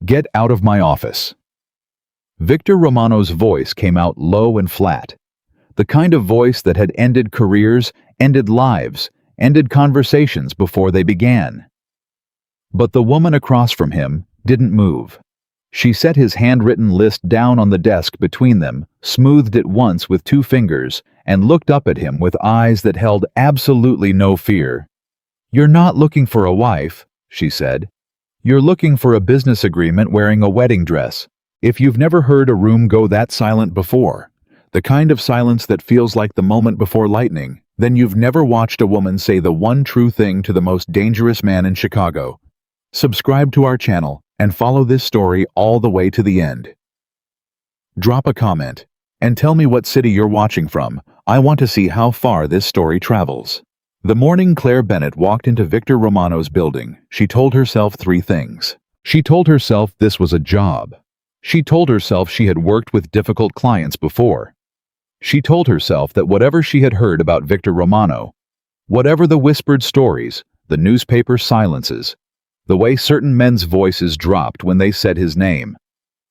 Get out of my office." Victor Romano's voice came out low and flat, the kind of voice that had ended careers, ended lives, ended conversations before they began. But the woman across from him didn't move. She set his handwritten list down on the desk between them, smoothed it once with 2 fingers, and looked up at him with eyes that held absolutely no fear. "You're not looking for a wife," she said. "You're looking for a business agreement wearing a wedding dress. If you've never heard a room go that silent before, the kind of silence that feels like the moment before lightning, then you've never watched a woman say the one true thing to the most dangerous man in Chicago. Subscribe to our channel and follow this story all the way to the end. Drop a comment and tell me what city you're watching from. I want to see how far this story travels." The morning Claire Bennett walked into Victor Romano's building, she told herself 3 things. She told herself this was a job. She told herself she had worked with difficult clients before. She told herself that whatever she had heard about Victor Romano, whatever the whispered stories, the newspaper silences, the way certain men's voices dropped when they said his name,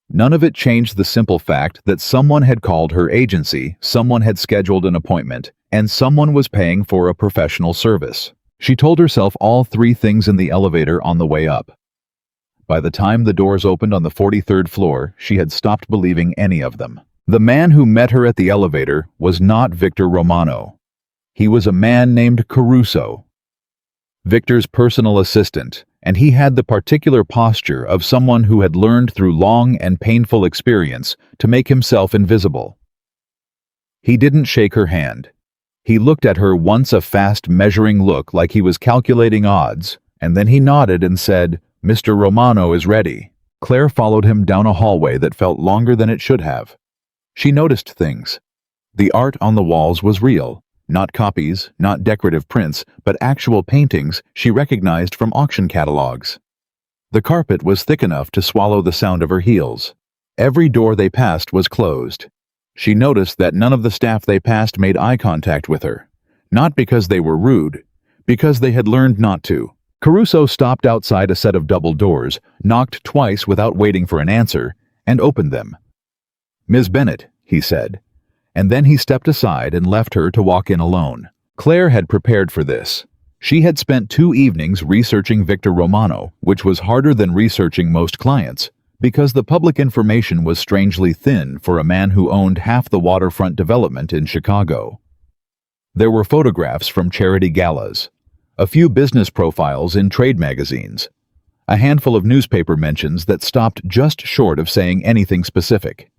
none of it changed the simple fact that someone had called her agency, someone had scheduled an appointment, and someone was paying for a professional service. She told herself all 3 things in the elevator on the way up. By the time the doors opened on the 43rd floor, she had stopped believing any of them. The man who met her at the elevator was not Victor Romano. He was a man named Caruso, Victor's personal assistant, and he had the particular posture of someone who had learned through long and painful experience to make himself invisible. He didn't shake her hand. He looked at her once, a fast measuring look like he was calculating odds, and then he nodded and said, "Mr. Romano is ready." Claire followed him down a hallway that felt longer than it should have. She noticed things. The art on the walls was real. Not copies, not decorative prints, but actual paintings she recognized from auction catalogs. The carpet was thick enough to swallow the sound of her heels. Every door they passed was closed. She noticed that none of the staff they passed made eye contact with her. Not because they were rude, because they had learned not to. Caruso stopped outside a set of double doors, knocked twice without waiting for an answer, and opened them. "Ms. Bennett," he said. And then he stepped aside and left her to walk in alone. Claire had prepared for this. She had spent 2 evenings researching Victor Romano, which was harder than researching most clients, because the public information was strangely thin for a man who owned half the waterfront development in Chicago. There were photographs from charity galas, a few business profiles in trade magazines, a handful of newspaper mentions that stopped just short of saying anything specific.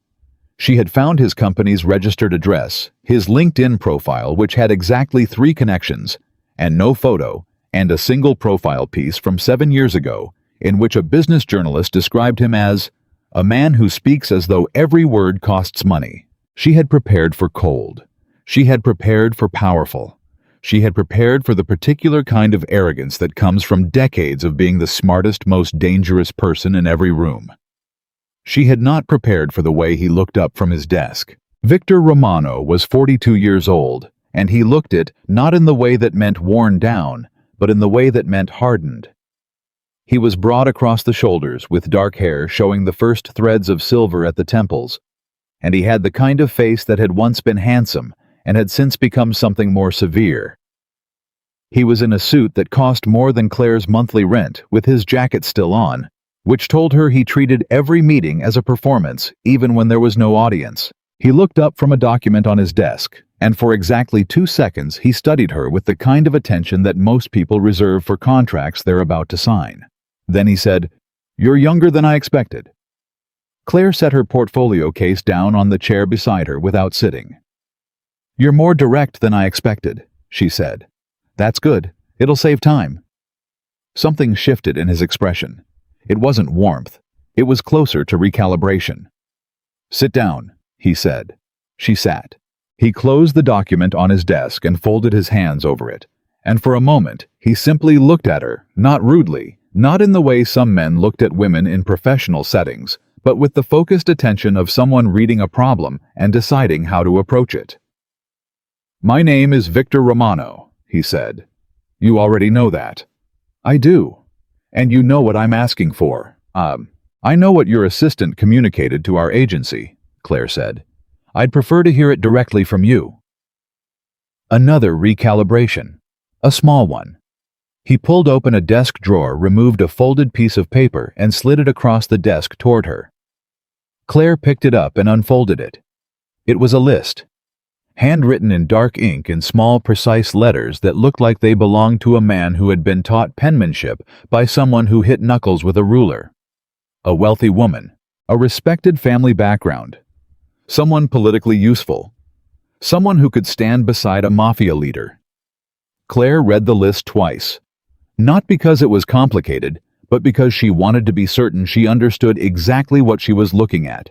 She had found his company's registered address, his LinkedIn profile, which had exactly 3 connections, and no photo, and a single profile piece from 7 years ago, in which a business journalist described him as a man who speaks as though every word costs money. She had prepared for cold. She had prepared for powerful. She had prepared for the particular kind of arrogance that comes from decades of being the smartest, most dangerous person in every room. She had not prepared for the way he looked up from his desk. Victor Romano was 42 years old, and he looked it not in the way that meant worn down, but in the way that meant hardened. He was broad across the shoulders, with dark hair showing the first threads of silver at the temples, and he had the kind of face that had once been handsome and had since become something more severe. He was in a suit that cost more than Claire's monthly rent, with his jacket still on, which told her he treated every meeting as a performance, even when there was no audience. He looked up from a document on his desk, and for exactly 2 seconds he studied her with the kind of attention that most people reserve for contracts they're about to sign. Then he said, "You're younger than I expected." Claire set her portfolio case down on the chair beside her without sitting. "You're more direct than I expected," she said. "That's good. It'll save time." Something shifted in his expression. It wasn't warmth. It was closer to recalibration. "Sit down," he said. She sat. He closed the document on his desk and folded his hands over it. And for a moment, he simply looked at her, not rudely, not in the way some men looked at women in professional settings, but with the focused attention of someone reading a problem and deciding how to approach it. "My name is Victor Romano," he said. "You already know that." "I do. And you know what I'm asking for. I know what your assistant communicated to our agency, Claire said. I'd prefer to hear it directly from you. Another recalibration. A small one. He pulled open a desk drawer, removed a folded piece of paper, and slid it across the desk toward her. Claire picked it up and unfolded it. It was a list, handwritten in dark ink in small, precise letters that looked like they belonged to a man who had been taught penmanship by someone who hit knuckles with a ruler. A wealthy woman, a respected family background, someone politically useful, someone who could stand beside a mafia leader. Claire read the list twice, not because it was complicated, but because she wanted to be certain she understood exactly what she was looking at.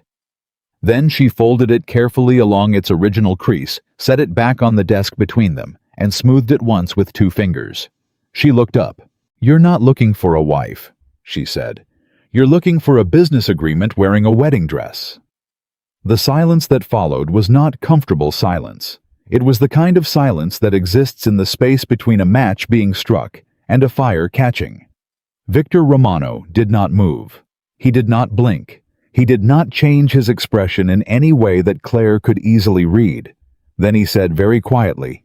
Then she folded it carefully along its original crease, set it back on the desk between them, and smoothed it once with 2 fingers. She looked up. "You're not looking for a wife," she said. "You're looking for a business agreement wearing a wedding dress." The silence that followed was not comfortable silence. It was the kind of silence that exists in the space between a match being struck and a fire catching. Victor Romano did not move. He did not blink. He did not change his expression in any way that Claire could easily read. Then he said very quietly,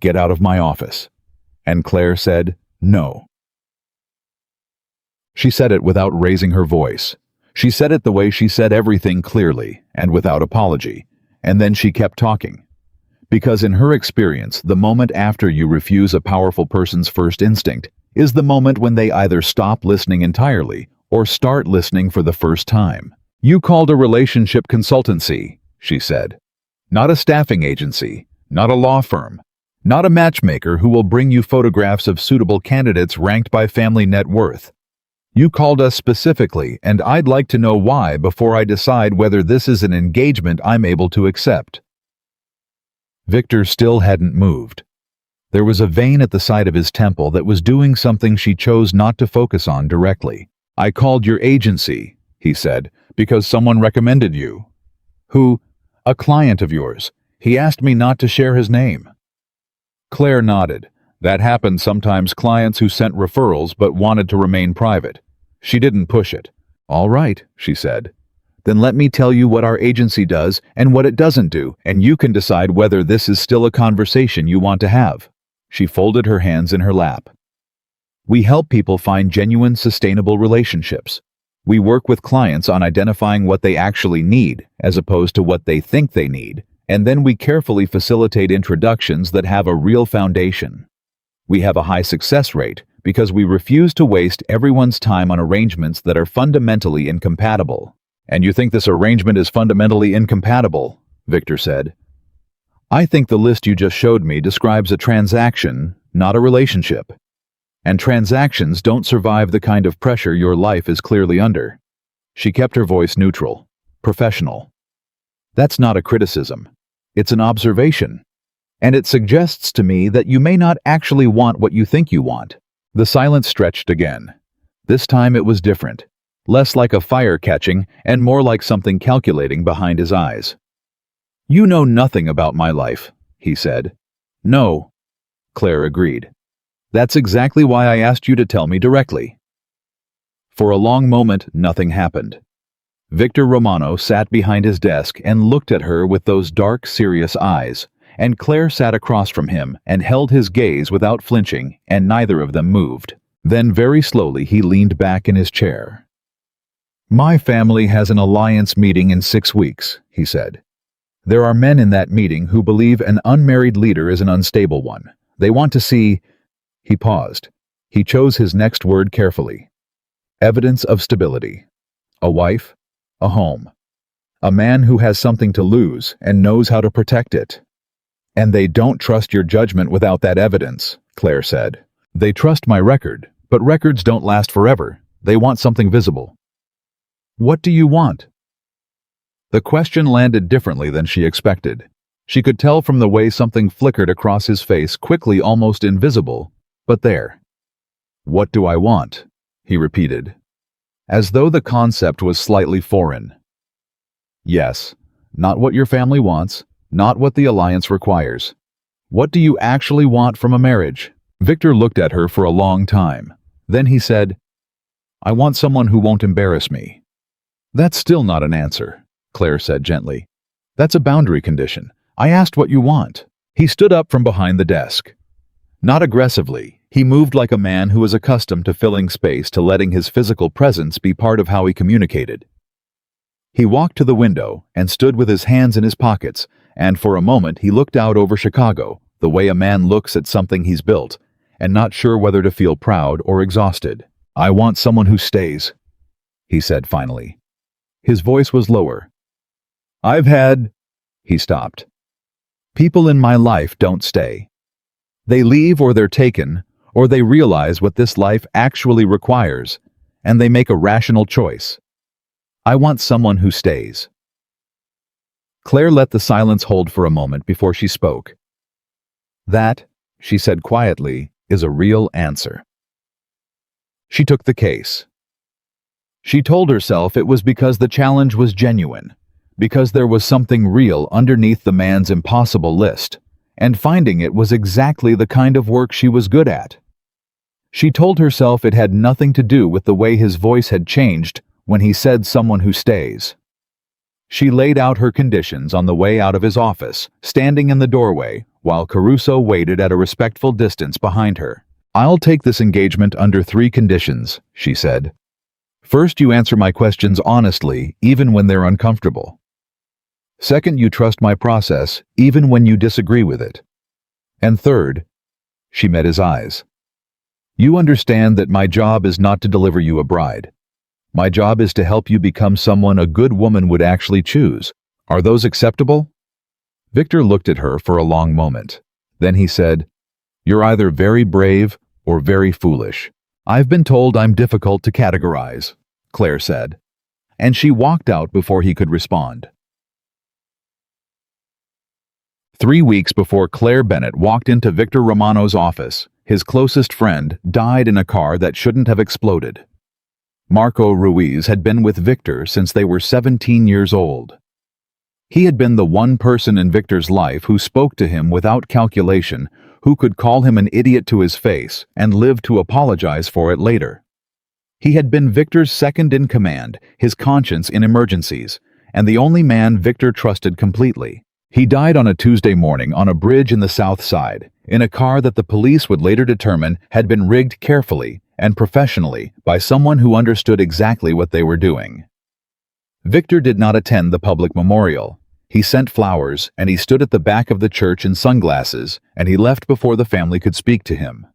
"Get out of my office." And Claire said, "No." She said it without raising her voice. She said it the way she said everything, clearly and without apology. And then she kept talking. Because in her experience, the moment after you refuse a powerful person's first instinct is the moment when they either stop listening entirely or start listening for the first time. "You called a relationship consultancy," she said. "Not a staffing agency, not a law firm, not a matchmaker who will bring you photographs of suitable candidates ranked by family net worth. You called us specifically, and I'd like to know why before I decide whether this is an engagement I'm able to accept." Victor still hadn't moved. There was a vein at the side of his temple that was doing something she chose not to focus on directly. "I called your agency," he said, "because someone recommended you." "Who?" "A client of yours. He asked me not to share his name." Claire nodded. That happened sometimes. Clients who sent referrals but wanted to remain private. She didn't push it. "All right," she said. "Then let me tell you what our agency does and what it doesn't do, and you can decide whether this is still a conversation you want to have." She folded her hands in her lap. "We help people find genuine, sustainable relationships. We work with clients on identifying what they actually need, as opposed to what they think they need, and then we carefully facilitate introductions that have a real foundation. We have a high success rate because we refuse to waste everyone's time on arrangements that are fundamentally incompatible." "And you think this arrangement is fundamentally incompatible?" Victor said. "I think the list you just showed me describes a transaction, not a relationship. And transactions don't survive the kind of pressure your life is clearly under." She kept her voice neutral, professional. "That's not a criticism. It's an observation. And it suggests to me that you may not actually want what you think you want." The silence stretched again. This time it was different. Less like a fire catching and more like something calculating behind his eyes. "You know nothing about my life," he said. "No," Claire agreed. "That's exactly why I asked you to tell me directly." For a long moment, nothing happened. Victor Romano sat behind his desk and looked at her with those dark, serious eyes, and Claire sat across from him and held his gaze without flinching, and neither of them moved. Then very slowly he leaned back in his chair. "My family has an alliance meeting in 6 weeks," he said. "There are men in that meeting who believe an unmarried leader is an unstable one. They want to see—" He paused. He chose his next word carefully. "Evidence of stability. A wife, a home. A man who has something to lose and knows how to protect it." "And they don't trust your judgment without that evidence," Claire said. "They trust my record, but records don't last forever. They want something visible." "What do you want?" The question landed differently than she expected. She could tell from the way something flickered across his face, quickly, almost invisible, but there. "What do I want?" he repeated, as though the concept was slightly foreign. "Yes, not what your family wants, not what the alliance requires. What do you actually want from a marriage?" Victor looked at her for a long time. Then he said, "I want someone who won't embarrass me. That's still not an answer, Claire said gently. That's a boundary condition. I asked what you want. He stood up from behind the desk. Not aggressively, he moved like a man who was accustomed to filling space, to letting his physical presence be part of how he communicated. He walked to the window and stood with his hands in his pockets, and for a moment he looked out over Chicago, the way a man looks at something he's built, and not sure whether to feel proud or exhausted. I want someone who stays, he said finally. His voice was lower. He stopped. People in my life don't stay. They leave, or they're taken, or they realize what this life actually requires, and they make a rational choice. I want someone who stays. Claire let the silence hold for a moment before she spoke. That, she said quietly, is a real answer. She took the case. She told herself it was because the challenge was genuine, because there was something real underneath the man's impossible list, and finding it was exactly the kind of work she was good at. She told herself it had nothing to do with the way his voice had changed when he said someone who stays. She laid out her conditions on the way out of his office, standing in the doorway, while Caruso waited at a respectful distance behind her. I'll take this engagement under 3 conditions, she said. First, you answer my questions honestly, even when they're uncomfortable. Second, you trust my process, even when you disagree with it. And third, she met his eyes. You understand that my job is not to deliver you a bride. My job is to help you become someone a good woman would actually choose. Are those acceptable? Victor looked at her for a long moment. Then he said, You're either very brave or very foolish. I've been told I'm difficult to categorize, Claire said. And she walked out before he could respond. 3 weeks before Claire Bennett walked into Victor Romano's office, his closest friend died in a car that shouldn't have exploded. Marco Ruiz had been with Victor since they were 17 years old. He had been the one person in Victor's life who spoke to him without calculation, who could call him an idiot to his face and live to apologize for it later. He had been Victor's second in command, his conscience in emergencies, and the only man Victor trusted completely. He died on a Tuesday morning on a bridge in the South Side, in a car that the police would later determine had been rigged carefully and professionally by someone who understood exactly what they were doing. Victor did not attend the public memorial. He sent flowers, and he stood at the back of the church in sunglasses, and he left before the family could speak to him.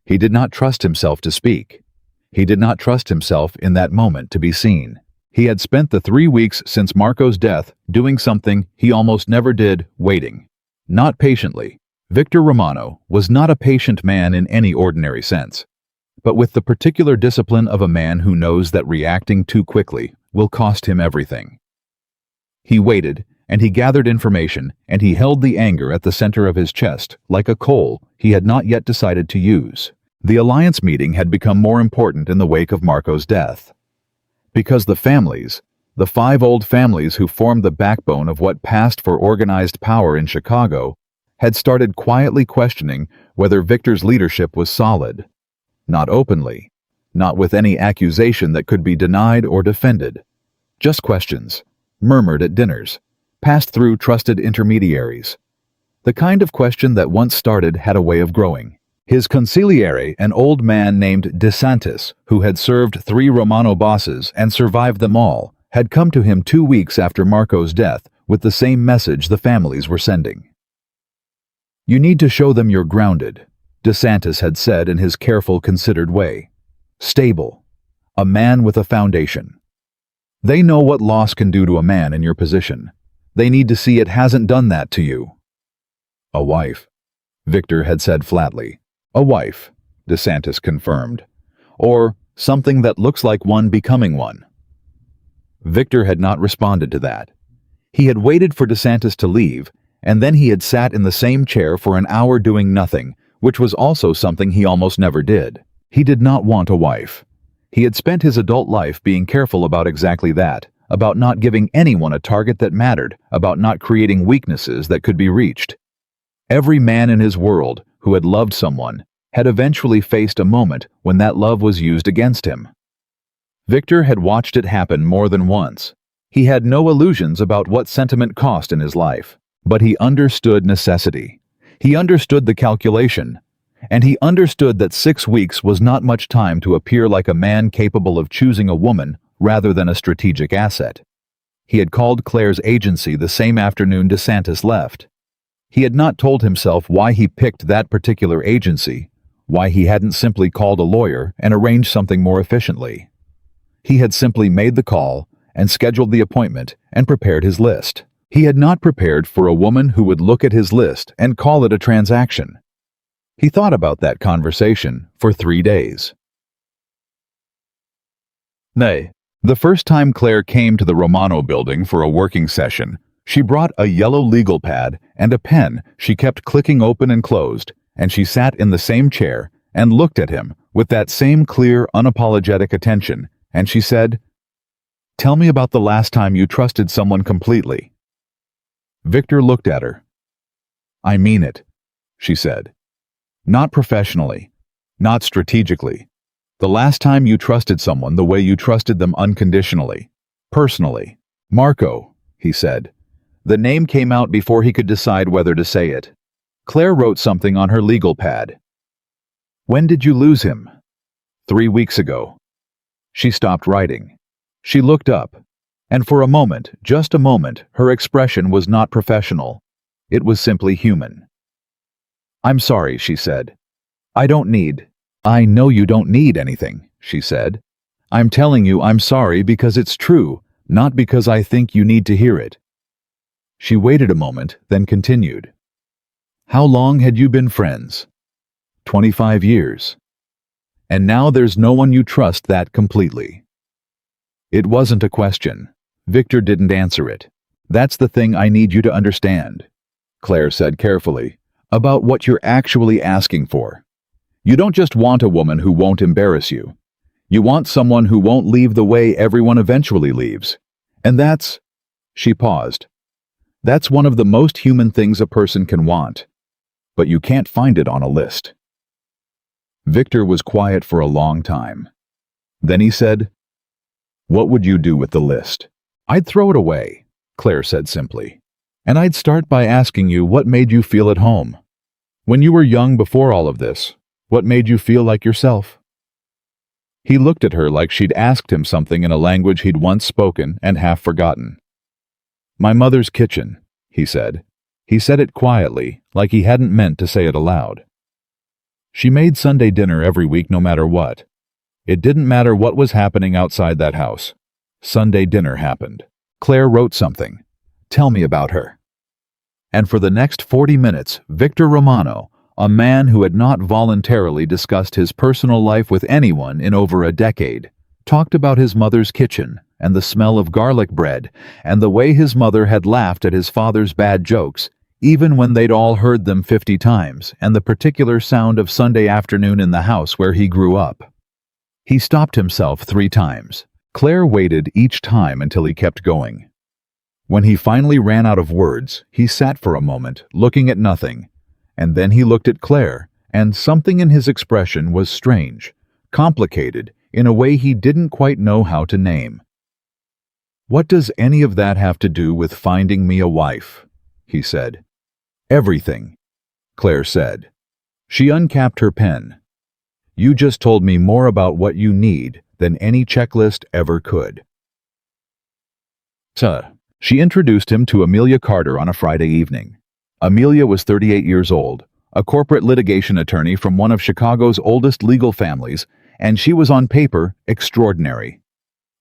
He did not trust himself to speak. He did not trust himself in that moment to be seen. He had spent the 3 weeks since Marco's death doing something he almost never did, waiting. Not patiently. Victor Romano was not a patient man in any ordinary sense, but with the particular discipline of a man who knows that reacting too quickly will cost him everything. He waited, and he gathered information, and he held the anger at the center of his chest, like a coal he had not yet decided to use. The alliance meeting had become more important in the wake of Marco's death. Because the families, the 5 old families who formed the backbone of what passed for organized power in Chicago, had started quietly questioning whether Victor's leadership was solid. Not openly, not with any accusation that could be denied or defended. Just questions, murmured at dinners, passed through trusted intermediaries. The kind of question that once started had a way of growing. His consigliere, an old man named DeSantis, who had served 3 Romano bosses and survived them all, had come to him 2 weeks after Marco's death with the same message the families were sending. You need to show them you're grounded, DeSantis had said in his careful, considered way. Stable. A man with a foundation. They know what loss can do to a man in your position. They need to see it hasn't done that to you. A wife, Victor had said flatly. A wife, DeSantis confirmed. Or something that looks like one becoming one. Victor had not responded to that. He had waited for DeSantis to leave, and then he had sat in the same chair for an hour doing nothing, which was also something he almost never did. He did not want a wife. He had spent his adult life being careful about exactly that, about not giving anyone a target that mattered, about not creating weaknesses that could be reached. Every man in his world who had loved someone had eventually faced a moment when that love was used against him. Victor had watched it happen more than once. He had no illusions about what sentiment cost in his life, but he understood necessity. He understood the calculation, and he understood that 6 weeks was not much time to appear like a man capable of choosing a woman rather than a strategic asset. He had called Claire's agency the same afternoon DeSantis left. He had not told himself why he picked that particular agency, why he hadn't simply called a lawyer and arranged something more efficiently. He had simply made the call and scheduled the appointment and prepared his list. He had not prepared for a woman who would look at his list and call it a transaction. He thought about that conversation for 3 days. The first time Claire came to the Romano building for a working session, she brought a yellow legal pad and a pen she kept clicking open and closed, and she sat in the same chair and looked at him with that same clear, unapologetic attention, and she said, "Tell me about the last time you trusted someone completely." Victor looked at her. "I mean it," she said. "Not professionally, not strategically. The last time you trusted someone the way you trusted them unconditionally, personally." "Marco," he said. The name came out before he could decide whether to say it. Claire wrote something on her legal pad. "When did you lose him?" 3 weeks ago." She stopped writing. She looked up, and for a moment, just a moment, her expression was not professional. It was simply human. "I'm sorry," she said. "I know you don't need anything," she said. "I'm telling you I'm sorry because it's true, not because I think you need to hear it." She waited a moment, then continued. "How long had you been friends?" 25 years. "And now there's no one you trust that completely." It wasn't a question. Victor didn't answer it. "That's the thing I need you to understand," Claire said carefully, "about what you're actually asking for. You don't just want a woman who won't embarrass you. You want someone who won't leave the way everyone eventually leaves. And that's—" She paused. "That's one of the most human things a person can want. But you can't find it on a list." Victor was quiet for a long time. Then he said, "What would you do with the list?" "I'd throw it away," Claire said simply. "And I'd start by asking you what made you feel at home. When you were young before all of this, what made you feel like yourself?" He looked at her like she'd asked him something in a language he'd once spoken and half forgotten. "My mother's kitchen," he said. He said it quietly, like he hadn't meant to say it aloud. "She made Sunday dinner every week no matter what. It didn't matter what was happening outside that house. Sunday dinner happened." Claire wrote something. "Tell me about her." And for the next 40 minutes, Victor Romano, a man who had not voluntarily discussed his personal life with anyone in over a decade, talked about his mother's kitchen and the smell of garlic bread and the way his mother had laughed at his father's bad jokes, even when they'd all heard them 50 times, and the particular sound of Sunday afternoon in the house where he grew up. He stopped himself 3 times. Claire waited each time until he kept going. When he finally ran out of words, he sat for a moment, looking at nothing, and then he looked at Claire, and something in his expression was strange, complicated, in a way he didn't quite know how to name. "What does any of that have to do with finding me a wife?" he said. "Everything," Claire said. She uncapped her pen. "You just told me more about what you need than any checklist ever could." She introduced him to Amelia Carter on a Friday evening. Amelia was 38 years old, a corporate litigation attorney from one of Chicago's oldest legal families, and she was on paper extraordinary.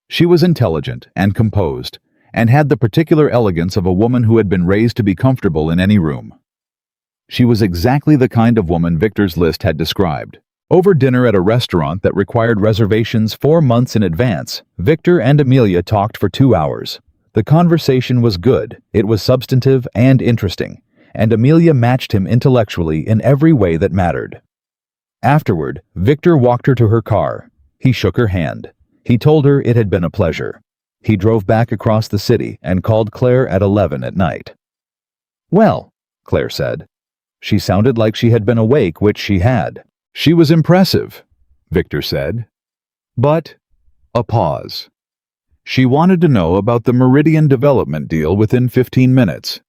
She was intelligent and composed, and had the particular elegance of a woman who had been raised to be comfortable in any room. She was exactly the kind of woman Victor's list had described. Over dinner at a restaurant that required reservations 4 months in advance, Victor and Amelia talked for 2 hours. The conversation was good, it was substantive and interesting, and Amelia matched him intellectually in every way that mattered. Afterward, Victor walked her to her car. He shook her hand. He told her it had been a pleasure. He drove back across the city and called Claire at 11 at night. "Well," Claire said. She sounded like she had been awake, which she had. "She was impressive," Victor said. "But," A pause. She wanted to know about the Meridian development deal within 15 minutes.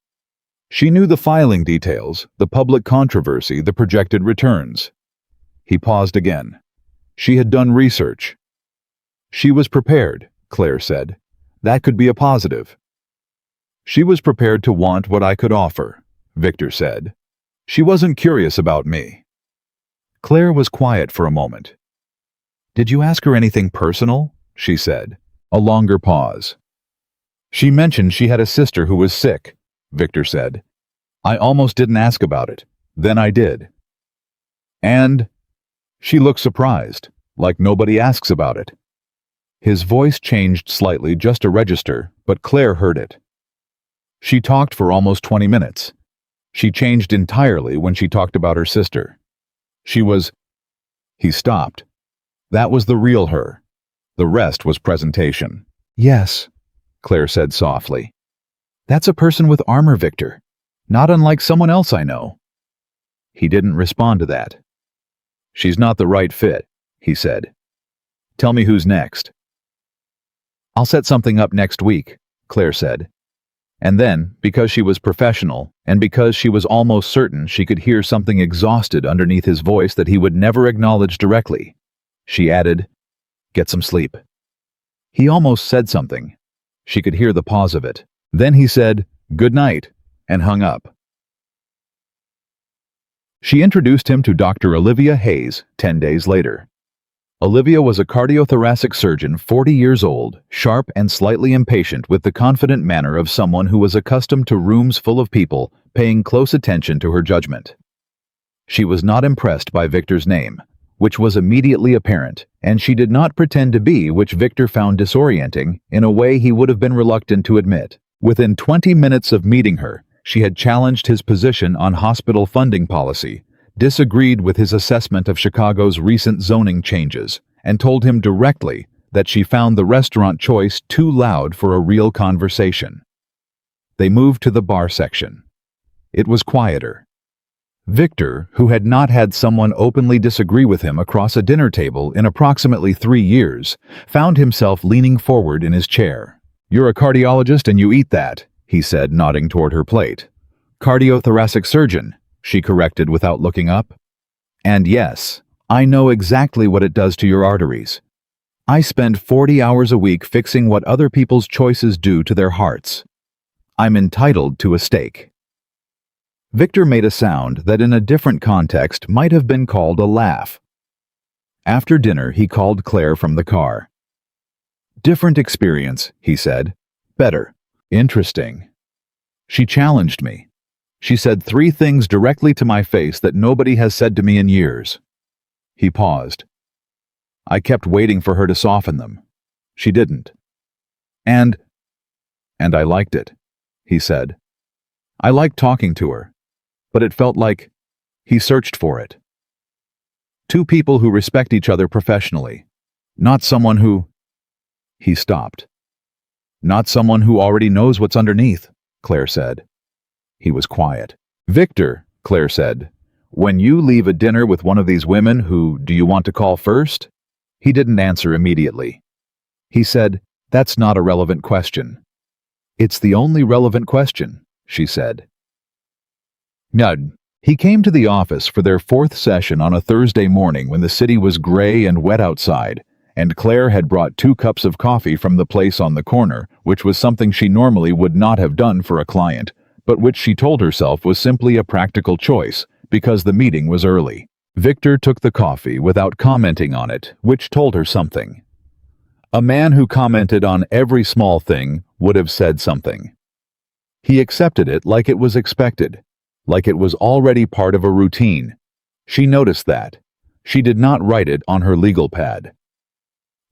She knew the filing details, the public controversy, the projected returns. He paused again. She had done research. She was prepared, Claire said. That could be a positive. She was prepared to want what I could offer, Victor said. She wasn't curious about me. Claire was quiet for a moment. Did you ask her anything personal? She said. A longer pause. She mentioned she had a sister who was sick, Victor said. I almost didn't ask about it. Then I did. And? She looked surprised, like nobody asks about it. His voice changed slightly just to register, but Claire heard it. She talked for almost 20 minutes. She changed entirely when she talked about her sister. She was... He stopped. That was the real her. The rest was presentation. Yes, Claire said softly. That's a person with armor, Victor. Not unlike someone else I know. He didn't respond to that. She's not the right fit, he said. Tell me who's next. I'll set something up next week, Claire said. And then, because she was professional, and because she was almost certain she could hear something exhausted underneath his voice that he would never acknowledge directly, she added, Get some sleep. He almost said something. She could hear the pause of it. Then he said, Good night, and hung up. She introduced him to Dr. Olivia Hayes 10 days later. Olivia was a cardiothoracic surgeon 40 years old, sharp and slightly impatient with the confident manner of someone who was accustomed to rooms full of people, paying close attention to her judgment. She was not impressed by Victor's name, which was immediately apparent, and she did not pretend to be, which Victor found disorienting in a way he would have been reluctant to admit. Within 20 minutes of meeting her, she had challenged his position on hospital funding policy, disagreed with his assessment of Chicago's recent zoning changes, and told him directly that she found the restaurant choice too loud for a real conversation. They moved to the bar section. It was quieter. Victor, who had not had someone openly disagree with him across a dinner table in approximately 3 years, found himself leaning forward in his chair. You're a cardiologist and you eat that, he said, nodding toward her plate. Cardiothoracic surgeon, she corrected without looking up. And yes, I know exactly what it does to your arteries. I spend 40 hours a week fixing what other people's choices do to their hearts. I'm entitled to a steak. Victor made a sound that in a different context might have been called a laugh. After dinner, he called Claire from the car. Different experience, he said. Better. Interesting. She challenged me. She said 3 things directly to my face that nobody has said to me in years. He paused. I kept waiting for her to soften them. She didn't. And I liked it, he said. I liked talking to her, but it felt like he searched for it. 2 people who respect each other professionally, not someone who... He stopped. Not someone who already knows what's underneath, Claire said. He was quiet. Victor, Claire said, when you leave a dinner with one of these women, who do you want to call first? He didn't answer immediately. He said, That's not a relevant question. It's the only relevant question, she said. Nud. He came to the office for their 4th session on a Thursday morning when the city was gray and wet outside, and Claire had brought 2 cups of coffee from the place on the corner, which was something she normally would not have done for a client, but which she told herself was simply a practical choice, because the meeting was early. Victor took the coffee without commenting on it, which told her something. A man who commented on every small thing would have said something. He accepted it like it was expected, like it was already part of a routine. She noticed that. She did not write it on her legal pad.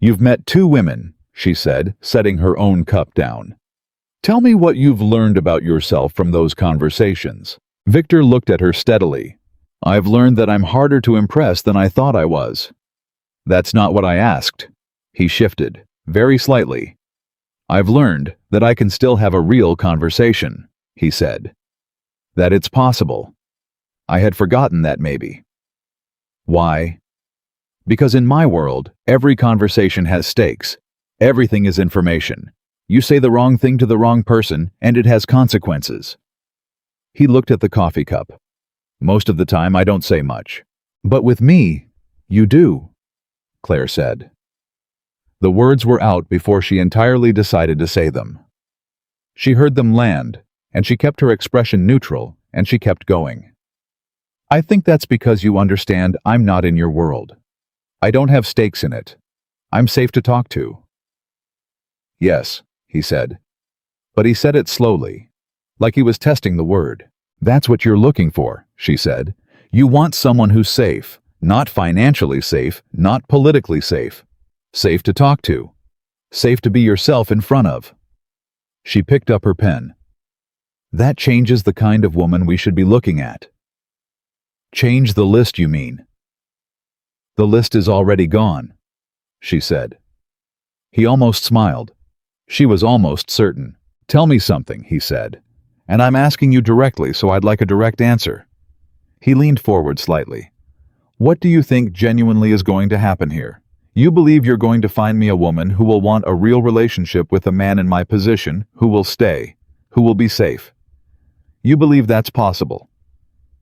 You've met 2 women, she said, setting her own cup down. Tell me what you've learned about yourself from those conversations. Victor looked at her steadily. I've learned that I'm harder to impress than I thought I was. That's not what I asked. He shifted, very slightly. I've learned that I can still have a real conversation, he said. That it's possible. I had forgotten that maybe. Why? Because in my world, every conversation has stakes. Everything is information. You say the wrong thing to the wrong person, and it has consequences. He looked at the coffee cup. Most of the time, I don't say much. But with me, you do, Claire said. The words were out before she entirely decided to say them. She heard them land, and she kept her expression neutral, and she kept going. I think that's because you understand I'm not in your world. I don't have stakes in it. I'm safe to talk to. Yes, he said. But he said it slowly, like he was testing the word. That's what you're looking for, she said. You want someone who's safe, not financially safe, not politically safe. Safe to talk to. Safe to be yourself in front of. She picked up her pen. That changes the kind of woman we should be looking at. Change the list, you mean? The list is already gone, she said. He almost smiled. She was almost certain. Tell me something, he said. And I'm asking you directly, so I'd like a direct answer. He leaned forward slightly. What do you think genuinely is going to happen here? You believe you're going to find me a woman who will want a real relationship with a man in my position, who will stay, who will be safe. You believe that's possible.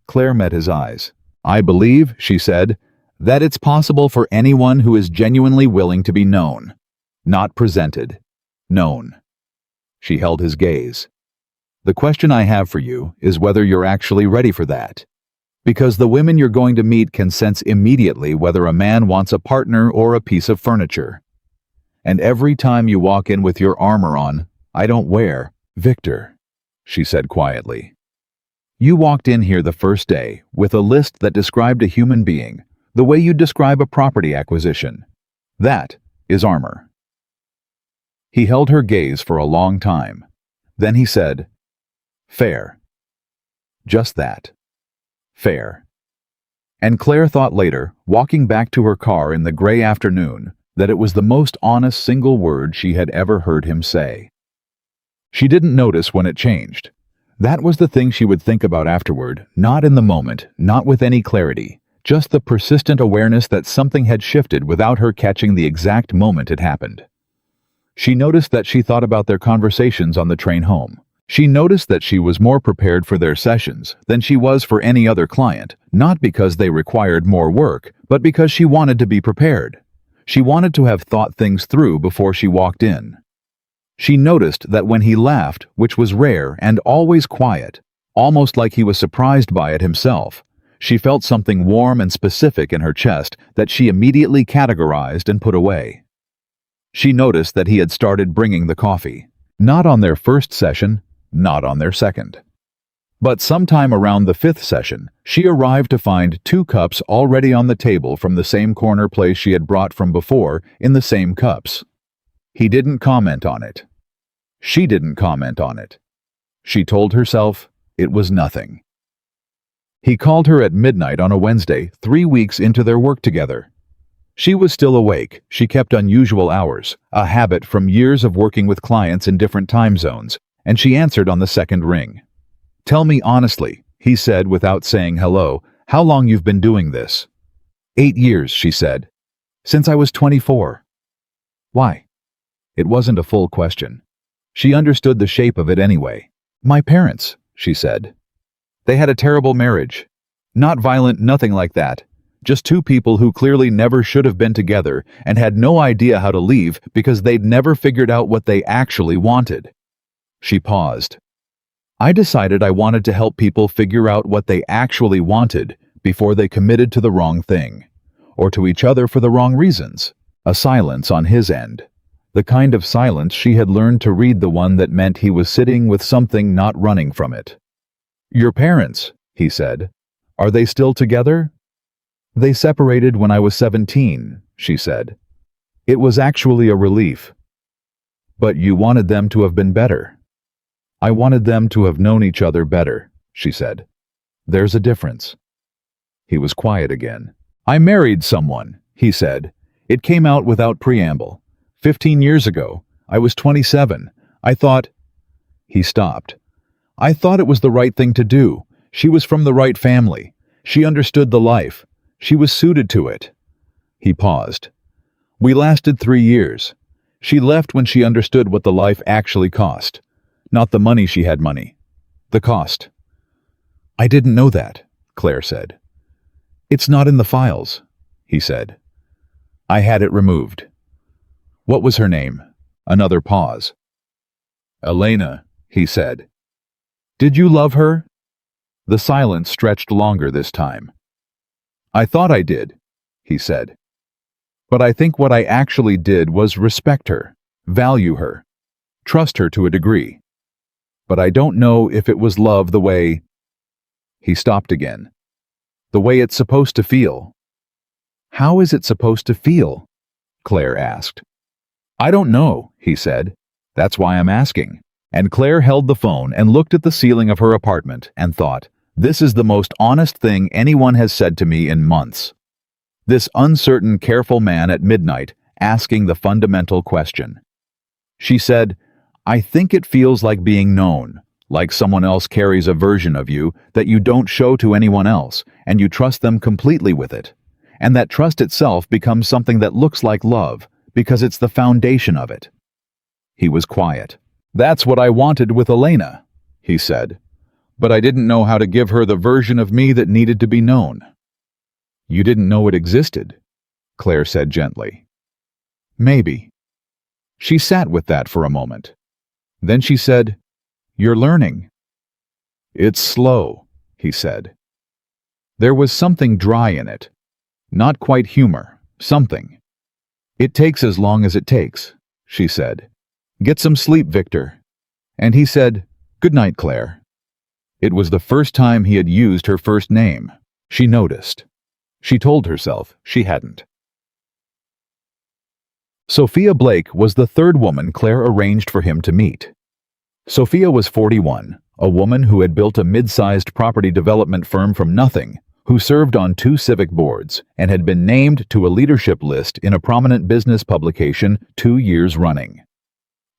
Claire met his eyes. I believe, she said, that it's possible for anyone who is genuinely willing to be known. Not presented. Known. She held his gaze. The question I have for you is whether you're actually ready for that. Because the women you're going to meet can sense immediately whether a man wants a partner or a piece of furniture. And every time you walk in with your armor on, I don't wear, Victor, she said quietly. You walked in here the first day with a list that described a human being, the way you describe a property acquisition. That is armor. He held her gaze for a long time. Then he said, fair. Just that. Fair. And Claire thought later, walking back to her car in the gray afternoon, that it was the most honest single word she had ever heard him say. She didn't notice when it changed. That was the thing she would think about afterward, not in the moment, not with any clarity, just the persistent awareness that something had shifted without her catching the exact moment it happened. She noticed that she thought about their conversations on the train home. She noticed that she was more prepared for their sessions than she was for any other client, not because they required more work, but because she wanted to be prepared. She wanted to have thought things through before she walked in. She noticed that when he laughed, which was rare and always quiet, almost like he was surprised by it himself, she felt something warm and specific in her chest that she immediately categorized and put away. She noticed that he had started bringing the coffee. Not on their first session, not on their second. But sometime around the 5th session, she arrived to find 2 cups already on the table from the same corner place she had brought from before in the same cups. He didn't comment on it. She didn't comment on it. She told herself it was nothing. He called her at midnight on a Wednesday, 3 weeks into their work together. She was still awake. She kept unusual hours, a habit from years of working with clients in different time zones, and she answered on the second ring. Tell me honestly, he said without saying hello, how long you've been doing this? 8 years, she said. Since I was 24. Why? It wasn't a full question. She understood the shape of it anyway. My parents, she said. They had a terrible marriage. Not violent, nothing like that. Just 2 people who clearly never should have been together and had no idea how to leave because they'd never figured out what they actually wanted. She paused. I decided I wanted to help people figure out what they actually wanted before they committed to the wrong thing, or to each other for the wrong reasons. A silence on his end. The kind of silence she had learned to read, the one that meant he was sitting with something, not running from it. Your parents, he said. Are they still together? They separated when I was 17, she said. It was actually a relief. But you wanted them to have been better. I wanted them to have known each other better, she said. There's a difference. He was quiet again. I married someone, he said. It came out without preamble. 15 years ago. I was 27. I thought... He stopped. I thought it was the right thing to do. She was from the right family. She understood the life. She was suited to it. He paused. We lasted 3 years. She left when she understood what the life actually cost. Not the money she had money. The cost. I didn't know that, Claire said. It's not in the files, he said. I had it removed. What was her name? Another pause. Elena, he said. Did you love her? The silence stretched longer this time. I thought I did, he said. But I think what I actually did was respect her, value her, trust her to a degree. But I don't know if it was love the way... He stopped again. The way it's supposed to feel. How is it supposed to feel? Claire asked. I don't know, he said. That's why I'm asking. And Claire held the phone and looked at the ceiling of her apartment and thought, this is the most honest thing anyone has said to me in months. This uncertain, careful man at midnight asking the fundamental question. She said, I think it feels like being known, like someone else carries a version of you that you don't show to anyone else, and you trust them completely with it. And that trust itself becomes something that looks like love, because it's the foundation of it. He was quiet. That's what I wanted with Elena, he said. But I didn't know how to give her the version of me that needed to be known. You didn't know it existed, Claire said gently. Maybe. She sat with that for a moment. Then she said, You're learning. It's slow, he said. There was something dry in it. Not quite humor, something. It takes as long as it takes, she said. Get some sleep, Victor. And he said, Good night, Claire. It was the first time he had used her first name. She noticed. She told herself she hadn't. Sophia Blake was the third woman Claire arranged for him to meet. Sophia was 41, a woman who had built a mid-sized property development firm from nothing, who served on 2 civic boards and had been named to a leadership list in a prominent business publication 2 years running.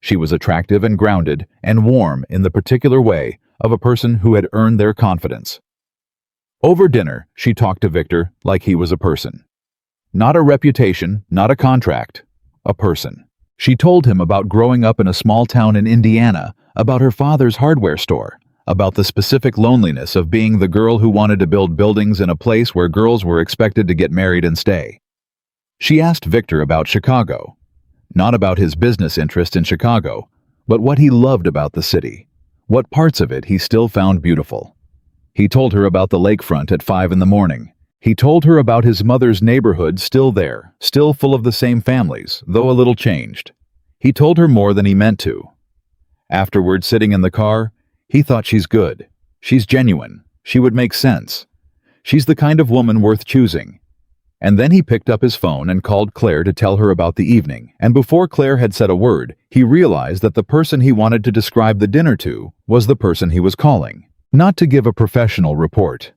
She was attractive and grounded and warm in the particular way of a person who had earned their confidence. Over dinner, she talked to Victor like he was a person. Not a reputation, not a contract, a person. She told him about growing up in a small town in Indiana, about her father's hardware store, about the specific loneliness of being the girl who wanted to build buildings in a place where girls were expected to get married and stay. She asked Victor about Chicago. Not about his business interest in Chicago, but what he loved about the city, what parts of it he still found beautiful. He told her about the lakefront at 5 a.m. He told her about his mother's neighborhood still there, still full of the same families, though a little changed. He told her more than he meant to. Afterward, sitting in the car, he thought she's good. She's genuine. She would make sense. She's the kind of woman worth choosing. And then he picked up his phone and called Claire to tell her about the evening, and before Claire had said a word, he realized that the person he wanted to describe the dinner to was the person he was calling. Not to give a professional report,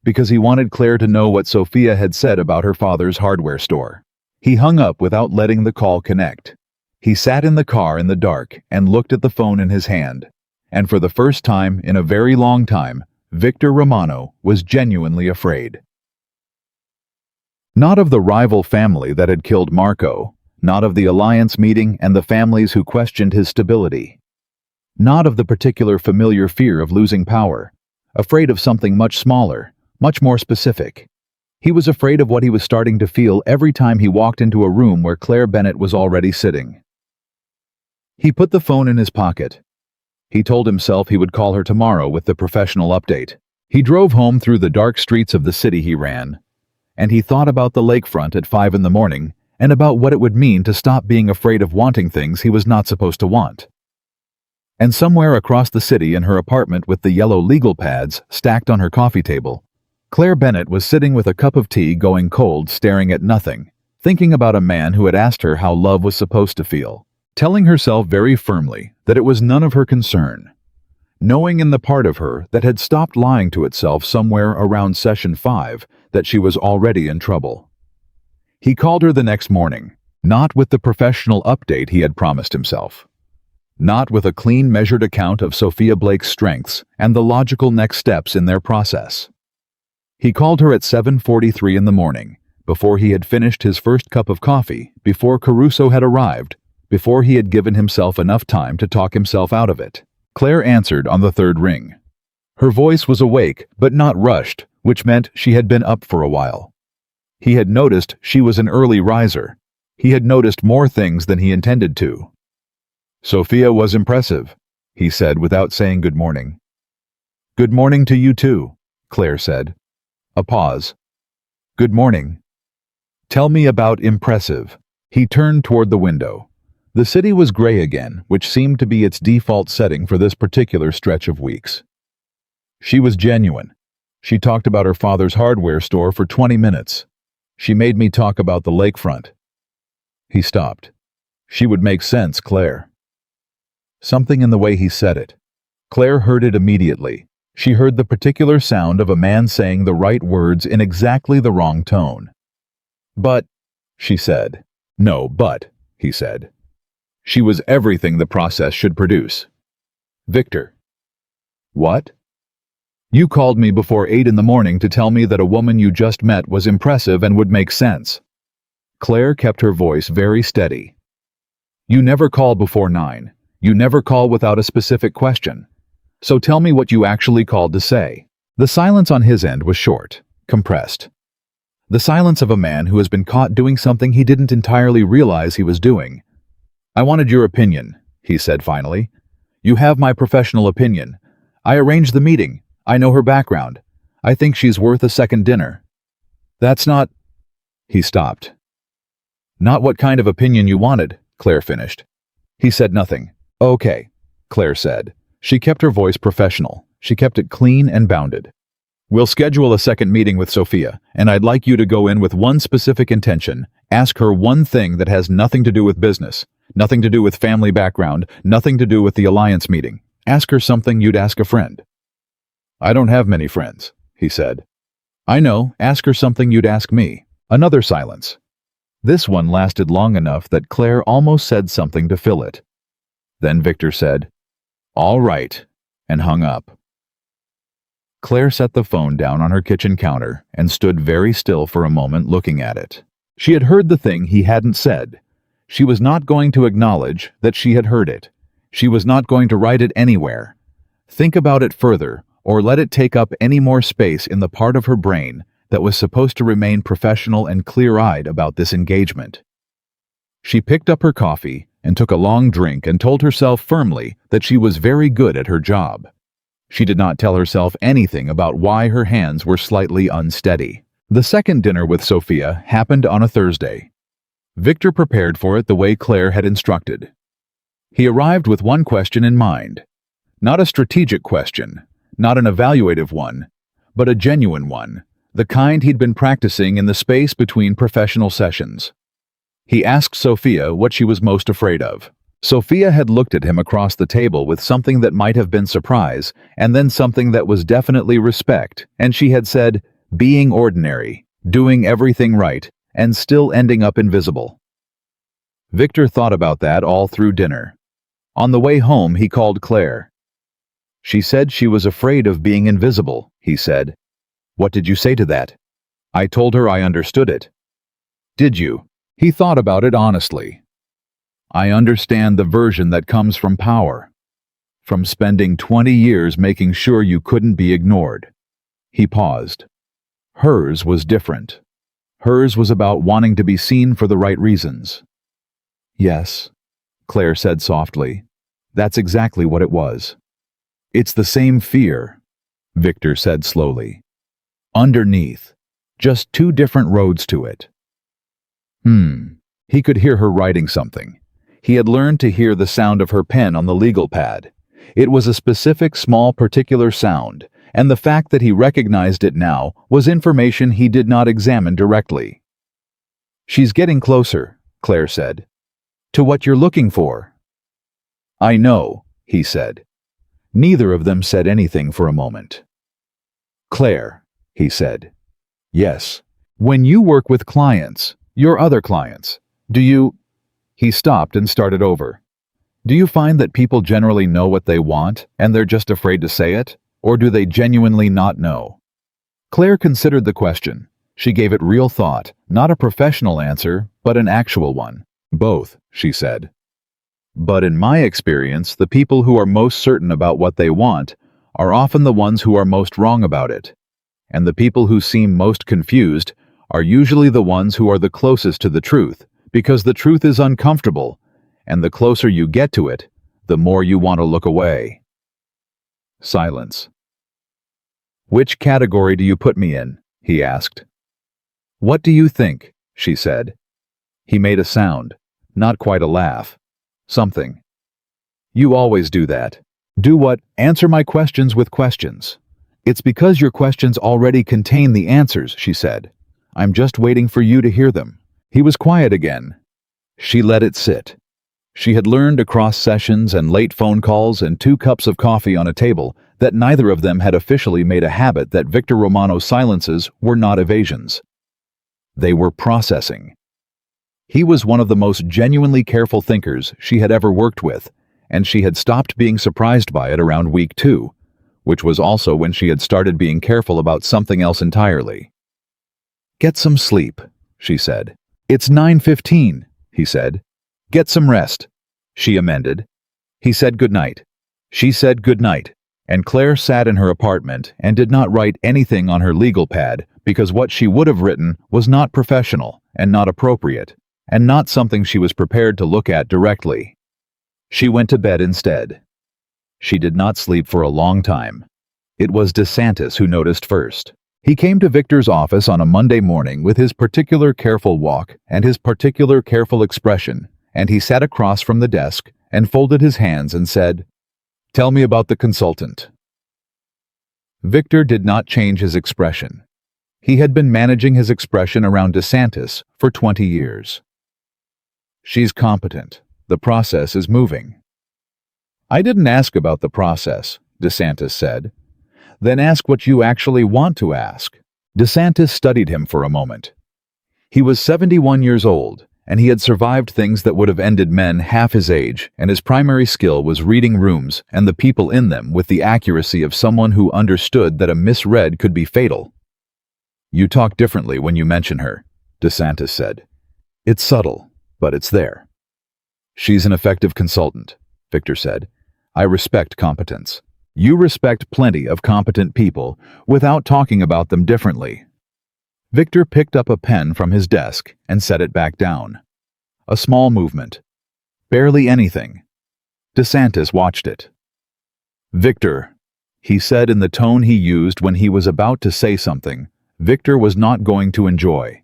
because he wanted Claire to know what Sophia had said about her father's hardware store. He hung up without letting the call connect. He sat in the car in the dark and looked at the phone in his hand, and for the first time in a very long time, Victor Romano was genuinely afraid. Not of the rival family that had killed Marco, not of the alliance meeting and the families who questioned his stability. Not of the particular familiar fear of losing power, afraid of something much smaller, much more specific. He was afraid of what he was starting to feel every time he walked into a room where Claire Bennett was already sitting. He put the phone in his pocket. He told himself he would call her tomorrow with the professional update. He drove home through the dark streets of the city he ran, and he thought about the lakefront at 5 a.m. and about what it would mean to stop being afraid of wanting things he was not supposed to want. And somewhere across the city in her apartment with the yellow legal pads stacked on her coffee table, Claire Bennett was sitting with a cup of tea going cold, staring at nothing, thinking about a man who had asked her how love was supposed to feel, telling herself very firmly that it was none of her concern, knowing in the part of her that had stopped lying to itself somewhere around session 5 that she was already in trouble. He called her the next morning, not with the professional update he had promised himself, not with a clean measured account of Sophia Blake's strengths and the logical next steps in their process. He called her at 7:43 in the morning, before he had finished his first cup of coffee, before Caruso had arrived, before he had given himself enough time to talk himself out of it. Claire answered on the third ring. Her voice was awake, but not rushed, which meant she had been up for a while. He had noticed she was an early riser. He had noticed more things than he intended to. "Sophia was impressive," he said without saying good morning. "Good morning to you too," Claire said. A pause. "Good morning. Tell me about impressive." He turned toward the window. The city was gray again, which seemed to be its default setting for this particular stretch of weeks. She was genuine. She talked about her father's hardware store for 20 minutes. She made me talk about the lakefront. He stopped. She would make sense, Claire. Something in the way he said it. Claire heard it immediately. She heard the particular sound of a man saying the right words in exactly the wrong tone. "But," she said. "No, but," he said. She was everything the process should produce. "Victor." "What?" "You called me before 8 in the morning to tell me that a woman you just met was impressive and would make sense." Claire kept her voice very steady. "You never call before 9. You never call without a specific question. So tell me what you actually called to say." The silence on his end was short, compressed. The silence of a man who has been caught doing something he didn't entirely realize he was doing. "I wanted your opinion," he said finally. "You have my professional opinion. I arranged the meeting. I know her background. I think she's worth a second dinner." "That's not—" He stopped. "Not what kind of opinion you wanted," Claire finished. He said nothing. "Okay," Claire said. She kept her voice professional. She kept it clean and bounded. "We'll schedule a second meeting with Sophia, and I'd like you to go in with one specific intention. Ask her one thing that has nothing to do with business, nothing to do with family background, nothing to do with the alliance meeting. Ask her something you'd ask a friend." "I don't have many friends," he said. "I know. Ask her something you'd ask me." Another silence. This one lasted long enough that Claire almost said something to fill it. Then Victor said, "All right," and hung up. Claire set the phone down on her kitchen counter and stood very still for a moment looking at it. She had heard the thing he hadn't said. She was not going to acknowledge that she had heard it. She was not going to write it anywhere. Think about it further, or let it take up any more space in the part of her brain that was supposed to remain professional and clear-eyed about this engagement. She picked up her coffee and took a long drink and told herself firmly that she was very good at her job. She did not tell herself anything about why her hands were slightly unsteady. The second dinner with Sophia happened on a Thursday. Victor prepared for it the way Claire had instructed. He arrived with one question in mind. Not a strategic question, not an evaluative one, but a genuine one, the kind he'd been practicing in the space between professional sessions. He asked Sophia what she was most afraid of. Sophia had looked at him across the table with something that might have been surprise, and then something that was definitely respect, and she had said, being ordinary, doing everything right, and still ending up invisible. Victor thought about that all through dinner. On the way home, he called Claire. "She said she was afraid of being invisible," he said. "What did you say to that?" "I told her I understood it." "Did you?" He thought about it honestly. "I understand the version that comes from power. From spending 20 years making sure you couldn't be ignored." He paused. Hers was different. Hers was about wanting to be seen for the right reasons. "Yes," Claire said softly. "That's exactly what it was." "It's the same fear," Victor said slowly. "Underneath. Just two different roads to it." He could hear her writing something. He had learned to hear the sound of her pen on the legal pad. It was a specific, small, particular sound, and the fact that he recognized it now was information he did not examine directly. "She's getting closer," Claire said. "To what you're looking for." "I know," he said. Neither of them said anything for a moment. "Claire," he said. "Yes. When you work with clients, your other clients, do you—" He stopped and started over. "Do you find that people generally know what they want and they're just afraid to say it? Or do they genuinely not know?" Claire considered the question. She gave it real thought, not a professional answer, but an actual one. Both, she said. But in my experience, the people who are most certain about what they want are often the ones who are most wrong about it. And the people who seem most confused are usually the ones who are the closest to the truth, because the truth is uncomfortable, and the closer you get to it, the more you want to look away. Silence. "Which category do you put me in?" he asked. "What do you think?" she said. He made a sound, not quite a laugh. Something. "You always do that." "Do what? Answer my questions with questions." "It's because your questions already contain the answers," she said. "I'm just waiting for you to hear them." He was quiet again. She let it sit. She had learned across sessions and late phone calls and 2 cups of coffee on a table that neither of them had officially made a habit that Victor Romano's silences were not evasions. They were processing. He was one of the most genuinely careful thinkers she had ever worked with, and she had stopped being surprised by it around week 2, which was also when she had started being careful about something else entirely. "Get some sleep," she said. "It's 9:15, he said. "Get some rest," she amended. He said goodnight. She said goodnight, and Claire sat in her apartment and did not write anything on her legal pad because what she would have written was not professional and not appropriate, and not something she was prepared to look at directly. She went to bed instead. She did not sleep for a long time. It was DeSantis who noticed first. He came to Victor's office on a Monday morning with his particular careful walk and his particular careful expression, and he sat across from the desk and folded his hands and said, "Tell me about the consultant." Victor did not change his expression. He had been managing his expression around DeSantis for 20 years. "She's competent. The process is moving." "I didn't ask about the process," DeSantis said. "Then ask what you actually want to ask." DeSantis studied him for a moment. He was 71 years old, and he had survived things that would have ended men half his age, and his primary skill was reading rooms and the people in them with the accuracy of someone who understood that a misread could be fatal. "You talk differently when you mention her," DeSantis said. "It's subtle, but it's there." "She's an effective consultant," Victor said. "I respect competence. You respect plenty of competent people without talking about them differently." Victor picked up a pen from his desk and set it back down. A small movement. Barely anything. DeSantis watched it. "Victor," he said in the tone he used when he was about to say something Victor was not going to enjoy.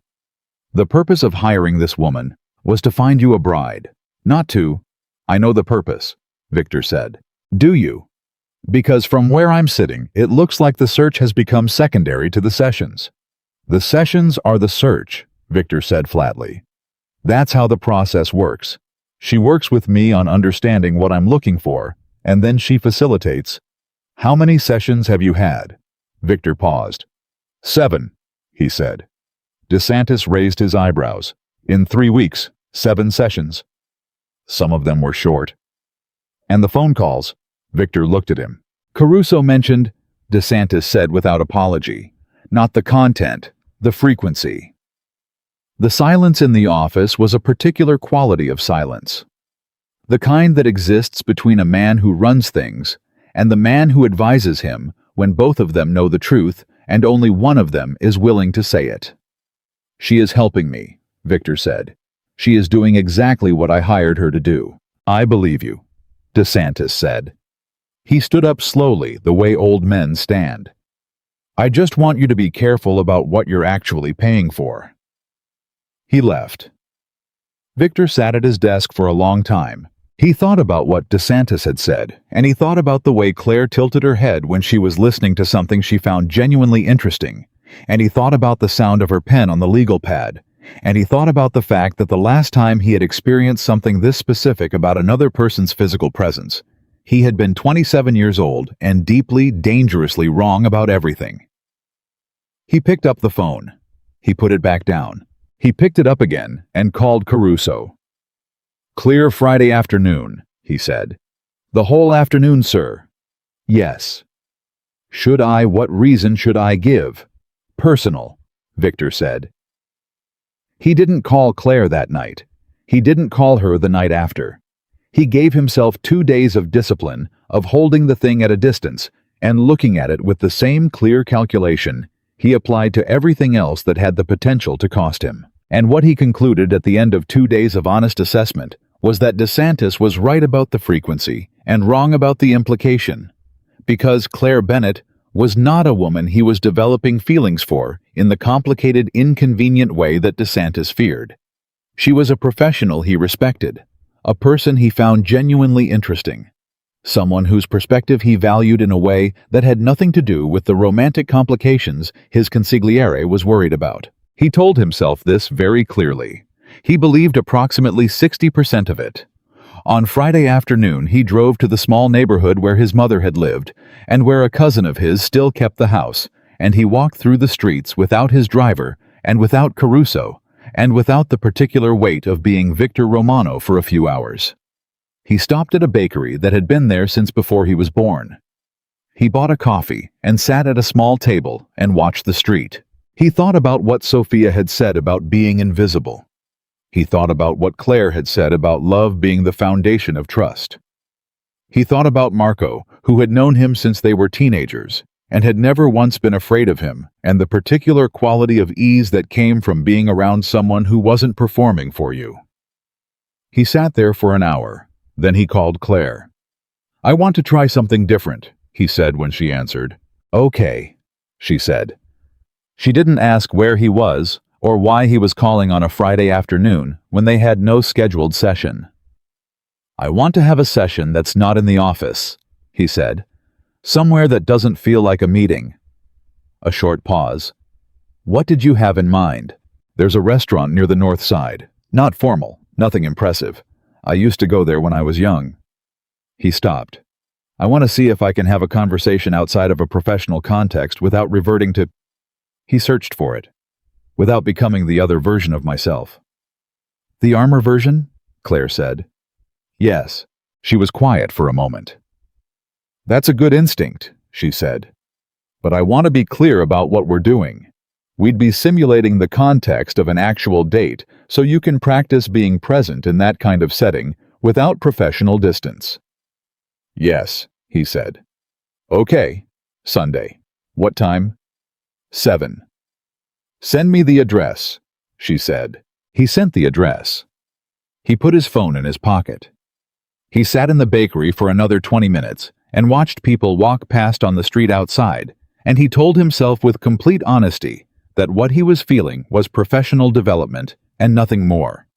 "The purpose of hiring this woman was to find you a bride, not to—" "I know the purpose," Victor said. "Do you?" "Because from where I'm sitting, it looks like the search has become secondary to the sessions." "The sessions are the search," Victor said flatly. "That's how the process works. She works with me on understanding what I'm looking for, and then she facilitates." "How many sessions have you had?" Victor paused. 7, he said. DeSantis raised his eyebrows. "In 3 weeks, 7 sessions." "Some of them were short." "And the phone calls?" Victor looked at him. "Caruso mentioned," DeSantis said without apology. "Not the content, the frequency." The silence in the office was a particular quality of silence. The kind that exists between a man who runs things and the man who advises him when both of them know the truth and only one of them is willing to say it. "She is helping me," Victor said. "She is doing exactly what I hired her to do." "I believe you," DeSantis said. He stood up slowly, the way old men stand. "I just want you to be careful about what you're actually paying for." He left. Victor sat at his desk for a long time. He thought about what DeSantis had said, and he thought about the way Claire tilted her head when she was listening to something she found genuinely interesting, and he thought about the sound of her pen on the legal pad, and he thought about the fact that the last time he had experienced something this specific about another person's physical presence, he had been 27 years old and deeply, dangerously wrong about everything. He picked up the phone. He put it back down. He picked it up again and called Caruso. "Clear Friday afternoon," he said. "The whole afternoon, sir." "Yes." "What reason should I give?" "Personal." Victor said. He didn't call Claire that night. He didn't call her the night after. He gave himself 2 days of discipline, of holding the thing at a distance, and looking at it with the same clear calculation he applied to everything else that had the potential to cost him. And what he concluded at the end of 2 days of honest assessment was that DeSantis was right about the frequency and wrong about the implication, because Claire Bennett was not a woman he was developing feelings for in the complicated, inconvenient way that DeSantis feared. She was a professional he respected, a person he found genuinely interesting, someone whose perspective he valued in a way that had nothing to do with the romantic complications his consigliere was worried about. He told himself this very clearly. He believed approximately 60% of it. On Friday afternoon, he drove to the small neighborhood where his mother had lived, and where a cousin of his still kept the house, and he walked through the streets without his driver, and without Caruso, and without the particular weight of being Victor Romano for a few hours. He stopped at a bakery that had been there since before he was born. He bought a coffee and sat at a small table and watched the street. He thought about what Sophia had said about being invisible. He thought about what Claire had said about love being the foundation of trust. He thought about Marco, who had known him since they were teenagers, and had never once been afraid of him, and the particular quality of ease that came from being around someone who wasn't performing for you. He sat there for an hour. Then he called Claire. "I want to try something different," he said when she answered. "Okay," she said. She didn't ask where he was or why he was calling on a Friday afternoon when they had no scheduled session. "I want to have a session that's not in the office," he said. "Somewhere that doesn't feel like a meeting." A short pause. "What did you have in mind?" "There's a restaurant near the north side. Not formal, nothing impressive. I used to go there when I was young." He stopped. "I want to see if I can have a conversation outside of a professional context without reverting to—" He searched for it. "Without becoming the other version of myself." "The armor version?" Claire said. "Yes." She was quiet for a moment. "That's a good instinct," she said. "But I want to be clear about what we're doing. We'd be simulating the context of an actual date so you can practice being present in that kind of setting without professional distance." "Yes," he said. "Okay. Sunday. What time?" 7. "Send me the address," she said. He sent the address. He put his phone in his pocket. He sat in the bakery for another 20 minutes and watched people walk past on the street outside, and he told himself with complete honesty that what he was feeling was professional development and nothing more.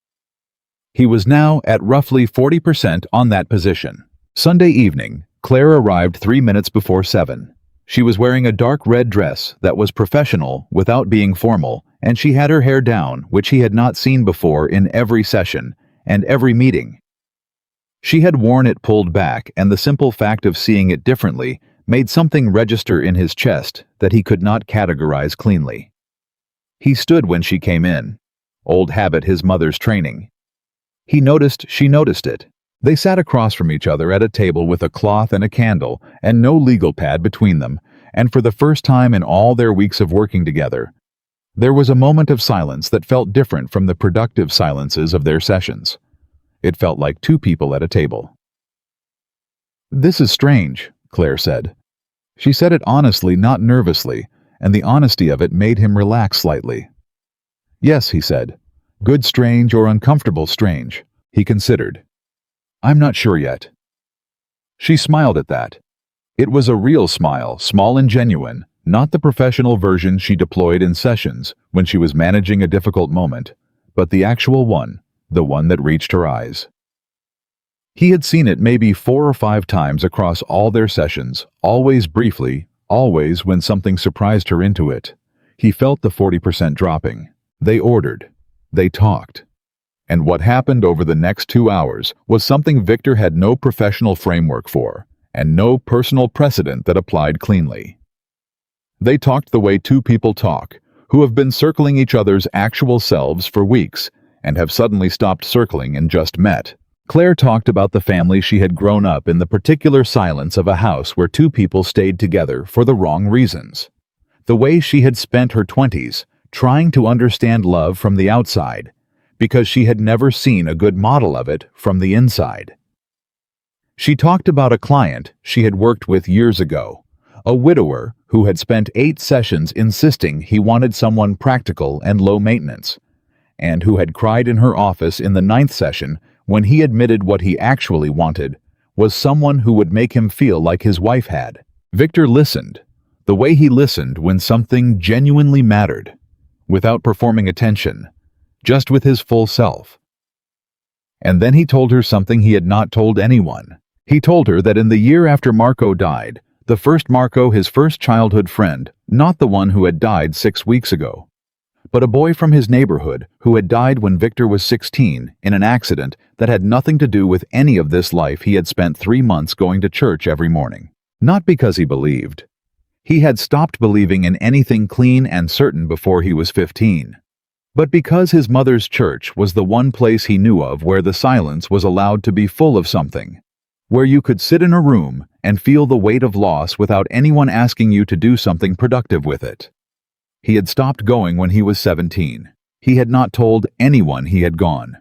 He was now at roughly 40% on that position. Sunday evening, Claire arrived 3 minutes before 7. She was wearing a dark red dress that was professional without being formal, and she had her hair down, which he had not seen before in every session and every meeting. She had worn it pulled back, and the simple fact of seeing it differently made something register in his chest that he could not categorize cleanly. He stood when she came in. Old habit, his mother's training. He noticed she noticed it. They sat across from each other at a table with a cloth and a candle and no legal pad between them, and for the first time in all their weeks of working together, there was a moment of silence that felt different from the productive silences of their sessions. It felt like two people at a table. "This is strange," Claire said. She said it honestly, not nervously, and the honesty of it made him relax slightly. "Yes," he said. "Good strange or uncomfortable strange." He considered. "I'm not sure yet." She smiled at that. It was a real smile, small and genuine, not the professional version she deployed in sessions when she was managing a difficult moment, but the actual one, the one that reached her eyes. He had seen it maybe 4 or 5 times across all their sessions, always briefly, always when something surprised her into it. He felt the 40% dropping. They ordered. They talked. And what happened over the next 2 hours was something Victor had no professional framework for, and no personal precedent that applied cleanly. They talked the way two people talk, who have been circling each other's actual selves for weeks, and have suddenly stopped circling and just met. Claire talked about the family she had grown up in, the particular silence of a house where two people stayed together for the wrong reasons. The way she had spent her 20s, trying to understand love from the outside, because she had never seen a good model of it from the inside. She talked about a client she had worked with years ago, a widower who had spent 8 sessions insisting he wanted someone practical and low maintenance, and who had cried in her office in the 9th session when he admitted what he actually wanted was someone who would make him feel like his wife had. Victor listened, the way he listened when something genuinely mattered, without performing attention, just with his full self. And then he told her something he had not told anyone. He told her that in the year after Marco died, the first Marco, his first childhood friend, not the one who had died 6 weeks ago, but a boy from his neighborhood who had died when Victor was 16 in an accident that had nothing to do with any of this life he had spent 3 months going to church every morning. Not because he believed. He had stopped believing in anything clean and certain before he was 15. But because his mother's church was the one place he knew of where the silence was allowed to be full of something, where you could sit in a room and feel the weight of loss without anyone asking you to do something productive with it. He had stopped going when he was 17. He had not told anyone he had gone.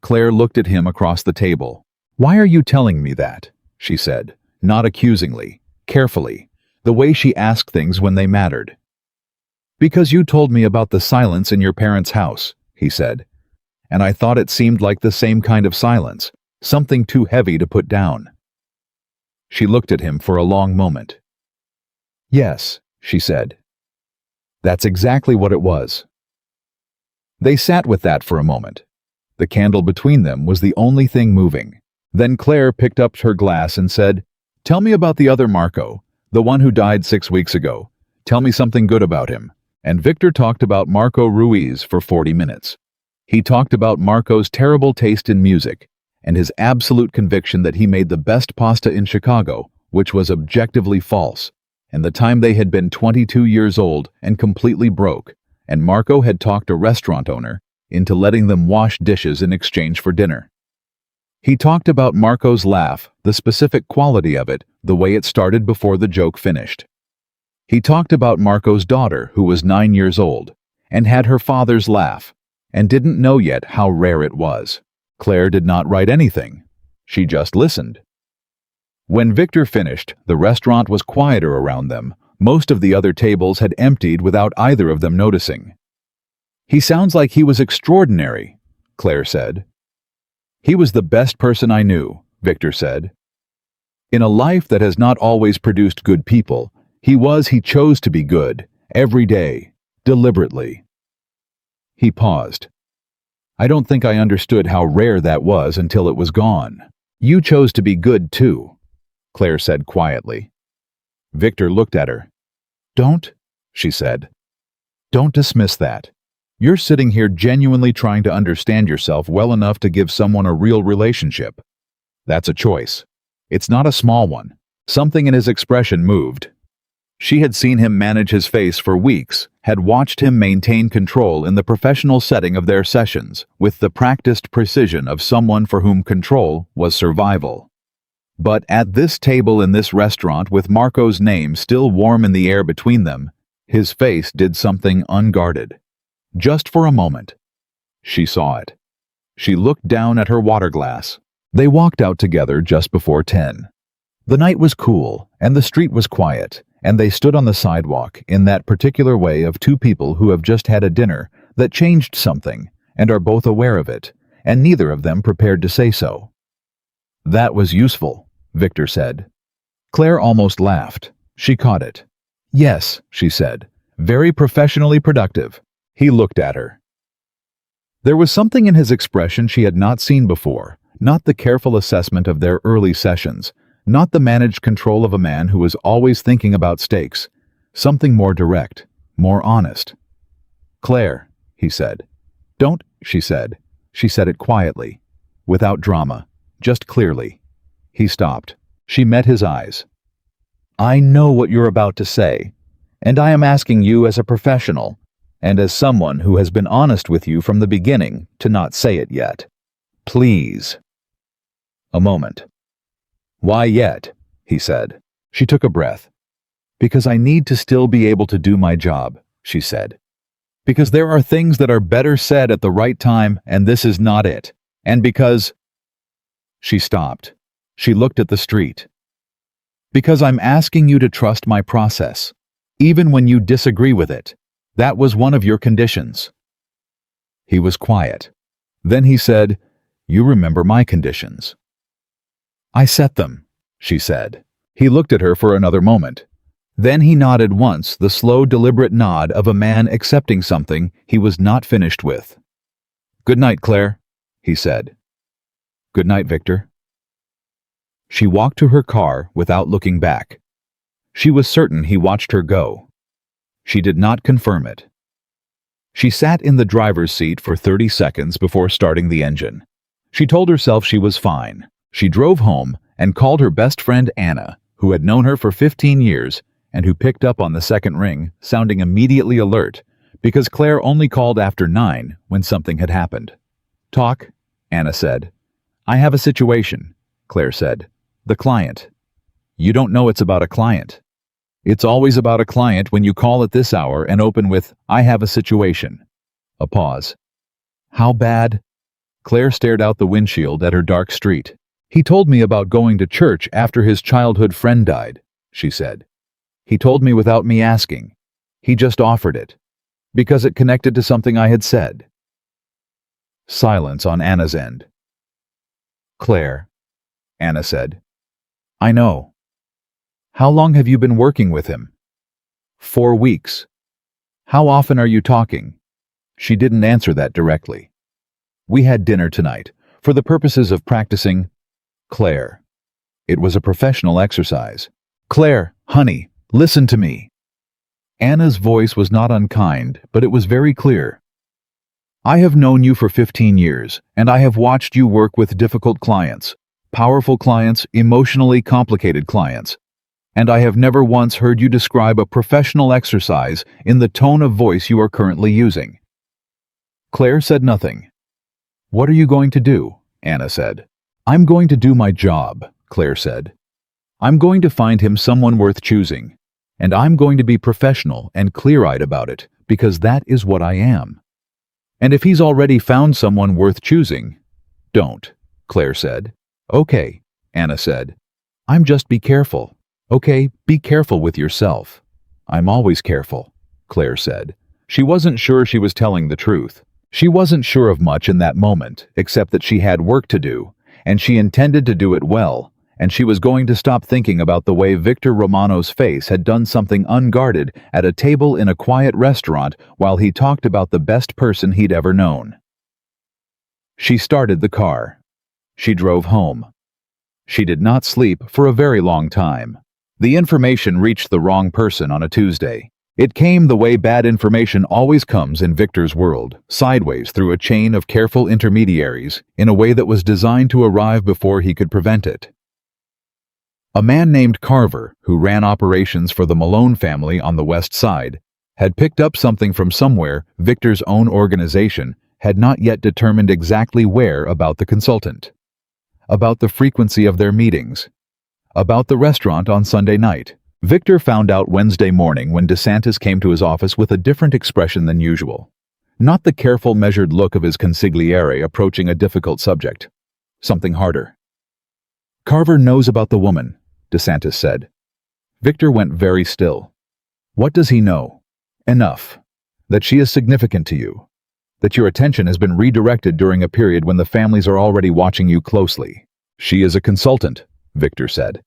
Claire looked at him across the table. "Why are you telling me that?" she said, not accusingly, carefully, the way she asked things when they mattered. "Because you told me about the silence in your parents' house," he said, "and I thought it seemed like the same kind of silence, something too heavy to put down." She looked at him for a long moment. "Yes," she said. "That's exactly what it was." They sat with that for a moment. The candle between them was the only thing moving. Then Claire picked up her glass and said, "Tell me about the other Marco, the one who died 6 weeks ago. Tell me something good about him." And Victor talked about Marco Ruiz for 40 minutes. He talked about Marco's terrible taste in music and his absolute conviction that he made the best pasta in Chicago, which was objectively false, and the time they had been 22 years old and completely broke, and Marco had talked a restaurant owner into letting them wash dishes in exchange for dinner. He talked about Marco's laugh, the specific quality of it, the way it started before the joke finished. He talked about Marco's daughter, who was 9 years old, and had her father's laugh, and didn't know yet how rare it was. Claire did not write anything. She just listened. When Victor finished, the restaurant was quieter around them. Most of the other tables had emptied without either of them noticing. "He sounds like he was extraordinary," Claire said. "He was the best person I knew," Victor said. "In a life that has not always produced good people, he chose to be good, every day, deliberately." He paused. "I don't think I understood how rare that was until it was gone." "You chose to be good too," Claire said quietly. Victor looked at her. "Don't," she said. "Don't dismiss that. You're sitting here genuinely trying to understand yourself well enough to give someone a real relationship. That's a choice. It's not a small one." Something in his expression moved. She had seen him manage his face for weeks, had watched him maintain control in the professional setting of their sessions, with the practiced precision of someone for whom control was survival. But at this table in this restaurant, with Marco's name still warm in the air between them, his face did something unguarded. Just for a moment. She saw it. She looked down at her water glass. They walked out together just before 10. The night was cool, and the street was quiet, and they stood on the sidewalk in that particular way of two people who have just had a dinner that changed something and are both aware of it, and neither of them prepared to say so. "That was useful," Victor said. Claire almost laughed. She caught it. "Yes," she said. "Very professionally productive." He looked at her. There was something in his expression she had not seen before, not the careful assessment of their early sessions, not the managed control of a man who was always thinking about stakes, something more direct, more honest. "Claire," he said. "Don't," she said. She said it quietly, without drama, just clearly. He stopped. She met his eyes. "I know what you're about to say, and I am asking you as a professional, and as someone who has been honest with you from the beginning, to not say it yet. Please." A moment. "Why yet?" he said. She took a breath. "Because I need to still be able to do my job," she said. Because there are things that are better said at the right time, and this is not it. And because... She stopped. She looked at the street. Because I'm asking you to trust my process, even when you disagree with it. That was one of your conditions. He was quiet. Then he said, "You remember my conditions." "I set them," she said. He looked at her for another moment. Then he nodded once, the slow, deliberate nod of a man accepting something he was not finished with. "Good night, Claire," he said. "Good night, Victor." She walked to her car without looking back. She was certain he watched her go. She did not confirm it. She sat in the driver's seat for 30 seconds before starting the engine. She told herself she was fine. She drove home and called her best friend Anna, who had known her for 15 years and who picked up on the second ring, sounding immediately alert, because Claire only called after 9 when something had happened. "Talk," Anna said. "I have a situation," Claire said. "The client." "You don't know it's about a client." "It's always about a client when you call at this hour and open with, 'I have a situation.'" A pause. "How bad?" Claire stared out the windshield at her dark street. "He told me about going to church after his childhood friend died," she said. "He told me without me asking. He just offered it. Because it connected to something I had said." Silence on Anna's end. "Claire," Anna said. "I know. How long have you been working with him?" 4 weeks. "How often are you talking?" She didn't answer that directly. "We had dinner tonight, for the purposes of practicing." "Claire." It was a professional exercise. "Claire, honey, listen to me." Anna's voice was not unkind, but it was very clear. "I have known you for 15 years, and I have watched you work with difficult clients, powerful clients, emotionally complicated clients. And I have never once heard you describe a professional exercise in the tone of voice you are currently using." Claire said nothing. "What are you going to do?" Anna said. "I'm going to do my job," Claire said. "I'm going to find him someone worth choosing. And I'm going to be professional and clear-eyed about it, because that is what I am. And if he's already found someone worth choosing..." "Don't," Claire said. "Okay," Anna said. "I'm just be careful. Okay, be careful with yourself." "I'm always careful," Claire said. She wasn't sure she was telling the truth. She wasn't sure of much in that moment, except that she had work to do, and she intended to do it well, and she was going to stop thinking about the way Victor Romano's face had done something unguarded at a table in a quiet restaurant while he talked about the best person he'd ever known. She started the car. She drove home. She did not sleep for a very long time. The information reached the wrong person on a Tuesday. It came the way bad information always comes in Victor's world, sideways through a chain of careful intermediaries, in a way that was designed to arrive before he could prevent it. A man named Carver, who ran operations for the Malone family on the West Side, had picked up something from somewhere Victor's own organization had not yet determined exactly where about the consultant. About the frequency of their meetings. About the restaurant on Sunday night. Victor found out Wednesday morning when DeSantis came to his office with a different expression than usual. Not the careful, measured look of his consigliere approaching a difficult subject. Something harder. "Carver knows about the woman," DeSantis said. Victor went very still. "What does he know?" "Enough. That she is significant to you. That your attention has been redirected during a period when the families are already watching you closely. She is a consultant," Victor said.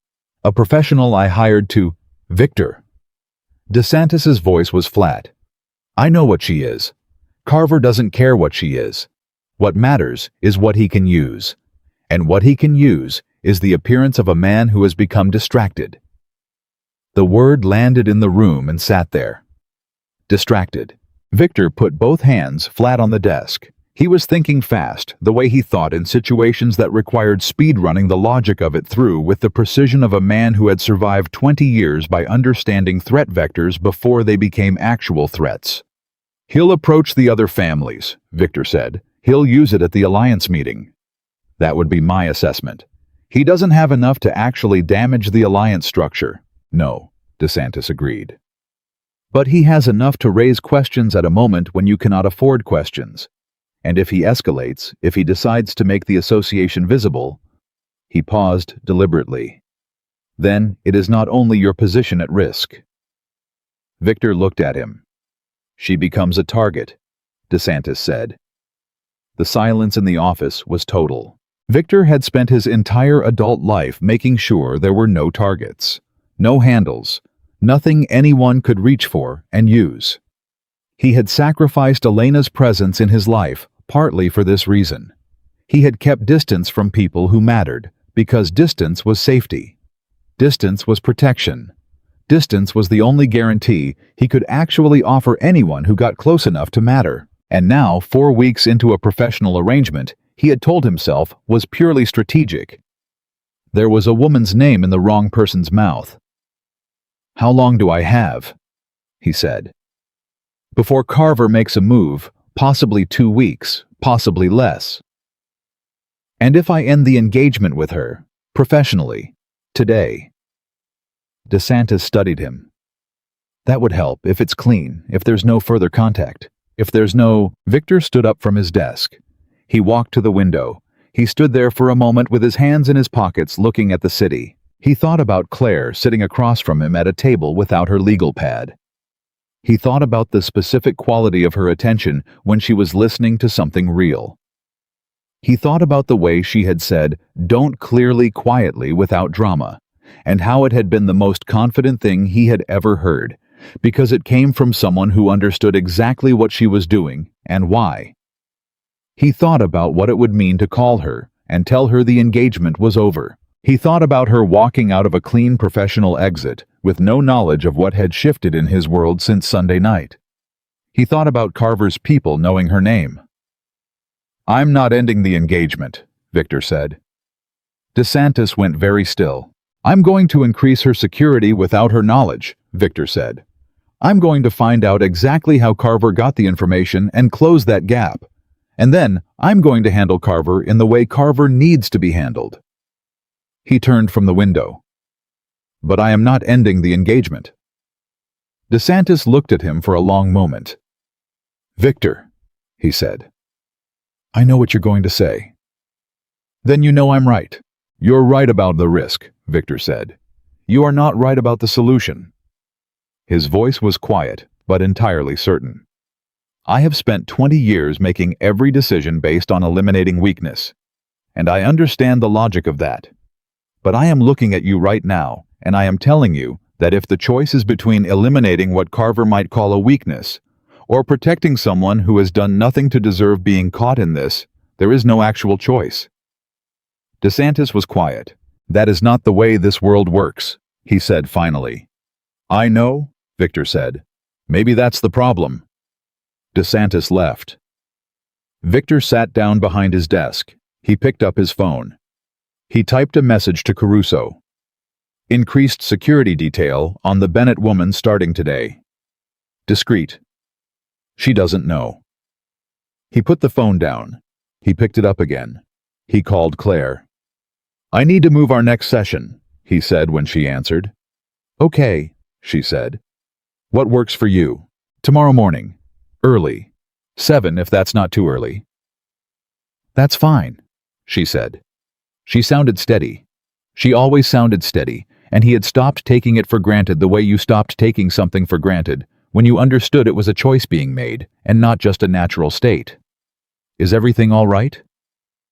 "A professional I hired to..." "Victor." DeSantis's voice was flat. "I know what she is. Carver doesn't care what she is. What matters is what he can use. And what he can use is the appearance of a man who has become distracted." The word landed in the room and sat there. Distracted. Victor put both hands flat on the desk. He was thinking fast, the way he thought in situations that required speed-running the logic of it through with the precision of a man who had survived 20 years by understanding threat vectors before they became actual threats. "He'll approach the other families," Victor said. "He'll use it at the alliance meeting." That would be my assessment. He doesn't have enough to actually damage the alliance structure. No, DeSantis agreed. But he has enough to raise questions at a moment when you cannot afford questions. And if he escalates, if he decides to make the association visible, he paused deliberately. Then it is not only your position at risk. Victor looked at him. She becomes a target, DeSantis said. The silence in the office was total. Victor had spent his entire adult life making sure there were no targets, no handles, nothing anyone could reach for and use. He had sacrificed Elena's presence in his life partly for this reason. He had kept distance from people who mattered because distance was safety. Distance was protection. Distance was the only guarantee he could actually offer anyone who got close enough to matter. And now, 4 weeks into a professional arrangement, he had told himself was purely strategic. There was a woman's name in the wrong person's mouth. "How long do I have?" he said. "Before Carver makes a move, possibly 2 weeks, possibly less. And if I end the engagement with her, professionally, today." DeSantis studied him. "That would help if it's clean, if there's no further contact, if there's no—" Victor stood up from his desk. He walked to the window. He stood there for a moment with his hands in his pockets looking at the city. He thought about Claire sitting across from him at a table without her legal pad. He thought about the specific quality of her attention when she was listening to something real. He thought about the way she had said, "Don't," clearly, quietly, without drama, and how it had been the most confident thing he had ever heard, because it came from someone who understood exactly what she was doing and why. He thought about what it would mean to call her and tell her the engagement was over. He thought about her walking out of a clean professional exit with no knowledge of what had shifted in his world since Sunday night. He thought about Carver's people knowing her name. "I'm not ending the engagement," Victor said. DeSantis went very still. "I'm going to increase her security without her knowledge," Victor said. "I'm going to find out exactly how Carver got the information and close that gap. And then I'm going to handle Carver in the way Carver needs to be handled." He turned from the window. "But I am not ending the engagement." DeSantis looked at him for a long moment. "Victor," he said, "I know what you're going to say." "Then you know I'm right." "You're right about the risk," Victor said. "You are not right about the solution." His voice was quiet, but entirely certain. "I have spent 20 years making every decision based on eliminating weakness, and I understand the logic of that. But I am looking at you right now, and I am telling you that if the choice is between eliminating what Carver might call a weakness, or protecting someone who has done nothing to deserve being caught in this, there is no actual choice." DeSantis was quiet. "That is not the way this world works," he said finally. "I know," Victor said. "Maybe that's the problem." DeSantis left. Victor sat down behind his desk. He picked up his phone. He typed a message to Caruso. "Increased security detail on the Bennett woman starting today. Discreet. She doesn't know." He put the phone down. He picked it up again. He called Claire. "I need to move our next session," he said when she answered. "Okay," she said. "What works for you?" "Tomorrow morning. Early. 7 if that's not too early." "That's fine," she said. She sounded steady. She always sounded steady, and he had stopped taking it for granted the way you stopped taking something for granted when you understood it was a choice being made and not just a natural state. "Is everything all right?"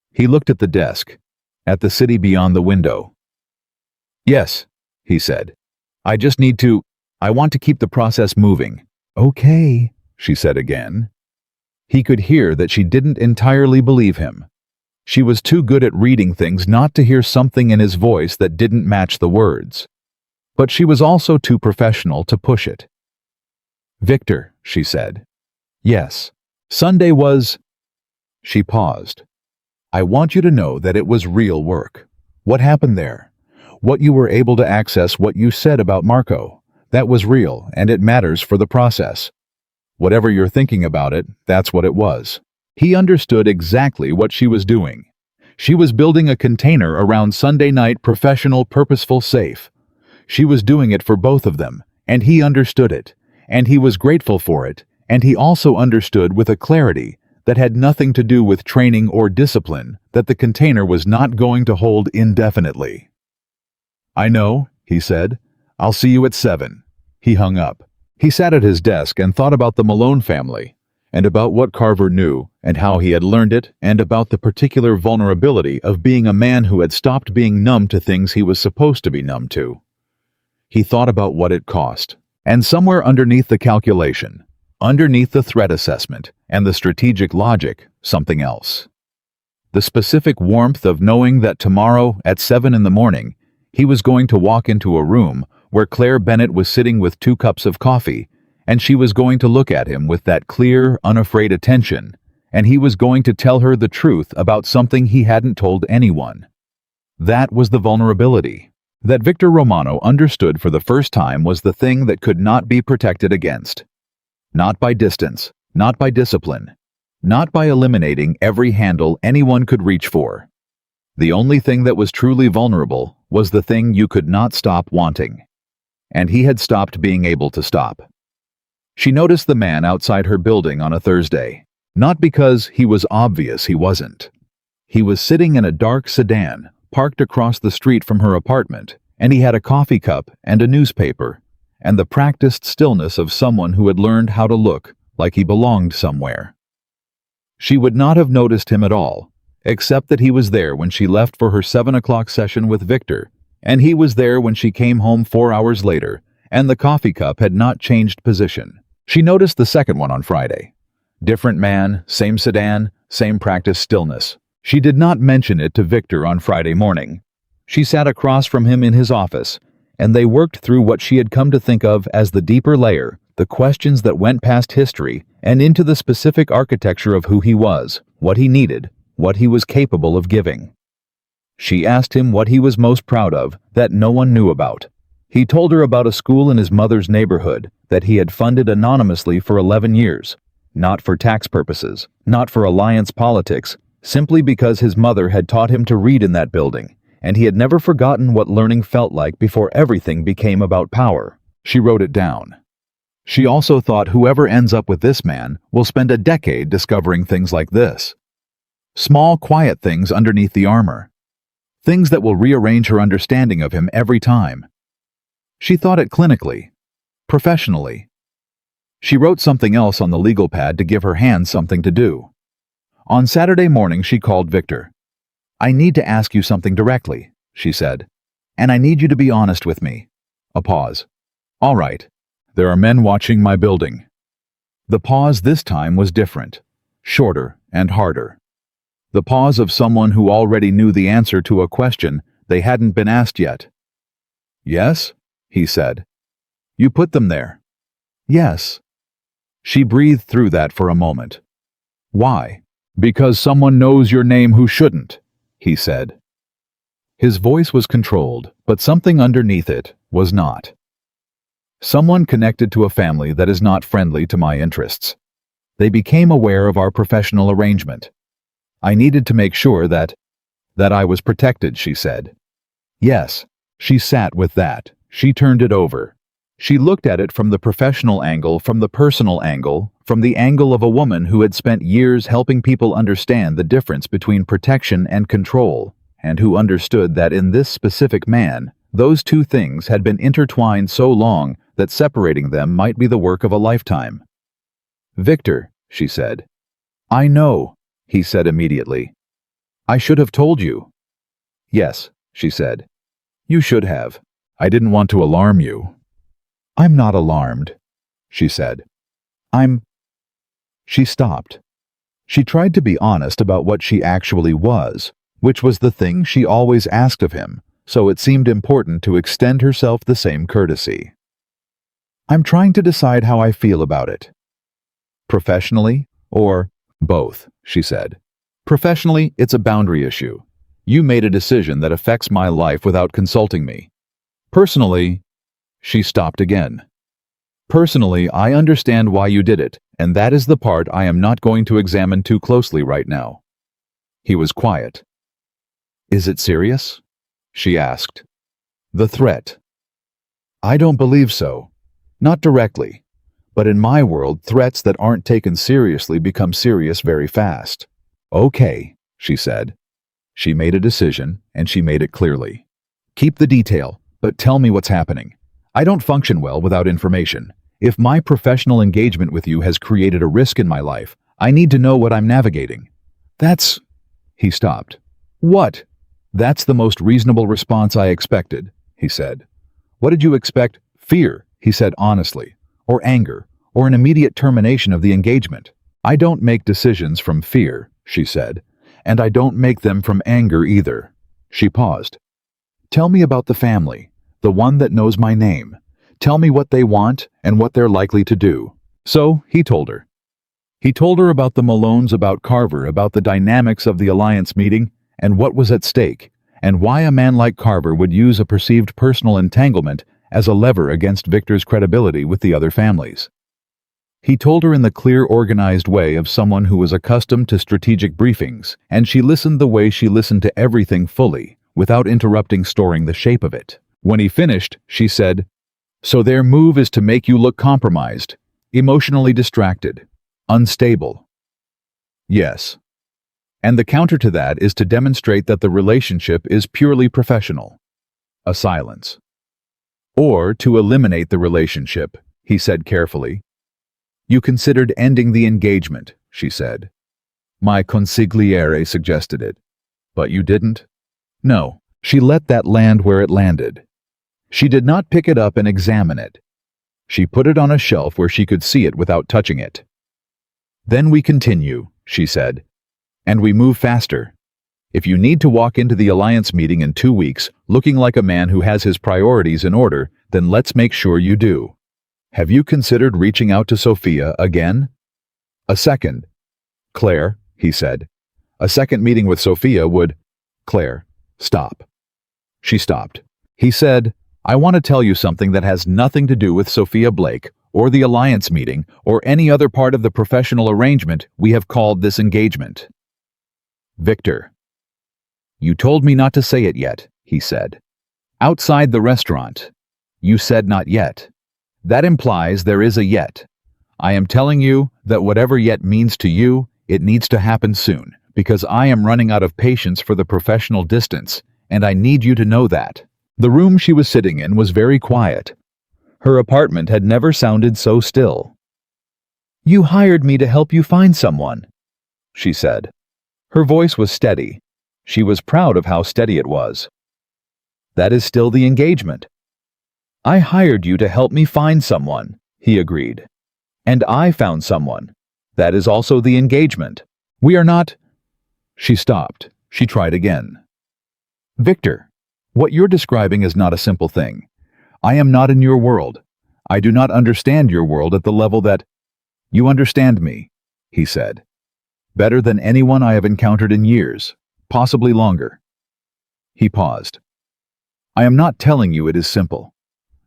He looked at the desk, at the city beyond the window. "Yes," he said. "I want to keep the process moving." "Okay," she said again. He could hear that she didn't entirely believe him. She was too good at reading things not to hear something in his voice that didn't match the words. But she was also too professional to push it. "Victor," she said. "Yes. Sunday was—" She paused. "I want you to know that it was real work. What happened there? What you were able to access, what you said about Marco. That was real, and it matters for the process. Whatever you're thinking about it, that's what it was." He understood exactly what she was doing. She was building a container around Sunday night professional, purposeful safe. She was doing it for both of them, and he understood it, and he was grateful for it, and he also understood with a clarity that had nothing to do with training or discipline that the container was not going to hold indefinitely. "I know," he said. "I'll see you at 7. He hung up. He sat at his desk and thought about the Malone family, and about what Carver knew and how he had learned it, and about the particular vulnerability of being a man who had stopped being numb to things he was supposed to be numb to. He thought about what it cost, and somewhere underneath the calculation, underneath the threat assessment and the strategic logic, something else. The specific warmth of knowing that tomorrow at 7 in the morning, he was going to walk into a room where Claire Bennett was sitting with 2 cups of coffee, and she was going to look at him with that clear, unafraid attention, and he was going to tell her the truth about something he hadn't told anyone. That was the vulnerability that Victor Romano understood for the first time was the thing that could not be protected against. Not by distance, not by discipline, not by eliminating every handle anyone could reach for. The only thing that was truly vulnerable was the thing you could not stop wanting. And he had stopped being able to stop. She noticed the man outside her building on a Thursday, not because he was obvious he wasn't. He was sitting in a dark sedan, parked across the street from her apartment, and he had a coffee cup and a newspaper, and the practiced stillness of someone who had learned how to look like he belonged somewhere. She would not have noticed him at all, except that he was there when she left for her 7 o'clock session with Victor, and he was there when she came home 4 hours later, and the coffee cup had not changed position. She noticed the second one on Friday. Different man, same sedan, same practice stillness. She did not mention it to Victor on Friday morning. She sat across from him in his office, and they worked through what she had come to think of as the deeper layer, the questions that went past history and into the specific architecture of who he was, what he needed, what he was capable of giving. She asked him what he was most proud of that no one knew about. He told her about a school in his mother's neighborhood that he had funded anonymously for 11 years, not for tax purposes, not for alliance politics, simply because his mother had taught him to read in that building, and he had never forgotten what learning felt like before everything became about power. She wrote it down. She also thought whoever ends up with this man will spend a decade discovering things like this. Small, quiet things underneath the armor. Things that will rearrange her understanding of him every time. She thought it clinically, professionally. She wrote something else on the legal pad to give her hands something to do. On Saturday morning she called Victor. "I need to ask you something directly," she said, "and I need you to be honest with me." A pause. "All right. There are men watching my building." The pause this time was different, shorter and harder. The pause of someone who already knew the answer to a question they hadn't been asked yet. "Yes?" he said. "You put them there?" "Yes." She breathed through that for a moment. "Why?" "Because someone knows your name who shouldn't," he said. His voice was controlled, but something underneath it was not. "Someone connected to a family that is not friendly to my interests. They became aware of our professional arrangement. I needed to make sure that I was protected," she said. Yes, she sat with that. She turned it over. She looked at it from the professional angle, from the personal angle, from the angle of a woman who had spent years helping people understand the difference between protection and control, and who understood that in this specific man, those two things had been intertwined so long that separating them might be the work of a lifetime. "Victor," she said. "I know," he said immediately. "I should have told you." "Yes," she said. "You should have. I didn't want to alarm you." "I'm not alarmed," she said. She stopped. She tried to be honest about what she actually was, which was the thing she always asked of him, so it seemed important to extend herself the same courtesy. "I'm trying to decide how I feel about it." "Professionally, or both?" she said. "Professionally, it's a boundary issue. You made a decision that affects my life without consulting me. Personally," she stopped again. "Personally, I understand why you did it, and that is the part I am not going to examine too closely right now." He was quiet. "Is it serious?" she asked. "The threat?" "I don't believe so. Not directly. But in my world, threats that aren't taken seriously become serious very fast. Okay, she said. She made a decision, and she made it clearly. Keep the detail, but tell me what's happening. I don't function well without information. If my professional engagement with you has created a risk in my life, I need to know what I'm navigating. That's... He stopped. What? That's the most reasonable response I expected, he said. What did you expect? Fear, he said honestly, or anger, or an immediate termination of the engagement. I don't make decisions from fear, she said, and I don't make them from anger either. She paused. Tell me about the family, the one that knows my name. Tell me what they want and what they're likely to do. So, he told her. He told her about the Malones, about Carver, about the dynamics of the alliance meeting, and what was at stake, and why a man like Carver would use a perceived personal entanglement as a lever against Victor's credibility with the other families. He told her in the clear, organized way of someone who was accustomed to strategic briefings, and she listened the way she listened to everything fully, without interrupting, storing the shape of it. When he finished, she said, "So their move is to make you look compromised, emotionally distracted, unstable." Yes. And the counter to that is to demonstrate that the relationship is purely professional. A silence. Or to eliminate the relationship, he said carefully. You considered ending the engagement, she said. My consigliere suggested it. But you didn't? No, she let that land where it landed. She did not pick it up and examine it. She put it on a shelf where she could see it without touching it. Then we continue, she said. And we move faster. If you need to walk into the alliance meeting in 2 weeks looking like a man who has his priorities in order, then let's make sure you do. Have you considered reaching out to Sophia again? A second. Claire, he said. A second meeting with Sophia would... Claire, stop. She stopped. He said, I want to tell you something that has nothing to do with Sophia Blake, or the alliance meeting, or any other part of the professional arrangement we have called this engagement. Victor. You told me not to say it yet, he said. Outside the restaurant. You said not yet. That implies there is a yet. I am telling you that whatever yet means to you, it needs to happen soon, because I am running out of patience for the professional distance, and I need you to know that. The room she was sitting in was very quiet. Her apartment had never sounded so still. You hired me to help you find someone, she said. Her voice was steady. She was proud of how steady it was. That is still the engagement. I hired you to help me find someone, he agreed. And I found someone. That is also the engagement. We are not... She stopped. She tried again. Victor, what you're describing is not a simple thing. I am not in your world. I do not understand your world at the level that... You understand me, he said. Better than anyone I have encountered in years, possibly longer. He paused. I am not telling you it is simple.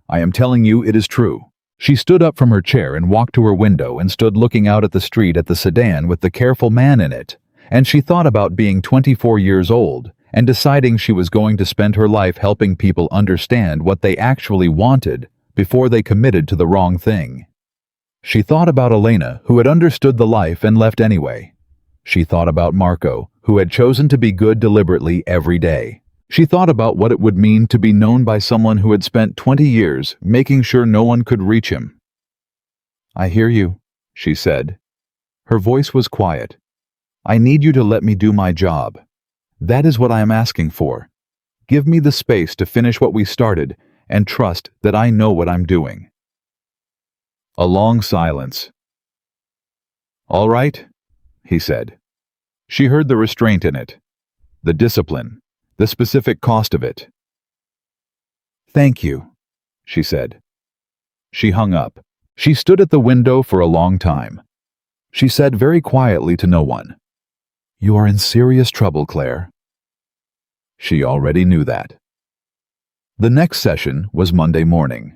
I am telling you it is true. She stood up from her chair and walked to her window and stood looking out at the street at the sedan with the careful man in it, and she thought about being 24 years old and deciding she was going to spend her life helping people understand what they actually wanted before they committed to the wrong thing. She thought about Elena, who had understood the life and left anyway. She thought about Marco, who had chosen to be good deliberately every day. She thought about what it would mean to be known by someone who had spent 20 years making sure no one could reach him. I hear you, she said. Her voice was quiet. I need you to let me do my job. That is what I am asking for. Give me the space to finish what we started and trust that I know what I'm doing. A long silence. All right, he said. She heard the restraint in it, the discipline, the specific cost of it. Thank you, she said. She hung up. She stood at the window for a long time. She said very quietly to no one, You are in serious trouble, Claire. She already knew that. The next session was Monday morning.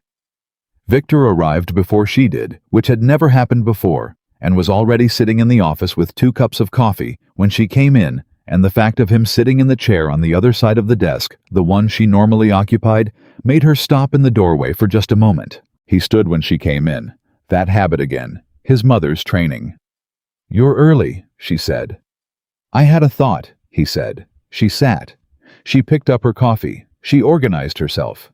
Victor arrived before she did, which had never happened before, and was already sitting in the office with 2 cups of coffee when she came in, and the fact of him sitting in the chair on the other side of the desk, the one she normally occupied, made her stop in the doorway for just a moment. He stood when she came in, That habit again, his mother's training. "You're early," she said. "I had a thought," he said. She sat. She picked up her coffee. She organized herself.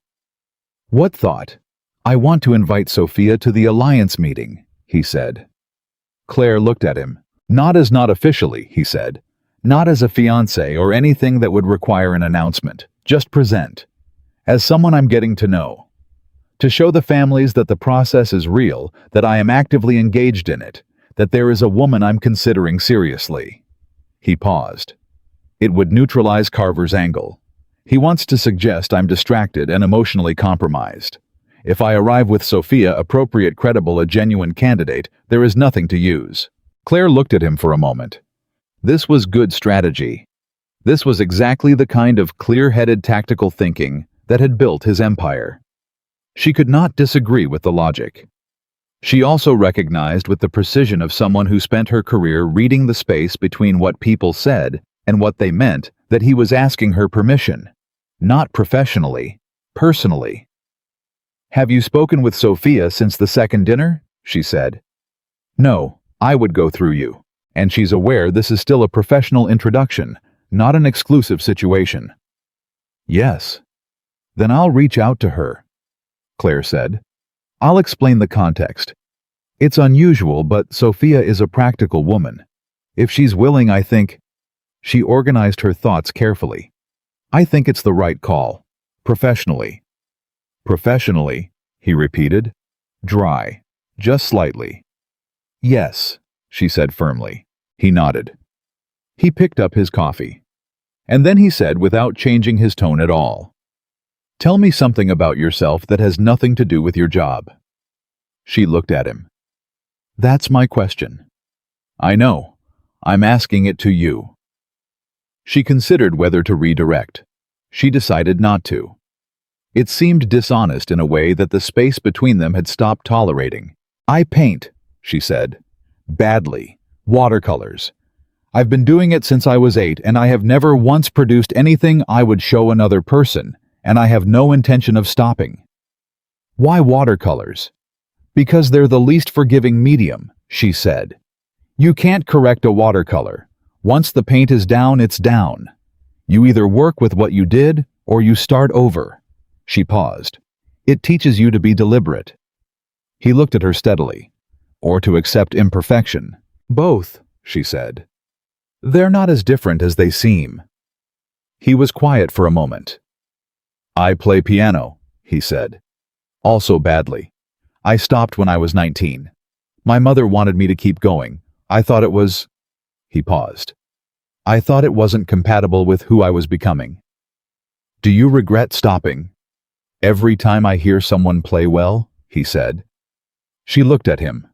"What thought?" "I want to invite Sophia to the alliance meeting," he said. Claire looked at him. Not officially," he said. "Not as a fiancé or anything that would require an announcement. Just present. As someone I'm getting to know. To show the families that the process is real, that I am actively engaged in it, that there is a woman I'm considering seriously." He paused. It would neutralize Carver's angle. He wants to suggest I'm distracted and emotionally compromised. If I arrive with Sophia, appropriate, credible, a genuine candidate, there is nothing to use. Claire looked at him for a moment. This was good strategy. This was exactly the kind of clear-headed tactical thinking that had built his empire. She could not disagree with the logic. She also recognized with the precision of someone who spent her career reading the space between what people said and what they meant that he was asking her permission. Not professionally, personally. "Have you spoken with Sophia since the second dinner?" she said. "No, I would go through you. And she's aware this is still a professional introduction, not an exclusive situation." "Yes." "Then I'll reach out to her," Claire said. "I'll explain the context. It's unusual, but Sophia is a practical woman. If she's willing, I think—" She organized her thoughts carefully. "I think it's the right call. Professionally." "Professionally," he repeated. Dry. Just slightly. "Yes," she said firmly. He nodded. He picked up his coffee. And then he said, without changing his tone at all, "Tell me something about yourself that has nothing to do with your job." She looked at him. "That's my question." "I know. I'm asking it to you." She considered whether to redirect. She decided not to. It seemed dishonest in a way that the space between them had stopped tolerating. "I paint," she said. "Badly. Watercolors. I've been doing it since I was 8, and I have never once produced anything I would show another person, and I have no intention of stopping." "Why watercolors?" "Because they're the least forgiving medium," she said. "You can't correct a watercolor. Once the paint is down, it's down. You either work with what you did, or you start over." She paused. "It teaches you to be deliberate." He looked at her steadily. "Or to accept imperfection." "Both," she said. "They're not as different as they seem." He was quiet for a moment. "I play piano," he said. "Also badly. I stopped when I was 19. My mother wanted me to keep going. I thought it was—" He paused. "I thought it wasn't compatible with who I was becoming." "Do you regret stopping?" "Every time I hear someone play well," he said. She looked at him.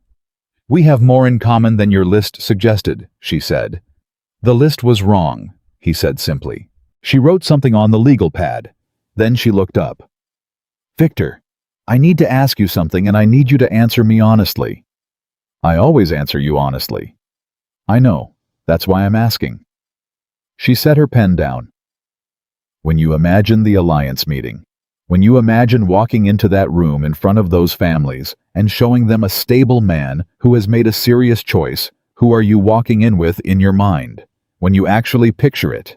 "We have more in common than your list suggested," she said. "The list was wrong," he said simply. She wrote something on the legal pad. Then she looked up. "Victor, I need to ask you something, and I need you to answer me honestly." "I always answer you honestly." "I know. That's why I'm asking." She set her pen down. "When you imagine the alliance meeting, when you imagine walking into that room in front of those families and showing them a stable man who has made a serious choice, who are you walking in with in your mind? When you actually picture it?"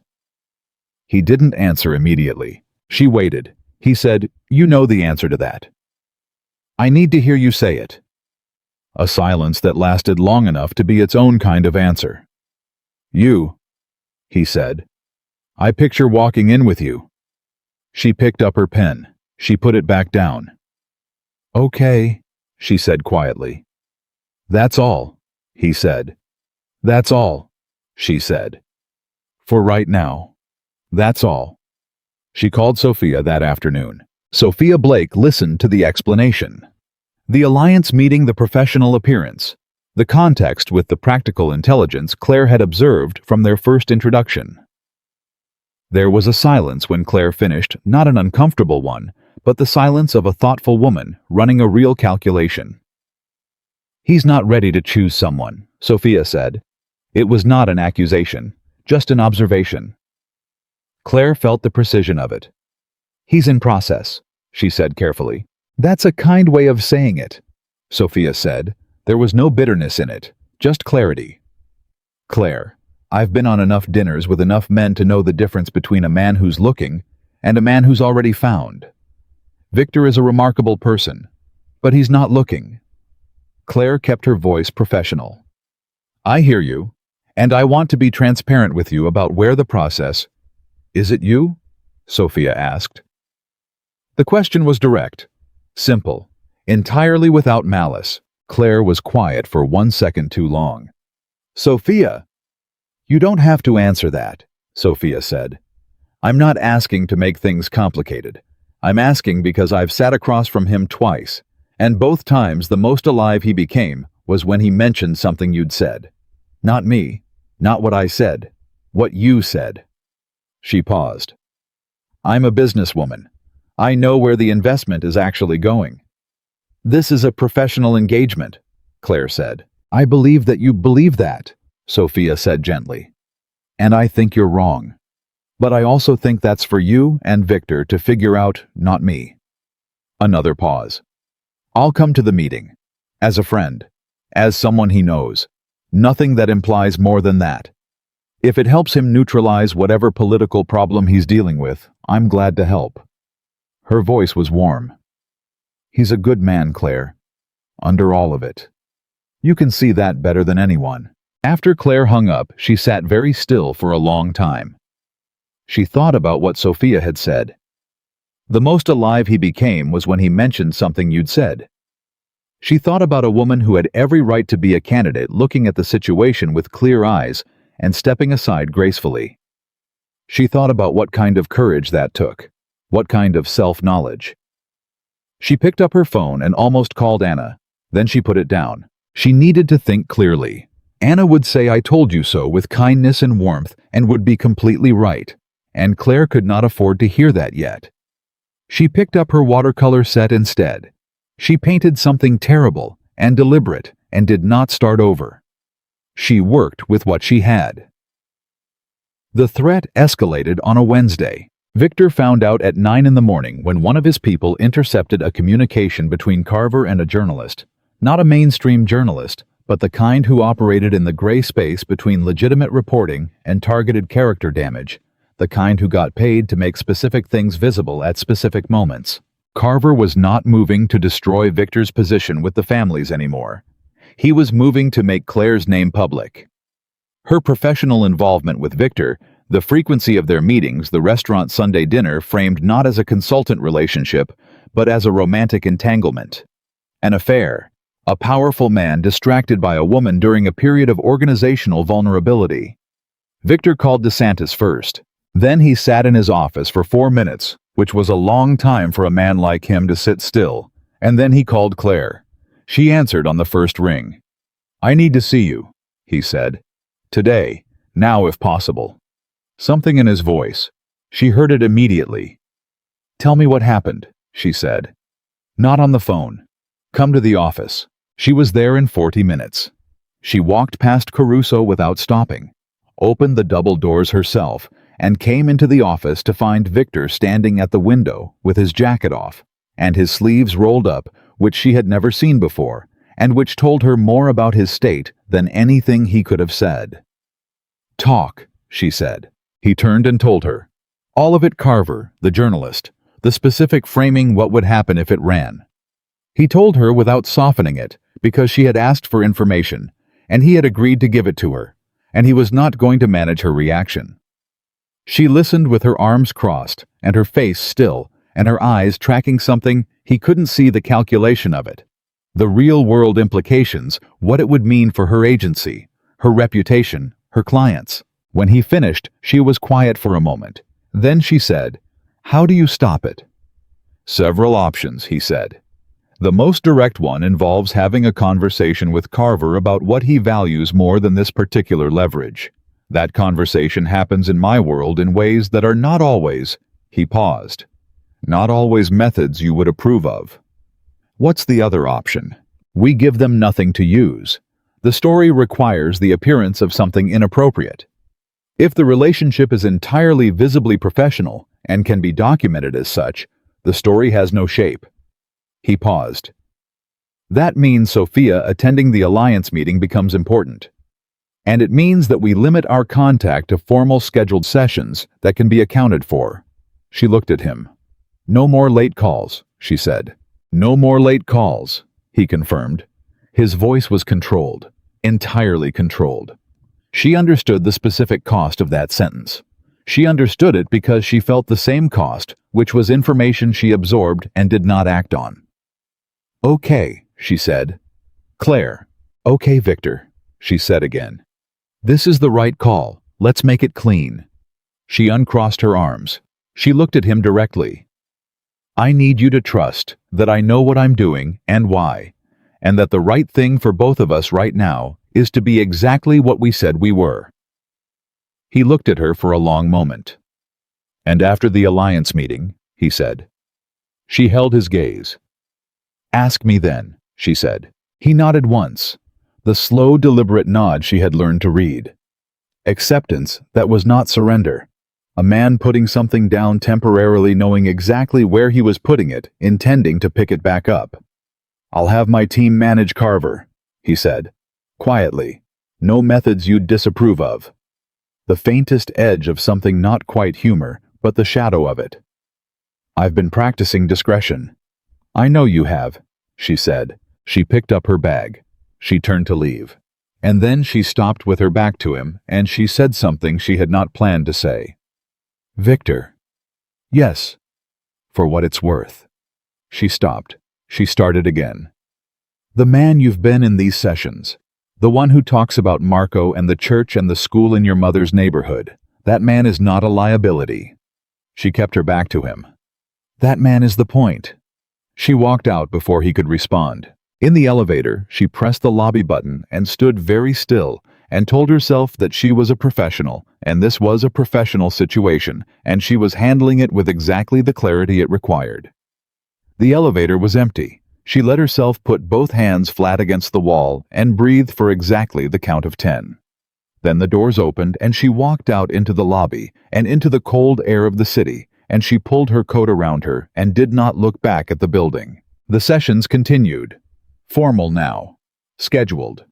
He didn't answer immediately. She waited. He said, "You know the answer to that." "I need to hear you say it." A silence that lasted long enough to be its own kind of answer. "You," he said. "I picture walking in with you." She picked up her pen. She put it back down. "Okay," she said quietly. "That's all," he said. "That's all," she said. "For right now. That's all." She called Sophia that afternoon. Sophia Blake listened to the explanation. The alliance meeting, the professional appearance, the context with the practical intelligence Claire had observed from their first introduction. There was a silence when Claire finished, not an uncomfortable one, but the silence of a thoughtful woman running a real calculation. "He's not ready to choose someone," Sophia said. It was not an accusation, just an observation. Claire felt the precision of it. "He's in process," she said carefully. "That's a kind way of saying it." Sophia said. There was no bitterness in it, just clarity. Claire, I've been on enough dinners with enough men to know the difference between a man who's looking and a man who's already found. Victor is a remarkable person, but he's not looking. Claire kept her voice professional. I hear you, and I want to be transparent with you about where the process— Is it you? Sophia asked. The question was direct, simple, entirely without malice. Claire was quiet for 1 second too long. Sophia! You don't have to answer that, Sophia said. I'm not asking to make things complicated. I'm asking because I've sat across from him twice, and both times the most alive he became was when he mentioned something you'd said. Not me, not what I said, what you said. She paused. I'm a businesswoman. I know where the investment is actually going. This is a professional engagement, Claire said. I believe that you believe that, Sophia said gently. And I think you're wrong. But I also think that's for you and Victor to figure out, not me. Another pause. I'll come to the meeting. As a friend. As someone he knows. Nothing that implies more than that. If it helps him neutralize whatever political problem he's dealing with, I'm glad to help. Her voice was warm. He's a good man, Claire. Under all of it. You can see that better than anyone. After Claire hung up, she sat very still for a long time. She thought about what Sophia had said. The most alive he became was when he mentioned something you'd said. She thought about a woman who had every right to be a candidate looking at the situation with clear eyes and stepping aside gracefully. She thought about what kind of courage that took, what kind of self-knowledge. She picked up her phone and almost called Anna. Then she put it down. She needed to think clearly. Anna would say I told you so with kindness and warmth and would be completely right. And Claire could not afford to hear that yet. She picked up her watercolor set instead. She painted something terrible and deliberate and did not start over. She worked with what she had. The threat escalated on a Wednesday. Victor found out at 9 in the morning when one of his people intercepted a communication between Carver and a journalist, not a mainstream journalist, but the kind who operated in the gray space between legitimate reporting and targeted character damage, the kind who got paid to make specific things visible at specific moments. Carver was not moving to destroy Victor's position with the families anymore. He was moving to make Claire's name public. Her professional involvement with Victor, the frequency of their meetings, the restaurant Sunday dinner framed not as a consultant relationship, but as a romantic entanglement. An affair. A powerful man distracted by a woman during a period of organizational vulnerability. Victor called DeSantis first. Then he sat in his office for 4 minutes, which was a long time for a man like him to sit still, and then he called Claire. She answered on the first ring. I need to see you, he said. Today, now if possible. Something in his voice. She heard it immediately. Tell me what happened, she said. Not on the phone. Come to the office. She was there in 40 minutes. She walked past Caruso without stopping, opened the double doors herself, and came into the office to find Victor standing at the window with his jacket off and his sleeves rolled up, which she had never seen before, and which told her more about his state than anything he could have said. Talk, she said. He turned and told her. All of it Carver, the journalist, the specific framing what would happen if it ran. He told her without softening it, because she had asked for information, and he had agreed to give it to her, and he was not going to manage her reaction. She listened with her arms crossed, and her face still, and her eyes tracking something he couldn't see the calculation of it. The real-world implications, what it would mean for her agency, her reputation, her clients. When he finished, she was quiet for a moment. Then she said, How do you stop it? Several options, he said. The most direct one involves having a conversation with Carver about what he values more than this particular leverage. That conversation happens in my world in ways that are not always, he paused, not always methods you would approve of. What's the other option? We give them nothing to use. The story requires the appearance of something inappropriate. If the relationship is entirely visibly professional and can be documented as such, the story has no shape. He paused. That means Sophia attending the alliance meeting becomes important. And it means that we limit our contact to formal scheduled sessions that can be accounted for. She looked at him. No more late calls, she said. No more late calls, he confirmed. His voice was controlled, entirely controlled. She understood the specific cost of that sentence. She understood it because she felt the same cost, which was information she absorbed and did not act on. Okay, she said. Claire. Okay, Victor, she said again. This is the right call. Let's make it clean. She uncrossed her arms. She looked at him directly. I need you to trust that I know what I'm doing and why, and that the right thing for both of us right now is to be exactly what we said we were. He looked at her for a long moment. And after the alliance meeting, he said. She held his gaze. Ask me then, she said. He nodded once, the slow, deliberate nod she had learned to read. Acceptance that was not surrender. A man putting something down temporarily, knowing exactly where he was putting it, intending to pick it back up. I'll have my team manage Carver, he said. Quietly. No methods you'd disapprove of. The faintest edge of something not quite humor, but the shadow of it. I've been practicing discretion. I know you have, she said. She picked up her bag. She turned to leave. And then she stopped with her back to him, and she said something she had not planned to say. Victor. Yes. For what it's worth. She stopped. She started again. The man you've been in these sessions. The one who talks about Marco and the church and the school in your mother's neighborhood. That man is not a liability. She kept her back to him. That man is the point. She walked out before he could respond. In the elevator, she pressed the lobby button and stood very still and told herself that she was a professional, and this was a professional situation, and she was handling it with exactly the clarity it required. The elevator was empty. She let herself put both hands flat against the wall and breathe for exactly the count of 10. Then the doors opened and she walked out into the lobby and into the cold air of the city, and she pulled her coat around her and did not look back at the building. The sessions continued. Formal now. Scheduled.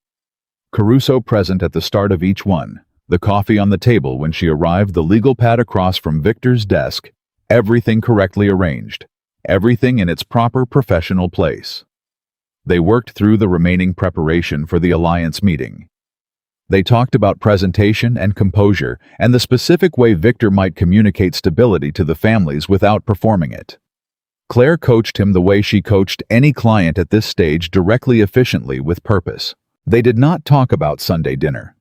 Caruso present at the start of each one. The coffee on the table when she arrived, the legal pad across from Victor's desk. Everything correctly arranged. Everything in its proper professional place. They worked through the remaining preparation for the alliance meeting. They talked about presentation and composure and the specific way Victor might communicate stability to the families without performing it. Claire coached him the way she coached any client at this stage, directly, efficiently, with purpose. They did not talk about Sunday dinner.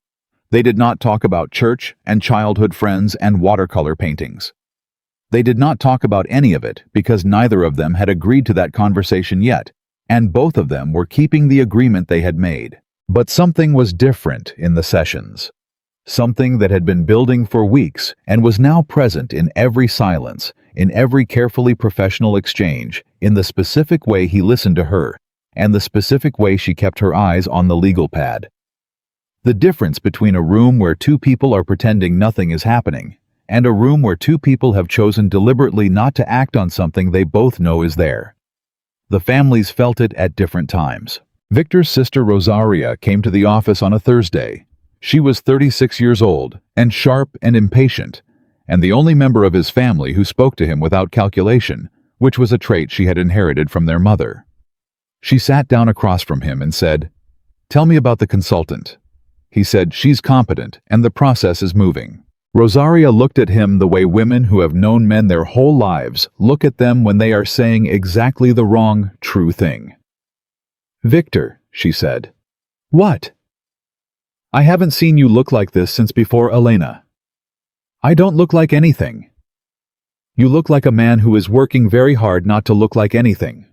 They did not talk about church and childhood friends and watercolor paintings. They did not talk about any of it because neither of them had agreed to that conversation yet, and both of them were keeping the agreement they had made. But something was different in the sessions. Something that had been building for weeks and was now present in every silence, in every carefully professional exchange, in the specific way he listened to her, and the specific way she kept her eyes on the legal pad. The difference between a room where two people are pretending nothing is happening and a room where two people have chosen deliberately not to act on something they both know is there. The families felt it at different times. Victor's sister Rosaria came to the office on a Thursday. She was 36 years old and sharp and impatient, and the only member of his family who spoke to him without calculation, which was a trait she had inherited from their mother. She sat down across from him and said, "Tell me about the consultant." He said, "She's competent and the process is moving." Rosaria looked at him the way women who have known men their whole lives look at them when they are saying exactly the wrong, true thing. "Victor," she said. "What?" "I haven't seen you look like this since before Elena." "I don't look like anything." "You look like a man who is working very hard not to look like anything,"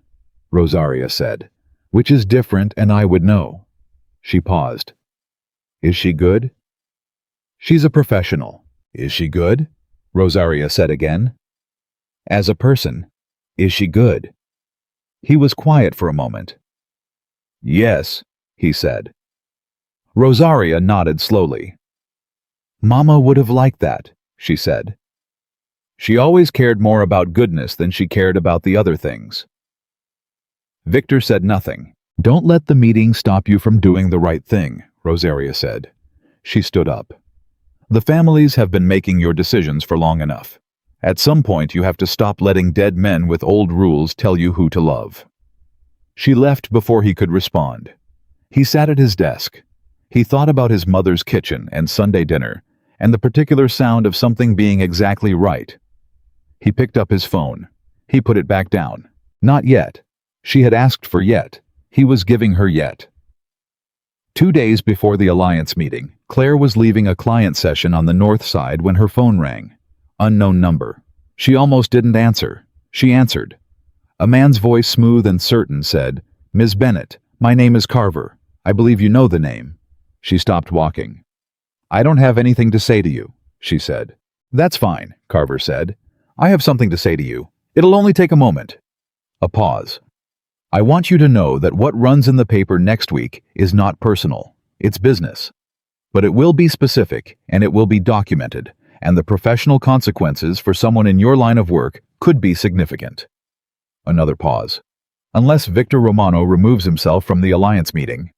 Rosaria said, "which is different, and I would know." She paused. "Is she good?" "She's a professional." "Is she good?" Rosaria said again. "As a person, is she good?" He was quiet for a moment. "Yes," he said. Rosaria nodded slowly. "Mama would have liked that," she said. She always cared more about goodness than she cared about the other things. Victor said nothing. Don't let the meeting stop you from doing the right thing, Rosaria said. She stood up. The families have been making your decisions for long enough. At some point, you have to stop letting dead men with old rules tell you who to love. She left before he could respond. He sat at his desk. He thought about his mother's kitchen and Sunday dinner, and the particular sound of something being exactly right. He picked up his phone. He put it back down. Not yet. She had asked for yet. He was giving her yet. 2 days before the Alliance meeting, Claire was leaving a client session on the north side when her phone rang. Unknown number. She almost didn't answer. She answered. A man's voice, smooth and certain, said, "Ms. Bennett, my name is Carver. I believe you know the name." She stopped walking. "I don't have anything to say to you," she said. "That's fine," Carver said. "I have something to say to you. It'll only take a moment." A pause. "I want you to know that what runs in the paper next week is not personal. It's business. But it will be specific, and it will be documented, and the professional consequences for someone in your line of work could be significant." Another pause. "Unless Victor Romano removes himself from the Alliance meeting,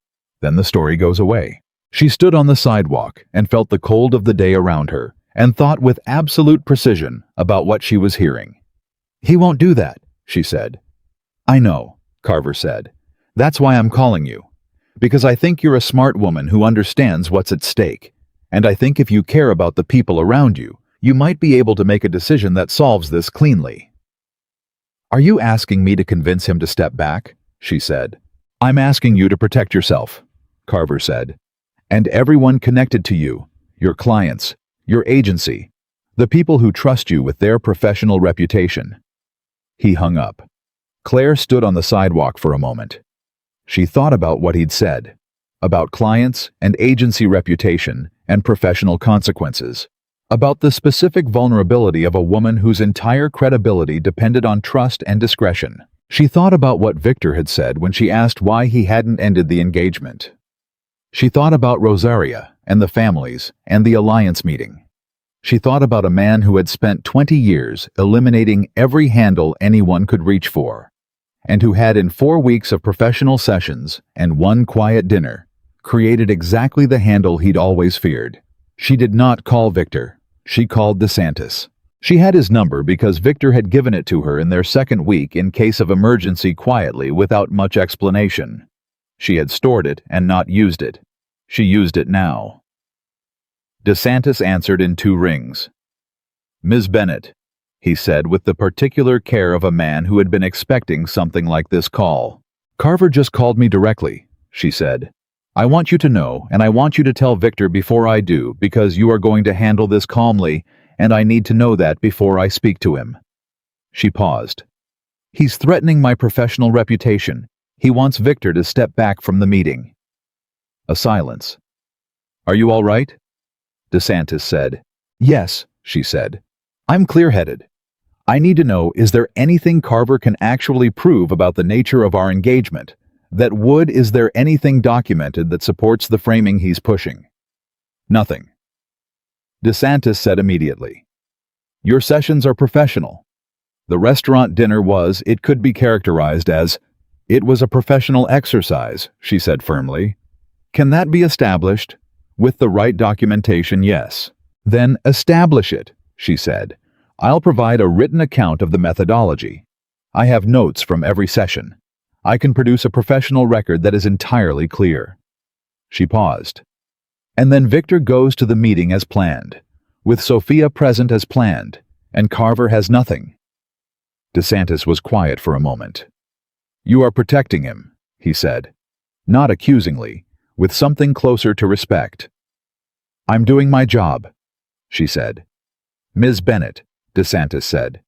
then the story goes away." She stood on the sidewalk and felt the cold of the day around her, and thought with absolute precision about what she was hearing. "He won't do that," she said. "I know," Carver said. "That's why I'm calling you. Because I think you're a smart woman who understands what's at stake. And I think if you care about the people around you, you might be able to make a decision that solves this cleanly." "Are you asking me to convince him to step back?" she said. "I'm asking you to protect yourself," Carver said. "And everyone connected to you, your clients, your agency, the people who trust you with their professional reputation." He hung up. Claire stood on the sidewalk for a moment. She thought about what he'd said, about clients and agency reputation and professional consequences, about the specific vulnerability of a woman whose entire credibility depended on trust and discretion. She thought about what Victor had said when she asked why he hadn't ended the engagement. She thought about Rosaria and the families and the Alliance meeting. She thought about a man who had spent 20 years eliminating every handle anyone could reach for, and who had, in 4 weeks of professional sessions and 1 quiet dinner, created exactly the handle he'd always feared. She did not call Victor. She called DeSantis. She had his number because Victor had given it to her in their 2nd week in case of emergency quietly without much explanation. She had stored it and not used it. She used it now. DeSantis answered in 2 rings. "Ms. Bennett," he said with the particular care of a man who had been expecting something like this call. "Carver just called me directly," she said. "I want you to know, and I want you to tell Victor before I do, because you are going to handle this calmly, and I need to know that before I speak to him." She paused. "He's threatening my professional reputation. He wants Victor to step back from the meeting." A silence. "Are you all right?" DeSantis said. "Yes," she said. "I'm clear-headed. I need to know, is there anything Carver can actually prove about the nature of our engagement? Is there anything documented that supports the framing he's pushing?" "Nothing." DeSantis said immediately. "Your sessions are professional. The restaurant dinner it could be characterized as, it was a professional exercise," she said firmly. "Can that be established? With the right documentation, yes." "Then establish it," she said. "I'll provide a written account of the methodology. I have notes from every session. I can produce a professional record that is entirely clear." She paused. "And then Victor goes to the meeting as planned, with Sophia present as planned, and Carver has nothing." DeSantis was quiet for a moment. "You are protecting him," he said. Not accusingly, with something closer to respect. "I'm doing my job," she said. "Ms. Bennett," DeSantis said.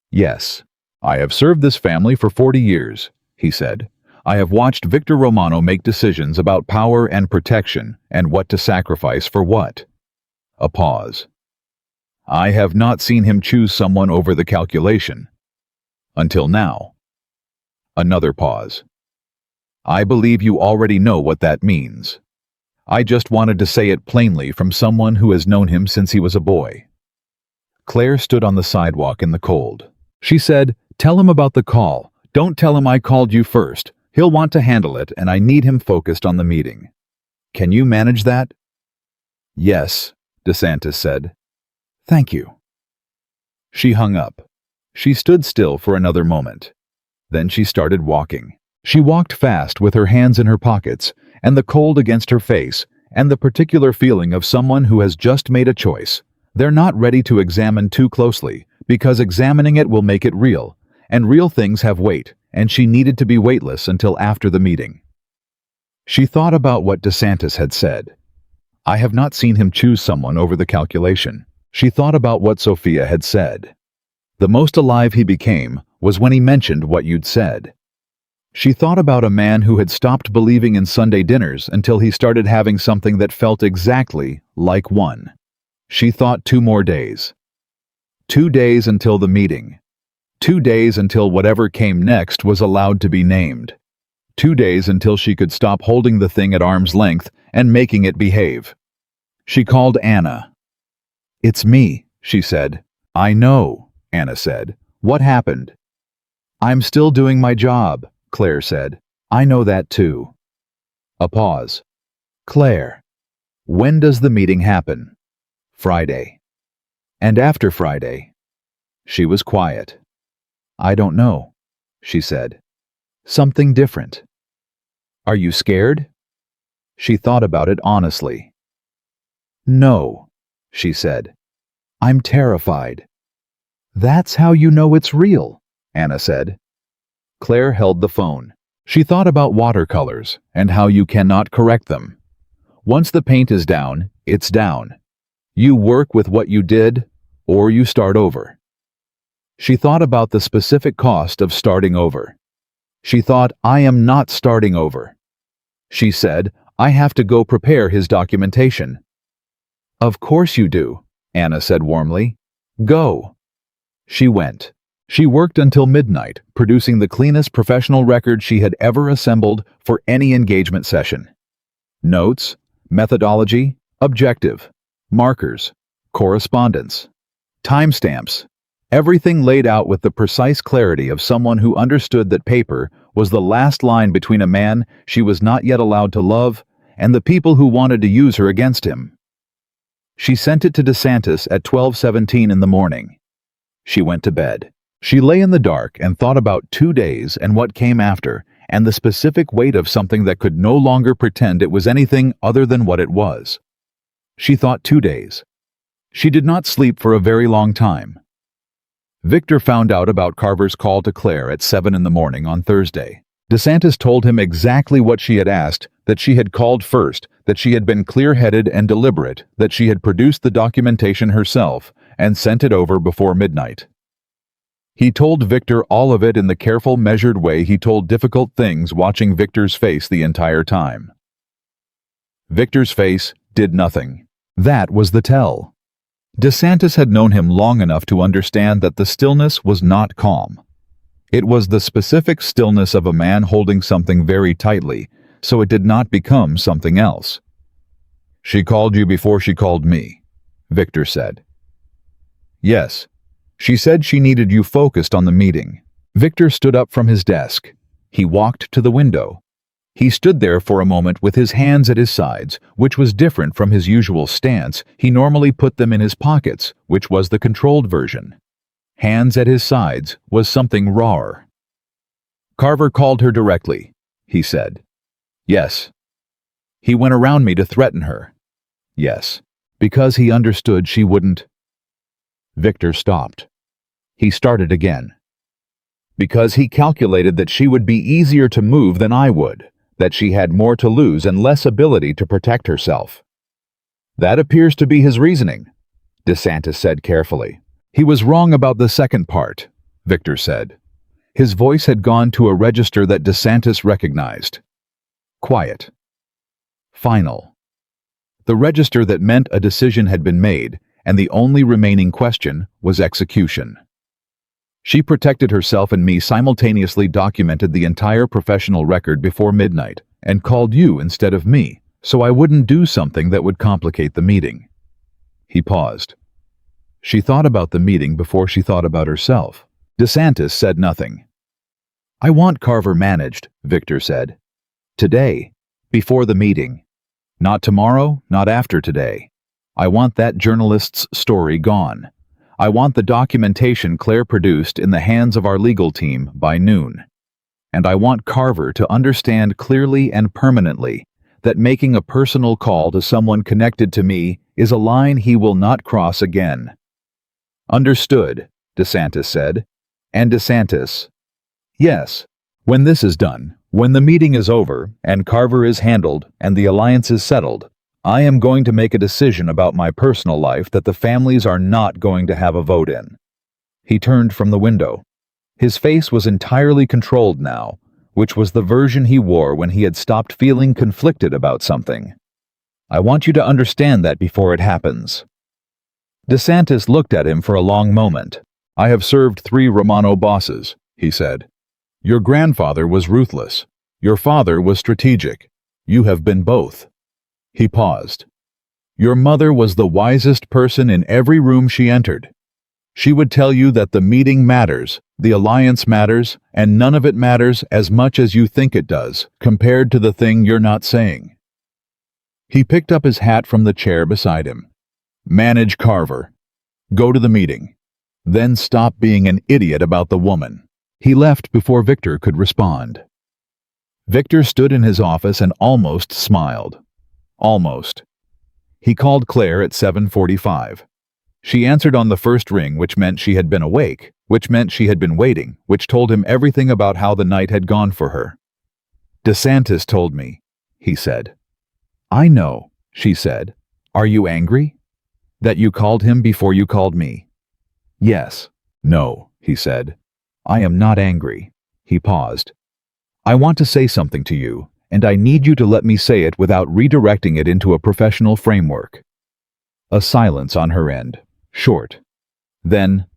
"Yes, I have served this family for 40 years, he said. "I have watched Victor Romano make decisions about power and protection and what to sacrifice for what." A pause. "I have not seen him choose someone over the calculation. Until now." Another pause. "I believe you already know what that means. I just wanted to say it plainly from someone who has known him since he was a boy." Claire stood on the sidewalk in the cold. She said, "Tell him about the call. Don't tell him I called you first. He'll want to handle it, and I need him focused on the meeting. Can you manage that? Yes, DeSantis said. Thank you. She hung up. She stood still for another moment. Then she started walking. She walked fast with her hands in her pockets, and the cold against her face, and the particular feeling of someone who has just made a choice. They're not ready to examine too closely, because examining it will make it real, and real things have weight, and she needed to be weightless until after the meeting. She thought about what DeSantis had said. I have not seen him choose someone over the calculation. She thought about what Sophia had said. The most alive he became was when he mentioned what you'd said. She thought about a man who had stopped believing in Sunday dinners until he started having something that felt exactly like one. She thought 2 more days. 2 days until the meeting. 2 days until whatever came next was allowed to be named. 2 days until she could stop holding the thing at arm's length and making it behave. She called Anna. It's me, she said. I know, Anna said. What happened? I'm still doing my job, Claire said. I know that too. A pause. Claire, when does the meeting happen? Friday. And after Friday? She was quiet. I don't know, she said. Something different. Are you scared? She thought about it honestly. No, she said. I'm terrified. That's how you know it's real, Anna said. Claire held the phone. She thought about watercolors and how you cannot correct them. Once the paint is down, it's down. You work with what you did, or you start over. She thought about the specific cost of starting over. She thought, I am not starting over. She said, I have to go prepare his documentation. Of course you do, Anna said warmly. Go. She went. She worked until midnight, producing the cleanest professional record she had ever assembled for any engagement session. Notes, methodology, objective, markers, correspondence, timestamps, everything laid out with the precise clarity of someone who understood that paper was the last line between a man she was not yet allowed to love and the people who wanted to use her against him. She sent it to DeSantis at 12:17 in the morning. She went to bed. She lay in the dark and thought about 2 days and what came after, and the specific weight of something that could no longer pretend it was anything other than what it was. She thought 2 days. She did not sleep for a very long time. Victor found out about Carver's call to Claire at 7 in the morning on Thursday. DeSantis told him exactly what she had asked, that she had called first, that she had been clear-headed and deliberate, that she had produced the documentation herself and sent it over before midnight. He told Victor all of it in the careful, measured way he told difficult things, watching Victor's face the entire time. Victor's face did nothing. That was the tell. DeSantis had known him long enough to understand that the stillness was not calm. It was the specific stillness of a man holding something very tightly, so it did not become something else. She called you before she called me, Victor said. Yes. She said she needed you focused on the meeting. Victor stood up from his desk. He walked to the window. He stood there for a moment with his hands at his sides, which was different from his usual stance. He normally put them in his pockets, which was the controlled version. Hands at his sides was something rawer. Carver called her directly, he said. Yes. He went around me to threaten her. Yes. Because he understood she wouldn't. Victor stopped. He started again. Because he calculated that she would be easier to move than I would, that she had more to lose and less ability to protect herself. That appears to be his reasoning, DeSantis said carefully. He was wrong about the second part, Victor said. His voice had gone to a register that DeSantis recognized. Quiet. Final. The register that meant a decision had been made, and the only remaining question was execution. She protected herself and me, simultaneously documented the entire professional record before midnight, and called you instead of me, so I wouldn't do something that would complicate the meeting. He paused. She thought about the meeting before she thought about herself. DeSantis said nothing. I want Carver managed, Victor said. Today, before the meeting. Not tomorrow, not after today. I want that journalist's story gone. I want the documentation Claire produced in the hands of our legal team by noon. And I want Carver to understand clearly and permanently that making a personal call to someone connected to me is a line he will not cross again. Understood, DeSantis said. And DeSantis, yes, when this is done, when the meeting is over and Carver is handled and the alliance is settled, I am going to make a decision about my personal life that the families are not going to have a vote in. He turned from the window. His face was entirely controlled now, which was the version he wore when he had stopped feeling conflicted about something. I want you to understand that before it happens. DeSantis looked at him for a long moment. I have served 3 Romano bosses, he said. Your grandfather was ruthless. Your father was strategic. You have been both. He paused. Your mother was the wisest person in every room she entered. She would tell you that the meeting matters, the alliance matters, and none of it matters as much as you think it does, compared to the thing you're not saying. He picked up his hat from the chair beside him. Manage Carver. Go to the meeting. Then stop being an idiot about the woman. He left before Victor could respond. Victor stood in his office and almost smiled. Almost. He called Claire at 7:45. She answered on the first ring, which meant she had been awake, which meant she had been waiting, which told him everything about how the night had gone for her. DeSantis told me, he said. I know, she said. Are you angry? That you called him before you called me? Yes. No, he said. I am not angry. He paused. I want to say something to you, and I need you to let me say it without redirecting it into a professional framework. A silence on her end, short. Then,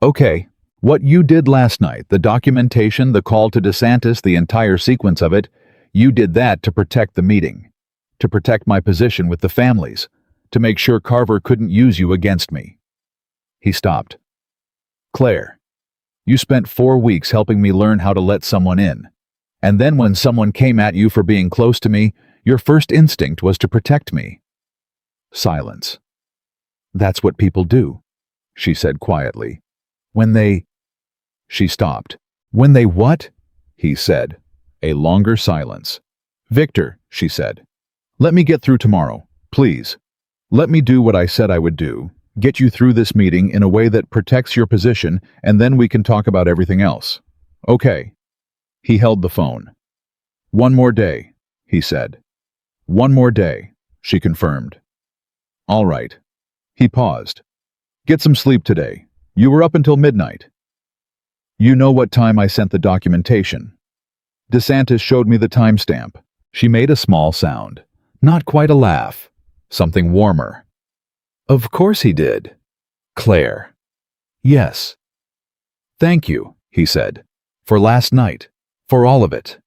okay, what you did last night, the documentation, the call to DeSantis, the entire sequence of it, you did that to protect the meeting, to protect my position with the families, to make sure Carver couldn't use you against me. He stopped. Claire, you spent 4 weeks helping me learn how to let someone in. And then when someone came at you for being close to me, your first instinct was to protect me. Silence. That's what people do, she said quietly. When they... She stopped. When they what? He said. A longer silence. Victor, she said. Let me get through tomorrow, please. Let me do what I said I would do, get you through this meeting in a way that protects your position, and then we can talk about everything else. Okay. He held the phone. One more day, he said. One more day, she confirmed. All right. He paused. Get some sleep today. You were up until midnight. You know what time I sent the documentation. DeSantis showed me the timestamp. She made a small sound. Not quite a laugh. Something warmer. Of course he did. Claire. Yes. Thank you, he said. For last night. For all of it.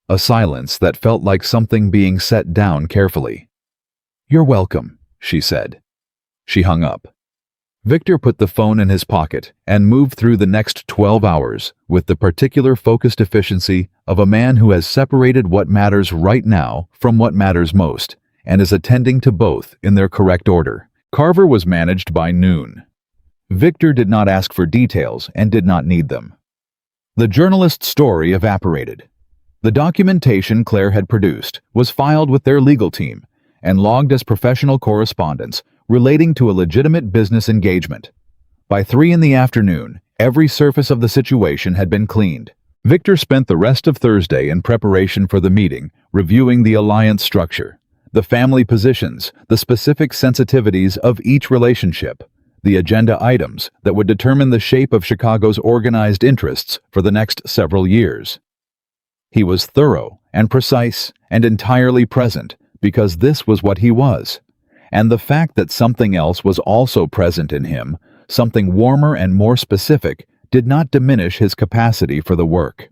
A silence that felt like something being set down carefully. You're welcome, she said. She hung up. Victor put the phone in his pocket and moved through the next 12 hours with the particular focused efficiency of a man who has separated what matters right now from what matters most and is attending to both in their correct order. Carver was managed by noon. Victor did not ask for details and did not need them. The journalist's story evaporated. The documentation Claire had produced was filed with their legal team and logged as professional correspondence relating to a legitimate business engagement. By 3 p.m, every surface of the situation had been cleaned. Victor spent the rest of Thursday in preparation for the meeting, reviewing the alliance structure, the family positions, the specific sensitivities of each relationship, the agenda items that would determine the shape of Chicago's organized interests for the next several years. He was thorough and precise and entirely present because this was what he was. And the fact that something else was also present in him, something warmer and more specific, did not diminish his capacity for the work.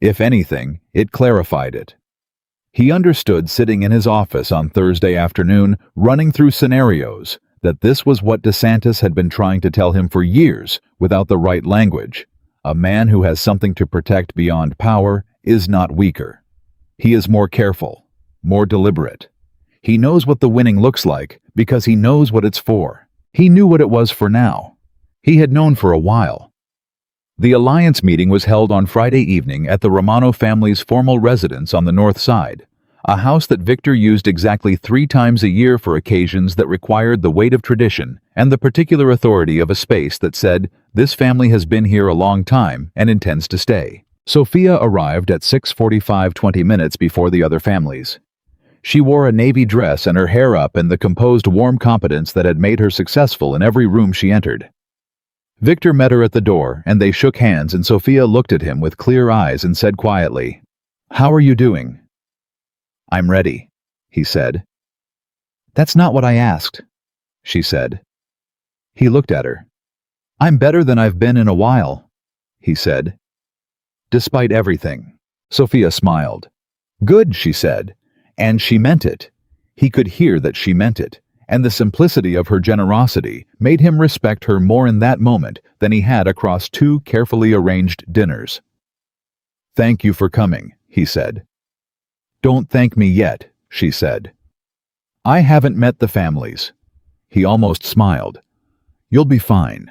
If anything, it clarified it. He understood sitting in his office on Thursday afternoon, running through scenarios, that this was what DeSantis had been trying to tell him for years without the right language, A man who has something to protect beyond power is not weaker. He is more careful, more deliberate. He knows what the winning looks like because he knows what it's for. He knew what it was for now. He had known for a while. The alliance meeting was held on Friday evening at the Romano family's formal residence on the north side, a house that Victor used exactly 3 times a year for occasions that required the weight of tradition and the particular authority of a space that said, "This family has been here a long time and intends to stay." Sophia arrived at 6:45, 20 minutes before the other families. She wore a navy dress and her hair up in the composed, warm competence that had made her successful in every room she entered. Victor met her at the door, and they shook hands, and Sophia looked at him with clear eyes and said quietly, "How are you doing?" "I'm ready," he said. "That's not what I asked," she said. He looked at her. "I'm better than I've been in a while," he said. "Despite everything." Sophia smiled. "Good," she said, and she meant it. He could hear that she meant it, and the simplicity of her generosity made him respect her more in that moment than he had across 2 carefully arranged dinners. "Thank you for coming," he said. "Don't thank me yet," she said. "I haven't met the families." He almost smiled. "You'll be fine."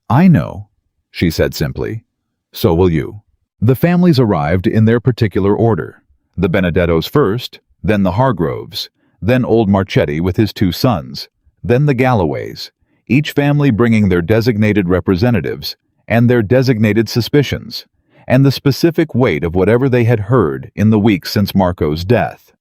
"I know," she said simply. "So will you." The families arrived in their particular order. The Benedettos first, then the Hargroves, then old Marchetti with his 2 sons, then the Galloways, each family bringing their designated representatives and their designated suspicions, and the specific weight of whatever they had heard in the weeks since Marco's death.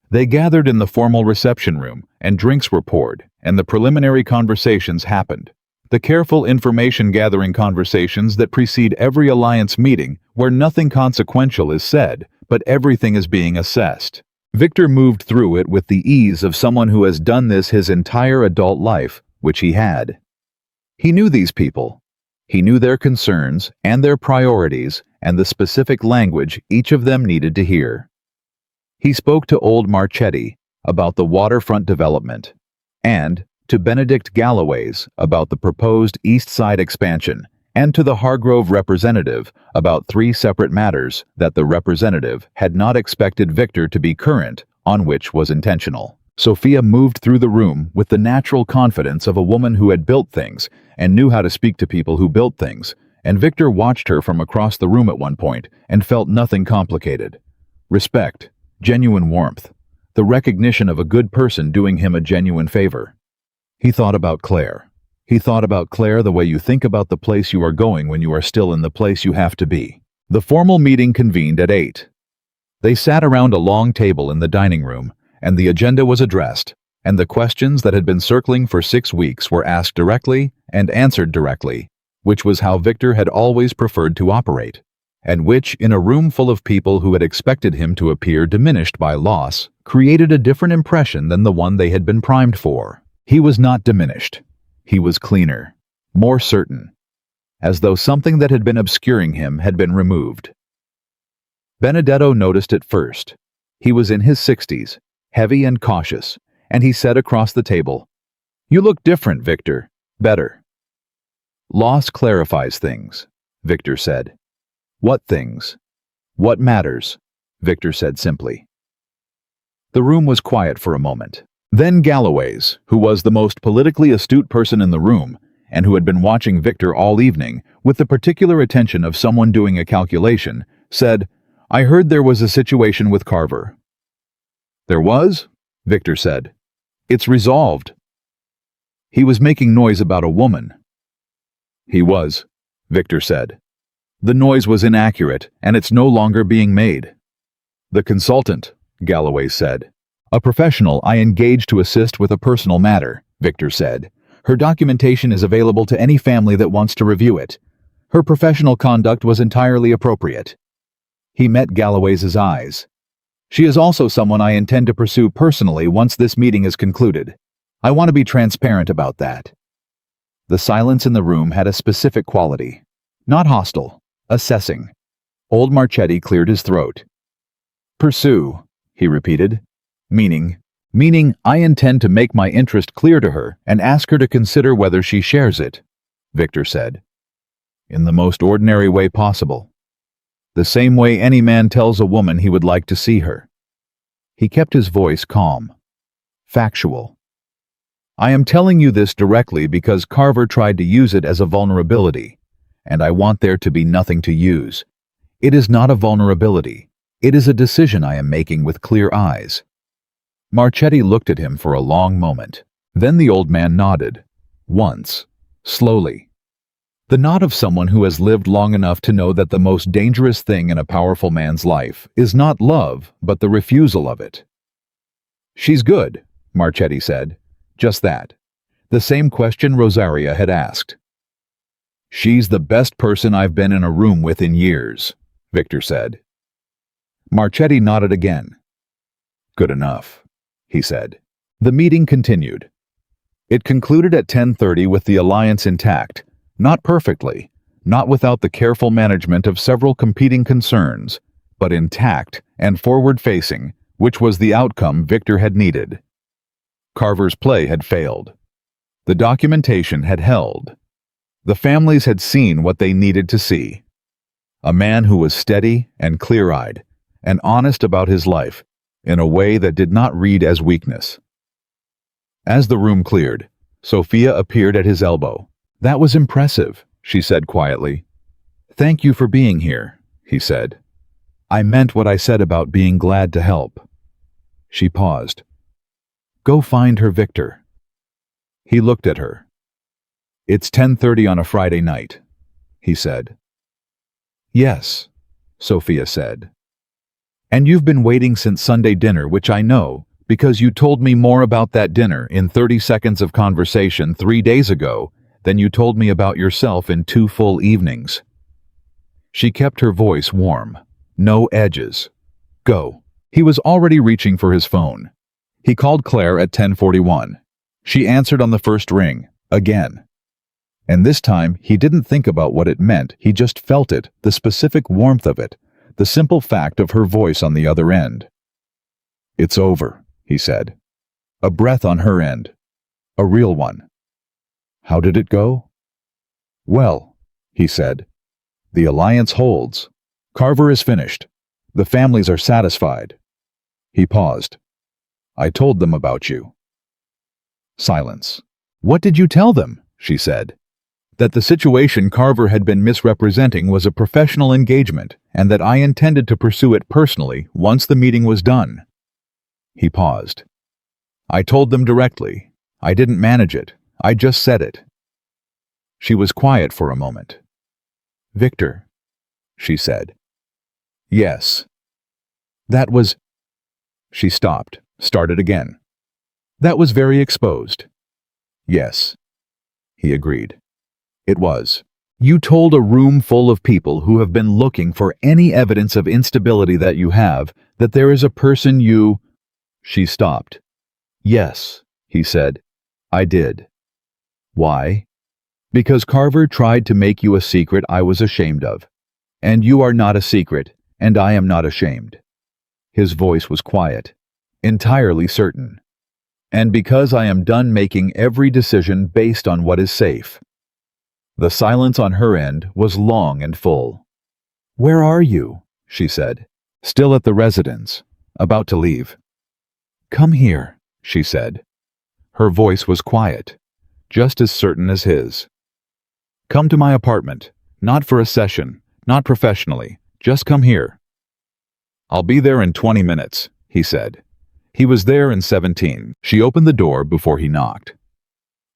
They gathered in the formal reception room, and drinks were poured, and the preliminary conversations happened. The careful information-gathering conversations that precede every alliance meeting where nothing consequential is said, but everything is being assessed. Victor moved through it with the ease of someone who has done this his entire adult life, which he had. He knew these people. He knew their concerns and their priorities and the specific language each of them needed to hear. He spoke to old Marchetti about the waterfront development and to Benedict Galloways about the proposed East Side expansion, and to the Hargrove representative about 3 separate matters that the representative had not expected Victor to be current on, which was intentional. Sophia moved through the room with the natural confidence of a woman who had built things and knew how to speak to people who built things, and Victor watched her from across the room at one point and felt nothing complicated. Respect, genuine warmth, the recognition of a good person doing him a genuine favor. He thought about Claire. He thought about Claire the way you think about the place you are going when you are still in the place you have to be. The formal meeting convened at 8. They sat around a long table in the dining room, and the agenda was addressed, and the questions that had been circling for 6 weeks were asked directly and answered directly, which was how Victor had always preferred to operate, and which, in a room full of people who had expected him to appear diminished by loss, created a different impression than the one they had been primed for. He was not diminished. He was cleaner, more certain, as though something that had been obscuring him had been removed. Benedetto noticed it first. He was in his 60s, heavy and cautious, and he said across the table, "You look different, Victor. Better." "Loss clarifies things," Victor said. "What things?" "What matters," Victor said simply. The room was quiet for a moment. Then Galloways, who was the most politically astute person in the room, and who had been watching Victor all evening with the particular attention of someone doing a calculation, said, "I heard there was a situation with Carver." "There was?" Victor said. "It's resolved." "He was making noise about a woman." "He was," Victor said. "The noise was inaccurate, and it's no longer being made." "The consultant," Galloway said. "A professional I engaged to assist with a personal matter," Victor said. "Her documentation is available to any family that wants to review it. Her professional conduct was entirely appropriate." He met Galloway's eyes. "She is also someone I intend to pursue personally once this meeting is concluded. I want to be transparent about that." The silence in the room had a specific quality. Not hostile, assessing. Old Marchetti cleared his throat. "Pursue," he repeated. Meaning, I intend to make my interest clear to her and ask her to consider whether she shares it," Victor said. in the most ordinary way possible. The same way any man tells a woman he would like to see her. He kept his voice calm, factual. I am telling you this directly because Carver tried to use it as a vulnerability, and I want there to be nothing to use. It is not a vulnerability. It is a decision I am making with clear eyes. Marchetti looked at him for a long moment. Then the old man nodded. Once. Slowly. The nod of someone who has lived long enough to know that the most dangerous thing in a powerful man's life is not love, but the refusal of it. She's good, Marchetti said. Just that. The same question Rosaria had asked. She's the best person I've been in a room with in years, Victor said. Marchetti nodded again. Good enough, he said. The meeting continued. It concluded at 10:30 with the alliance intact, not perfectly, not without the careful management of several competing concerns, but intact and forward-facing, which was the outcome Victor had needed. Carver's play had failed. The documentation had held. The families had seen what they needed to see. A man who was steady and clear-eyed, and honest about his life, in a way that did not read as weakness. As the room cleared, Sophia appeared at his elbow. That was impressive, she said quietly. Thank you for being here, he said. I meant what I said about being glad to help. She paused. Go find her, Victor. He looked at her. It's 10:30 on a Friday night, he said. Yes, Sophia said. And you've been waiting since Sunday dinner, which I know, because you told me more about that dinner in 30 seconds of conversation 3 days ago than you told me about yourself in 2 full evenings. She kept her voice warm. No edges. Go. He was already reaching for his phone. He called Claire at 10:41. She answered on the first ring, again. And this time, he didn't think about what it meant, he just felt it, the specific warmth of it, the simple fact of her voice on the other end. It's over, he said. A breath on her end. A real one. How did it go? Well, he said. The alliance holds. Carver is finished. The families are satisfied. He paused. I told them about you. Silence. What did you tell them? She said. That the situation Carver had been misrepresenting was a professional engagement, and that I intended to pursue it personally once the meeting was done. He paused. I told them directly. I didn't manage it. I just said it. She was quiet for a moment. Victor, she said. Yes. That was... She stopped, started again. That was very exposed. Yes, he agreed. It was. You told a room full of people who have been looking for any evidence of instability that you have, that there is a person you... She stopped. Yes, he said. I did. Why? Because Carver tried to make you a secret I was ashamed of. And you are not a secret, and I am not ashamed. His voice was quiet, entirely certain. And because I am done making every decision based on what is safe. The silence on her end was long and full. Where are you? She said. Still at the residence, about to leave. Come here, she said. Her voice was quiet, just as certain as his. Come to my apartment, not for a session, not professionally, just come here. I'll be there in 20 minutes, he said. He was there in 17. She opened the door before he knocked.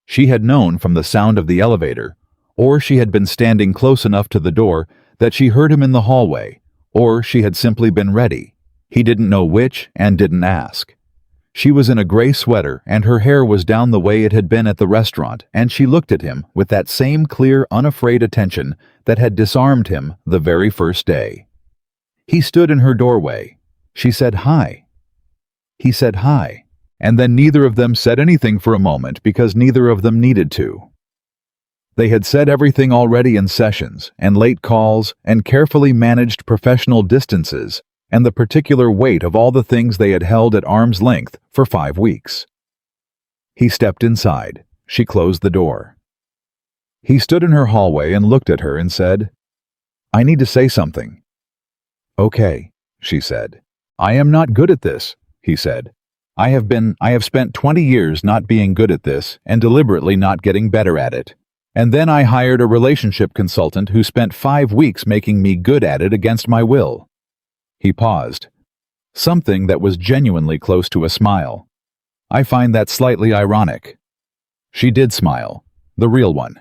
She had known from the sound of the elevator, or she had been standing close enough to the door that she heard him in the hallway, or she had simply been ready. He didn't know which and didn't ask. She was in a gray sweater and her hair was down the way it had been at the restaurant, and she looked at him with that same clear, unafraid attention that had disarmed him the very first day. He stood in her doorway. She said hi. He said hi, and then neither of them said anything for a moment because neither of them needed to. They had said everything already in sessions and late calls and carefully managed professional distances and the particular weight of all the things they had held at arm's length for 5 weeks. He stepped inside. She closed the door. He stood in her hallway and looked at her and said, "I need to say something." "Okay," she said. "I am not good at this," he said. I have spent 20 years not being good at this and deliberately not getting better at it. And then I hired a relationship consultant who spent 5 weeks making me good at it against my will." He paused. Something that was genuinely close to a smile. "I find that slightly ironic." She did smile. The real one.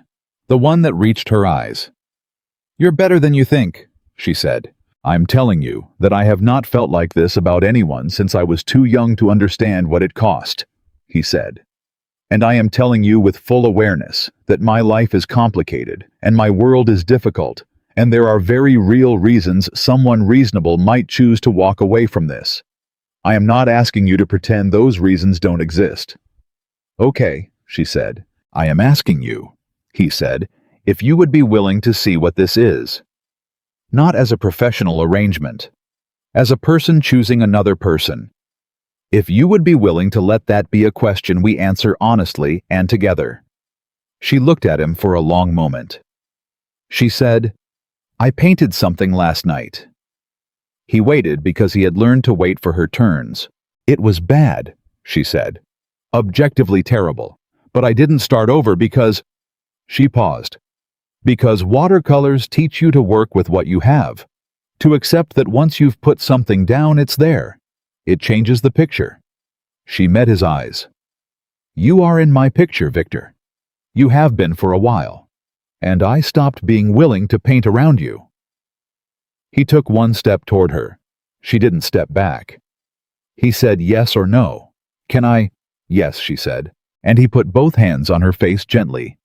The one that reached her eyes. "You're better than you think," she said. "I'm telling you that I have not felt like this about anyone since I was too young to understand what it cost," he said. "And I am telling you with full awareness that my life is complicated and my world is difficult, and there are very real reasons someone reasonable might choose to walk away from this. I am not asking you to pretend those reasons don't exist." "Okay," she said. "I am asking you," he said, "if you would be willing to see what this is. Not as a professional arrangement. As a person choosing another person. If you would be willing to let that be a question we answer honestly and together." She looked at him for a long moment. She said, "I painted something last night." He waited because he had learned to wait for her turns. "It was bad," she said. "Objectively terrible. But I didn't start over because—" She paused. "Because watercolors teach you to work with what you have. To accept that once you've put something down, it's there. It changes the picture." She met his eyes. "You are in my picture, Victor. You have been for a while. And I stopped being willing to paint around you." He took one step toward her. She didn't step back. He said yes or no. "Can I?" "Yes," she said. And he put both hands on her face gently.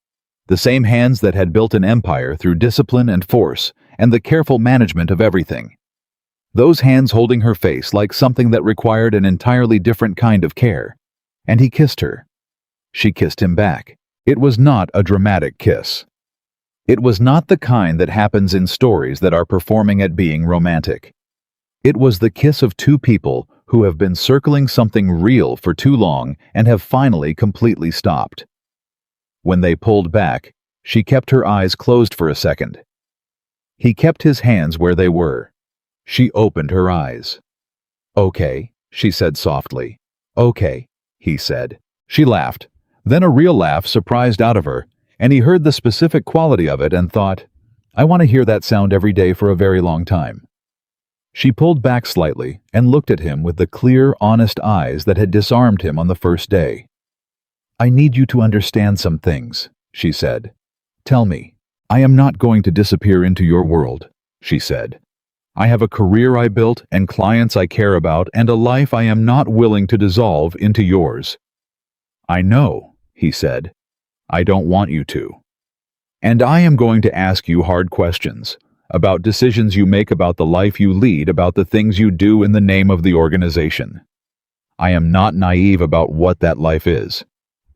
The same hands that had built an empire through discipline and force and the careful management of everything. Those hands holding her face like something that required an entirely different kind of care. And he kissed her. She kissed him back. It was not a dramatic kiss. It was not the kind that happens in stories that are performing at being romantic. It was the kiss of two people who have been circling something real for too long and have finally completely stopped. When they pulled back, she kept her eyes closed for a second. He kept his hands where they were. She opened her eyes. "Okay," she said softly. "Okay," he said. She laughed. Then a real laugh surprised out of her, and he heard the specific quality of it and thought, "I want to hear that sound every day for a very long time." She pulled back slightly and looked at him with the clear, honest eyes that had disarmed him on the first day. "I need you to understand some things," she said. "Tell me. I am not going to disappear into your world," she said. "I have a career I built and clients I care about and a life I am not willing to dissolve into yours." "I know," he said. "I don't want you to. And I am going to ask you hard questions about decisions you make, about the life you lead, about the things you do in the name of the organization. I am not naive about what that life is.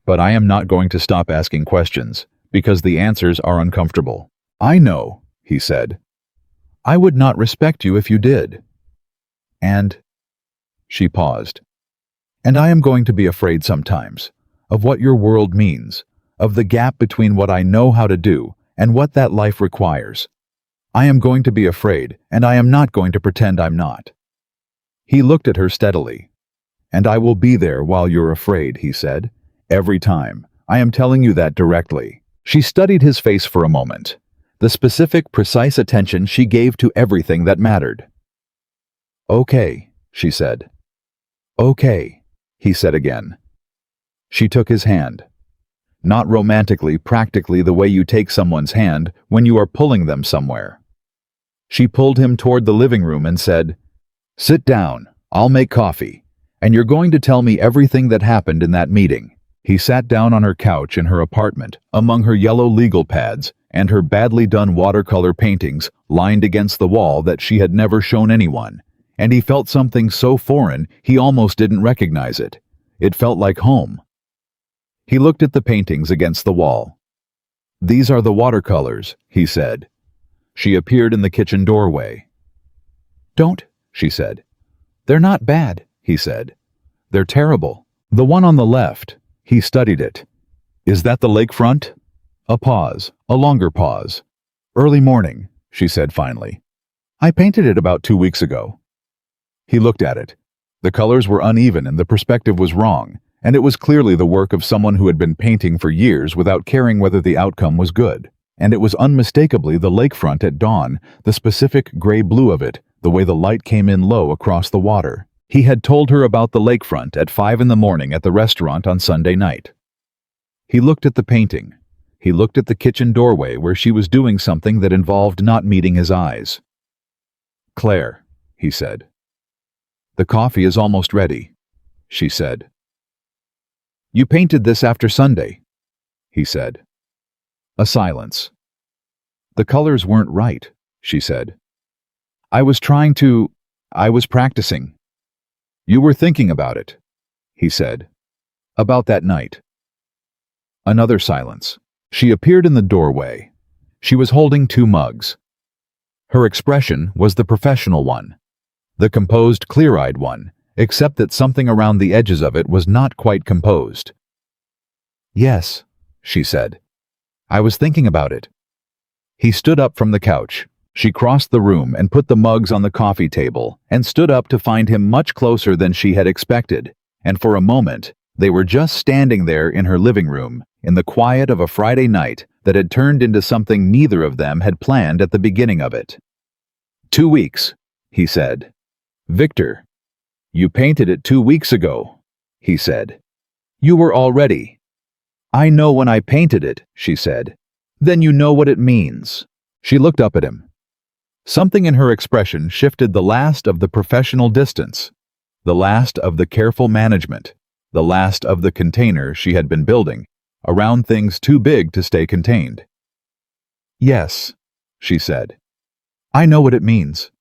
But I am not going to stop asking questions, because the answers are uncomfortable." "I know," he said. "I would not respect you if you did." And she paused. "And I am going to be afraid sometimes of what your world means, of the gap between what I know how to do and what that life requires. I am going to be afraid, and I am not going to pretend I'm not." He looked at her steadily. "And I will be there while you're afraid," he said. "Every time. I am telling you that directly." She studied his face for a moment, the specific, precise attention she gave to everything that mattered. "Okay," she said. "Okay," he said again. She took his hand. Not romantically, practically the way you take someone's hand when you are pulling them somewhere. She pulled him toward the living room and said, "Sit down, I'll make coffee, and you're going to tell me everything that happened in that meeting." He sat down on her couch in her apartment, among her yellow legal pads and her badly done watercolor paintings lined against the wall that she had never shown anyone, and he felt something so foreign he almost didn't recognize it. It felt like home. He looked at the paintings against the wall. "These are the watercolors," he said. She appeared in the kitchen doorway. "Don't," she said. "They're not bad," he said. "They're terrible. The one on the left," he studied it. "Is that the lakefront?" A pause, a longer pause. "Early morning," she said finally. "I painted it about 2 weeks ago." He looked at it. The colors were uneven and the perspective was wrong, and it was clearly the work of someone who had been painting for years without caring whether the outcome was good. And it was unmistakably the lakefront at dawn, the specific gray-blue of it, the way the light came in low across the water. He had told her about the lakefront at 5 a.m. at the restaurant on Sunday night. He looked at the painting. He looked at the kitchen doorway where she was doing something that involved not meeting his eyes. "Claire," he said. "The coffee is almost ready," she said. "You painted this after Sunday," he said. A silence. "The colors weren't right," she said. I was practicing." "You were thinking about it," he said. "About that night." Another silence. She appeared in the doorway. She was holding 2 mugs. Her expression was the professional one, the composed, clear-eyed one, except that something around the edges of it was not quite composed. "Yes," she said. "I was thinking about it." He stood up from the couch. She crossed the room and put the mugs on the coffee table and stood up to find him much closer than she had expected, and for a moment they were just standing there in her living room, in the quiet of a Friday night that had turned into something neither of them had planned at the beginning of it. 2 weeks, he said. "Victor, you painted it 2 weeks ago," he said. "You were all ready." "I know when I painted it," she said. "Then you know what it means." She looked up at him. Something in her expression shifted the last of the professional distance, the last of the careful management, the last of the container she had been building around things too big to stay contained. "Yes," she said. "I know what it means."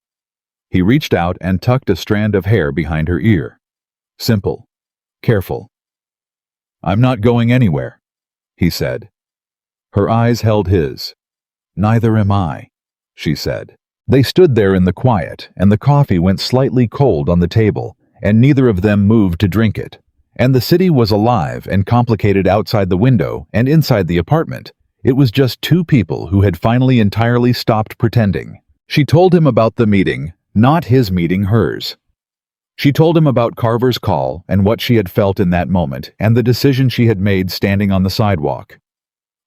He reached out and tucked a strand of hair behind her ear. Simple, careful. "I'm not going anywhere," he said. Her eyes held his. "Neither am I," she said. They stood there in the quiet, and the coffee went slightly cold on the table, and neither of them moved to drink it. And the city was alive and complicated outside the window and inside the apartment. It was just 2 people who had finally entirely stopped pretending. She told him about the meeting, not his meeting hers. She told him about Carver's call and what she had felt in that moment and the decision she had made standing on the sidewalk.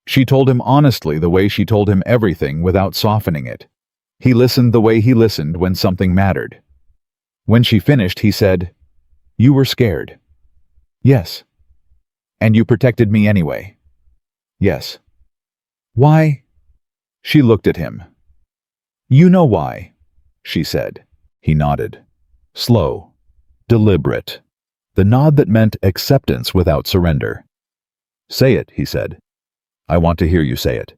She told him honestly the way she told him everything without softening it. He listened the way he listened when something mattered. When she finished, he said, "You were scared." "Yes." "And you protected me anyway." "Yes." "Why?" She looked at him. "You know why," she said. He nodded. Slow, deliberate. The nod that meant acceptance without surrender. "Say it," he said. "I want to hear you say it."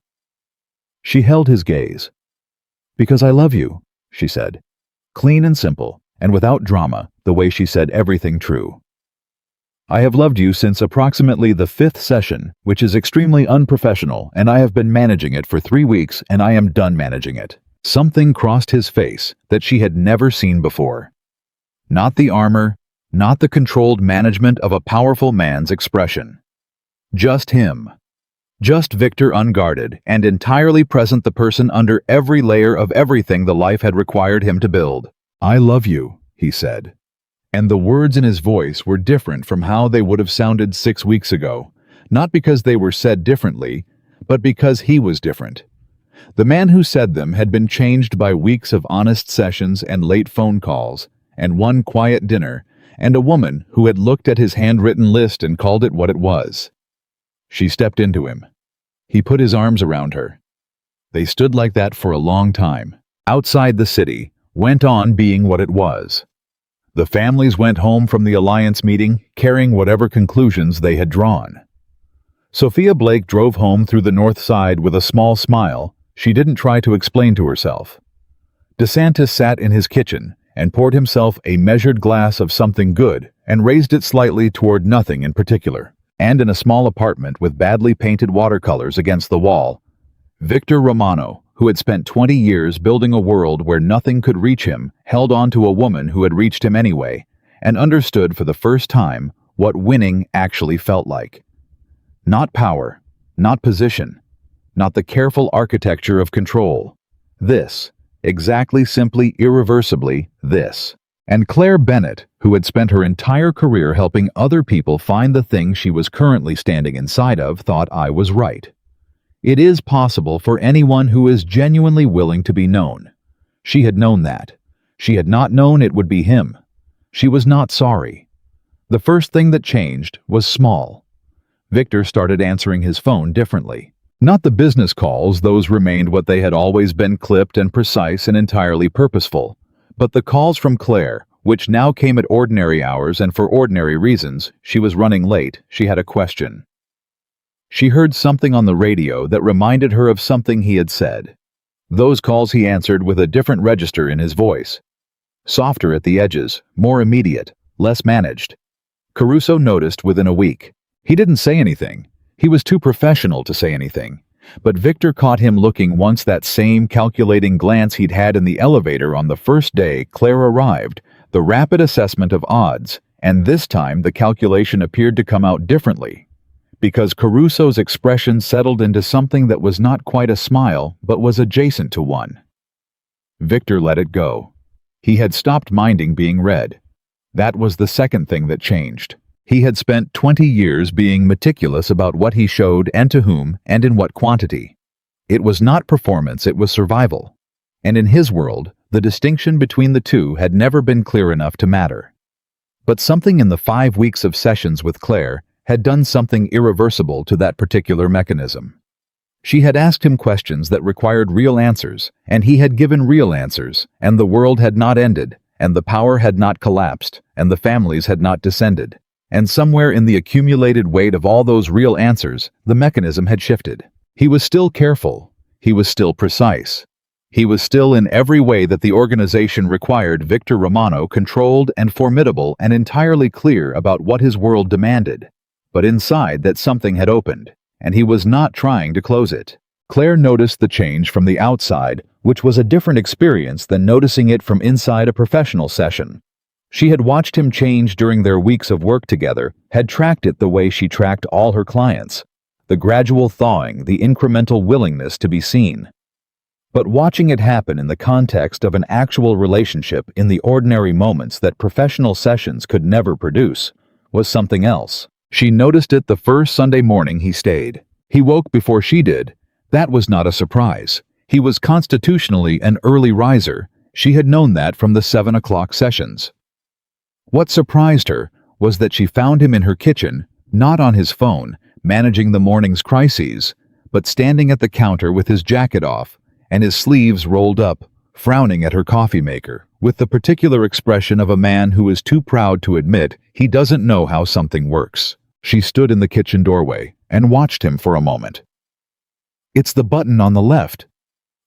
She held his gaze. "Because I love you," she said. Clean and simple, and without drama, the way she said everything true. "I have loved you since approximately the 5th session, which is extremely unprofessional, and I have been managing it for 3 weeks, and I am done managing it." Something crossed his face that she had never seen before. Not the armor, not the controlled management of a powerful man's expression. Just him. Just Victor, unguarded and entirely present, the person under every layer of everything the life had required him to build. "I love you," he said. And the words in his voice were different from how they would have sounded 6 weeks ago, not because they were said differently, but because he was different. The man who said them had been changed by weeks of honest sessions and late phone calls, and one quiet dinner, and a woman who had looked at his handwritten list and called it what it was. She stepped into him. He put his arms around her. They stood like that for a long time. Outside the city, went on being what it was. The families went home from the alliance meeting, carrying whatever conclusions they had drawn. Sophia Blake drove home through the north side with a small smile she didn't try to explain to herself. DeSantis sat in his kitchen and poured himself a measured glass of something good and raised it slightly toward nothing in particular. And in a small apartment with badly painted watercolors against the wall, Victor Romano, who had spent 20 years building a world where nothing could reach him, held on to a woman who had reached him anyway, and understood for the first time what winning actually felt like. Not power, not position, not the careful architecture of control. This, exactly, simply, irreversibly, this. And Claire Bennett, who had spent her entire career helping other people find the thing she was currently standing inside of, thought I was right. It is possible for anyone who is genuinely willing to be known. She had known that. She had not known it would be him. She was not sorry. The first thing that changed was small. Victor started answering his phone differently. Not the business calls, those remained what they had always been, clipped and precise and entirely purposeful. But the calls from Claire, which now came at ordinary hours and for ordinary reasons. She was running late. She had a question. She heard something on the radio that reminded her of something he had said. Those calls he answered with a different register in his voice. Softer at the edges, more immediate, less managed. Caruso noticed within a week. He didn't say anything. He was too professional to say anything. But Victor caught him looking once, that same calculating glance he'd had in the elevator on the first day Claire arrived, the rapid assessment of odds, and this time the calculation appeared to come out differently. Because Caruso's expression settled into something that was not quite a smile, but was adjacent to one. Victor let it go. He had stopped minding being read. That was the second thing that changed. He had spent 20 years being meticulous about what he showed and to whom and in what quantity. It was not performance, it was survival. And in his world, the distinction between the two had never been clear enough to matter. But something in the 5 weeks of sessions with Claire had done something irreversible to that particular mechanism. She had asked him questions that required real answers, and he had given real answers, and the world had not ended, and the power had not collapsed, and the families had not descended. And somewhere in the accumulated weight of all those real answers, the mechanism had shifted. He was still careful. He was still precise. He was still, in every way that the organization required, Victor Romano, controlled and formidable and entirely clear about what his world demanded. But inside that something had opened, and he was not trying to close it. Claire noticed the change from the outside, which was a different experience than noticing it from inside a professional session. She had watched him change during their weeks of work together, had tracked it the way she tracked all her clients. The gradual thawing, the incremental willingness to be seen. But watching it happen in the context of an actual relationship in the ordinary moments that professional sessions could never produce was something else. She noticed it the first Sunday morning he stayed. He woke before she did. That was not a surprise. He was constitutionally an early riser. She had known that from the 7 o'clock sessions. What surprised her was that she found him in her kitchen, not on his phone, managing the morning's crises, but standing at the counter with his jacket off and his sleeves rolled up, frowning at her coffee maker, with the particular expression of a man who is too proud to admit he doesn't know how something works. She stood in the kitchen doorway and watched him for a moment. "It's the button on the left,"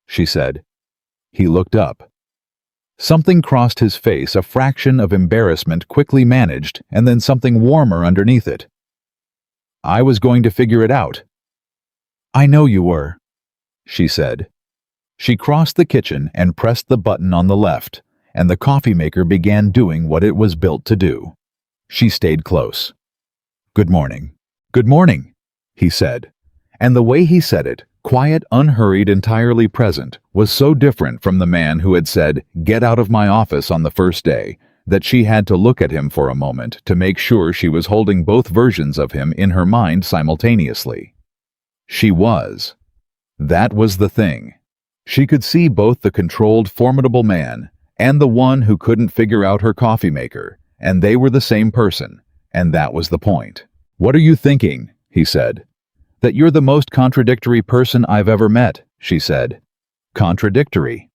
she said. He looked up. Something crossed his face, a fraction of embarrassment quickly managed, and then something warmer underneath it. "I was going to figure it out." "I know you were," she said. She crossed the kitchen and pressed the button on the left, and the coffee maker began doing what it was built to do. She stayed close. "Good morning." "Good morning," he said. And the way he said it, quiet, unhurried, entirely present, was so different from the man who had said, "Get out of my office" on the first day, that she had to look at him for a moment to make sure she was holding both versions of him in her mind simultaneously. She was. That was the thing. She could see both the controlled, formidable man and the one who couldn't figure out her coffee maker, and they were the same person, and that was the point. "What are you thinking?" he said. "That you're the most contradictory person I've ever met," she said. "Contradictory.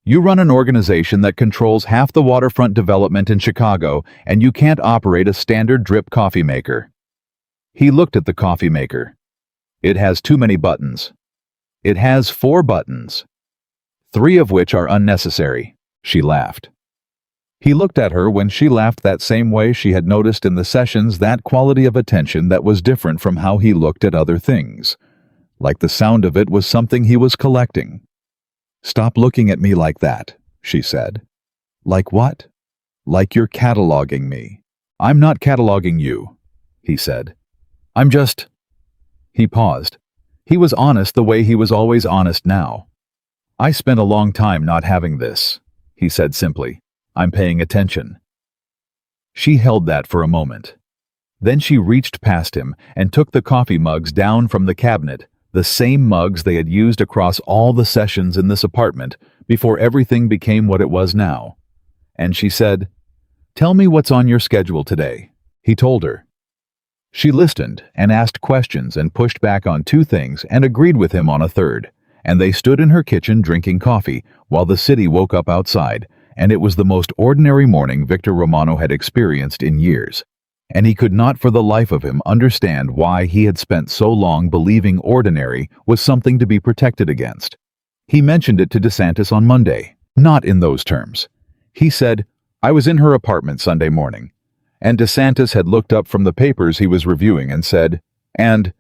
You run an organization that controls half the waterfront development in Chicago, and you can't operate a standard drip coffee maker." He looked at the coffee maker. "It has too many buttons." "It has 4 buttons, 3 of which are unnecessary," she laughed. He looked at her when she laughed that same way. She had noticed in the sessions that quality of attention that was different from how he looked at other things. Like the sound of it was something he was collecting. "Stop looking at me like that," she said. "Like what?" "Like you're cataloging me." "I'm not cataloging you," he said. "I'm just—" He paused. He was honest the way he was always honest now. "I spent a long time not having this," he said simply. "I'm paying attention." She held that for a moment. Then she reached past him and took the coffee mugs down from the cabinet, the same mugs they had used across all the sessions in this apartment before everything became what it was now. And she said, "Tell me what's on your schedule today." He told her. She listened and asked questions and pushed back on two things and agreed with him on a third, and they stood in her kitchen drinking coffee while the city woke up outside, and it was the most ordinary morning Victor Romano had experienced in years, and he could not for the life of him understand why he had spent so long believing ordinary was something to be protected against. He mentioned it to DeSantis on Monday, not in those terms. He said, "I was in her apartment Sunday morning," and DeSantis had looked up from the papers he was reviewing and said, and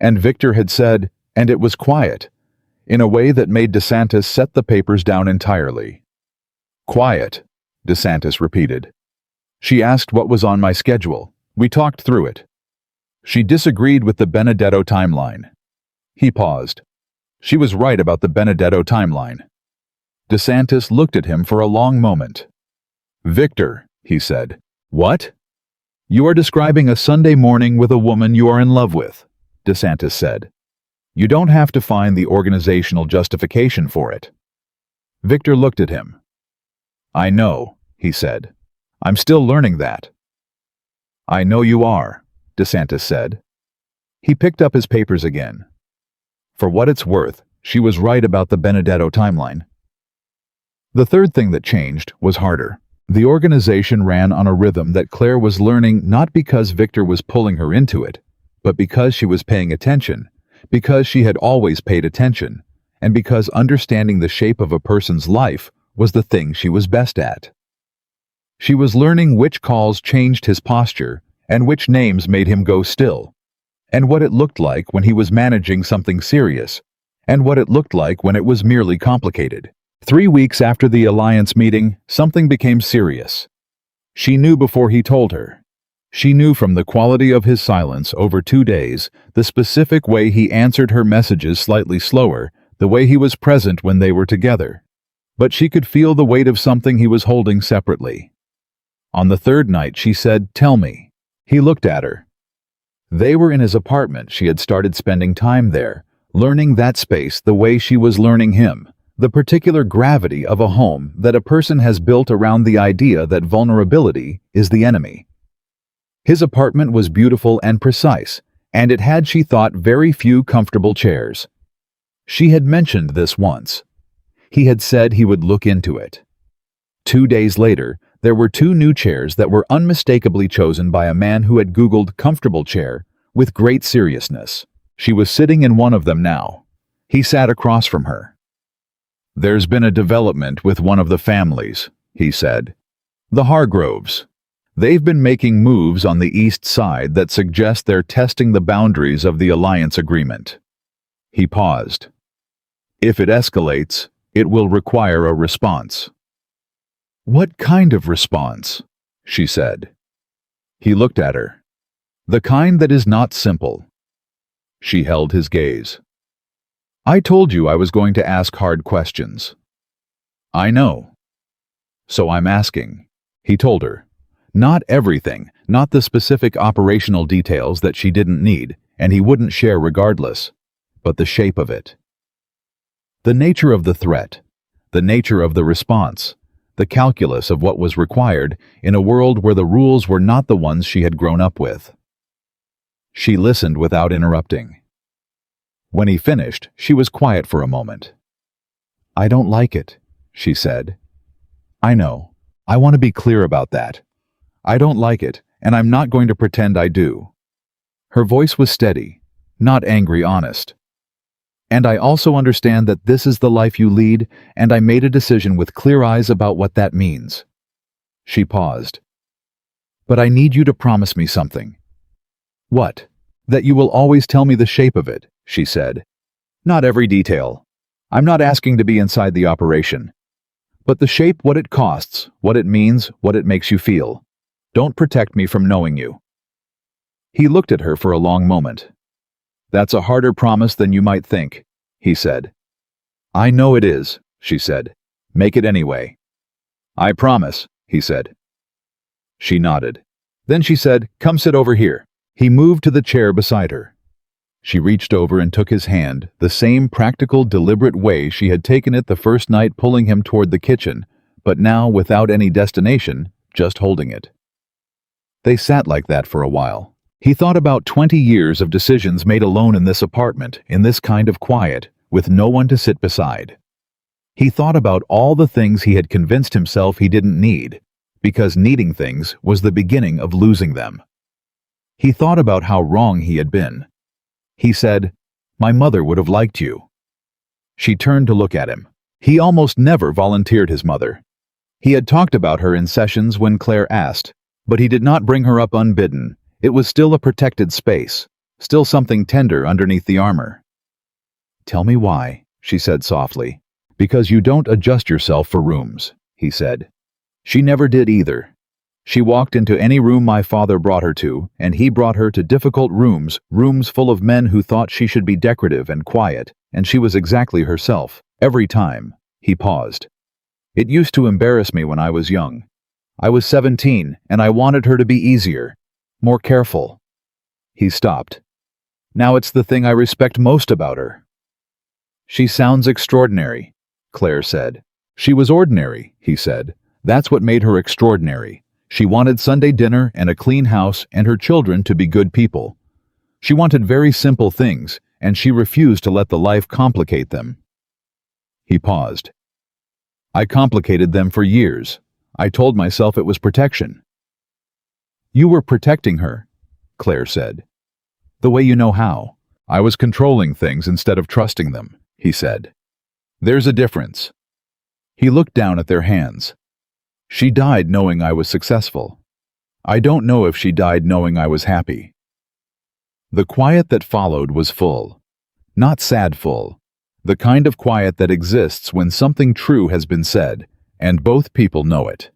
Victor had said, "And it was quiet," in a way that made DeSantis set the papers down entirely. "Quiet," DeSantis repeated. "She asked what was on my schedule. We talked through it. She disagreed with the Benedetto timeline." He paused. "She was right about the Benedetto timeline." DeSantis looked at him for a long moment. "Victor," he said. "What?" "You are describing a Sunday morning with a woman you are in love with," DeSantis said. "You don't have to find the organizational justification for it." Victor looked at him. "I know," he said. "I'm still learning that." "I know you are," DeSantis said. He picked up his papers again. For what it's worth, she was right about the Benedetto timeline. The third thing that changed was harder. The organization ran on a rhythm that Claire was learning not because Victor was pulling her into it, but because she was paying attention, because she had always paid attention, and because understanding the shape of a person's life was the thing she was best at. She was learning which calls changed his posture and which names made him go still, and what it looked like when he was managing something serious, and what it looked like when it was merely complicated. 3 weeks after the alliance meeting, something became serious. She knew before he told her. She knew from the quality of his silence over 2 days, the specific way he answered her messages slightly slower, the way he was present when they were together. But she could feel the weight of something he was holding separately. On the third night, she said, "Tell me." He looked at her. They were in his apartment. She had started spending time there, learning that space the way she was learning him, the particular gravity of a home that a person has built around the idea that vulnerability is the enemy. His apartment was beautiful and precise, and it had, she thought, very few comfortable chairs. She had mentioned this once. He had said he would look into it. 2 days later, there were 2 new chairs that were unmistakably chosen by a man who had Googled comfortable chair with great seriousness. She was sitting in one of them now. He sat across from her. "There's been a development with one of the families," he said. "The Hargroves. They've been making moves on the east side that suggest they're testing the boundaries of the alliance agreement." He paused. "If it escalates, it will require a response." "What kind of response?" she said. He looked at her. "The kind that is not simple." She held his gaze. "I told you I was going to ask hard questions." "I know." "So I'm asking," he told her. Not everything, not the specific operational details that she didn't need, and he wouldn't share regardless, but the shape of it. The nature of the threat, the nature of the response, the calculus of what was required in a world where the rules were not the ones she had grown up with. She listened without interrupting. When he finished, she was quiet for a moment. "I don't like it," she said. "I know. I want to be clear about that. I don't like it, and I'm not going to pretend I do." Her voice was steady, not angry, honest. "And I also understand that this is the life you lead, and I made a decision with clear eyes about what that means." She paused. "But I need you to promise me something." "What?" "That you will always tell me the shape of it," she said. "Not every detail. I'm not asking to be inside the operation. But the shape, what it costs, what it means, what it makes you feel. Don't protect me from knowing you." He looked at her for a long moment. "That's a harder promise than you might think," he said. "I know it is," she said. "Make it anyway." "I promise," he said. She nodded. Then she said, "Come sit over here." He moved to the chair beside her. She reached over and took his hand, the same practical, deliberate way she had taken it the first night, pulling him toward the kitchen, but now without any destination, just holding it. They sat like that for a while. He thought about 20 years of decisions made alone in this apartment, in this kind of quiet, with no one to sit beside. He thought about all the things he had convinced himself he didn't need, because needing things was the beginning of losing them. He thought about how wrong he had been. He said, "My mother would have liked you." She turned to look at him. He almost never volunteered his mother. He had talked about her in sessions when Claire asked, but he did not bring her up unbidden. It was still a protected space, still something tender underneath the armor. "Tell me why," she said softly. "Because you don't adjust yourself for rooms," he said. She never did either. She walked into any room my father brought her to, and he brought her to difficult rooms, rooms full of men who thought she should be decorative and quiet, and she was exactly herself, every time. He paused. "It used to embarrass me when I was young. I was 17, and I wanted her to be easier, more careful." He stopped. "Now it's the thing I respect most about her." "She sounds extraordinary," Claire said. "She was ordinary," he said. "That's what made her extraordinary. She wanted Sunday dinner and a clean house and her children to be good people. She wanted very simple things, and she refused to let the life complicate them." He paused. "I complicated them for years. I told myself it was protection." "You were protecting her," Claire said. "The way you know how. I was controlling things instead of trusting them," he said. "There's a difference." He looked down at their hands. "She died knowing I was successful. I don't know if she died knowing I was happy." The quiet that followed was full. Not sad full. The kind of quiet that exists when something true has been said, and both people know it.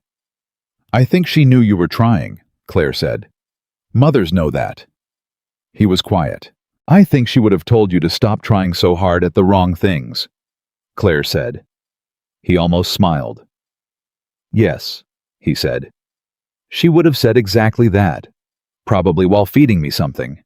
"I think she knew you were trying," Claire said. "Mothers know that." He was quiet. "I think she would have told you to stop trying so hard at the wrong things," Claire said. He almost smiled. "Yes," he said. "She would have said exactly that, probably while feeding me something."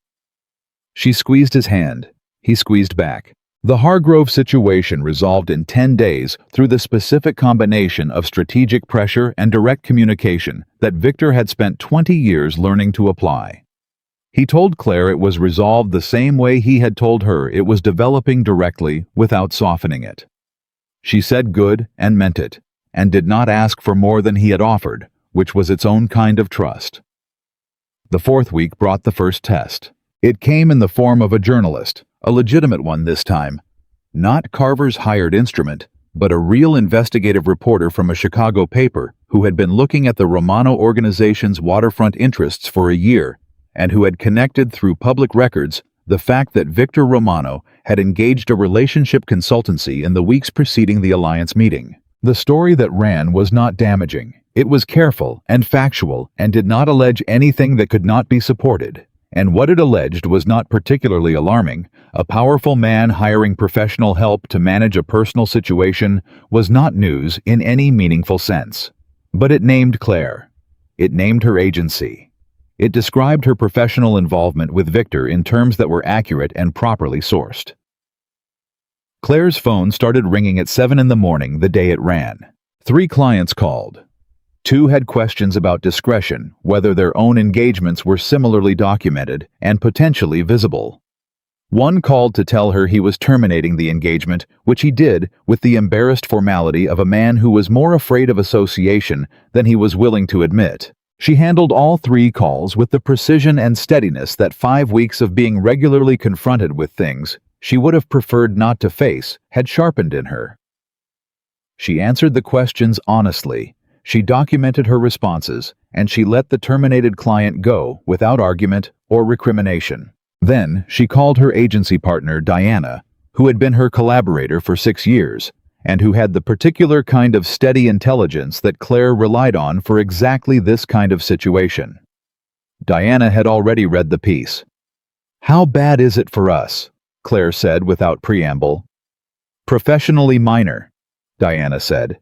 She squeezed his hand. He squeezed back. The Hargrove situation resolved in 10 days through the specific combination of strategic pressure and direct communication that Victor had spent 20 years learning to apply. He told Claire it was resolved the same way he had told her it was developing directly without softening it. She said good and meant it, and did not ask for more than he had offered, which was its own kind of trust. The 4th week brought the first test. It came in the form of a journalist, a legitimate one this time. Not Carver's hired instrument, but a real investigative reporter from a Chicago paper who had been looking at the Romano organization's waterfront interests for a year, and who had connected through public records the fact that Victor Romano had engaged a relationship consultancy in the weeks preceding the alliance meeting. The story that ran was not damaging. It was careful and factual and did not allege anything that could not be supported. And what it alleged was not particularly alarming. A powerful man hiring professional help to manage a personal situation was not news in any meaningful sense. But it named Claire. It named her agency. It described her professional involvement with Victor in terms that were accurate and properly sourced. Claire's phone started ringing at 7 in the morning the day it ran. 3 clients called. 2 had questions about discretion, whether their own engagements were similarly documented and potentially visible. 1 called to tell her he was terminating the engagement, which he did with the embarrassed formality of a man who was more afraid of association than he was willing to admit. She handled all 3 calls with the precision and steadiness that 5 weeks of being regularly confronted with things she would have preferred not to face had sharpened in her. She answered the questions honestly. She documented her responses, and she let the terminated client go without argument or recrimination. Then she called her agency partner, Diana, who had been her collaborator for 6 years, and who had the particular kind of steady intelligence that Claire relied on for exactly this kind of situation. Diana had already read the piece. How bad is it for us? Claire said without preamble. Professionally minor, Diana said.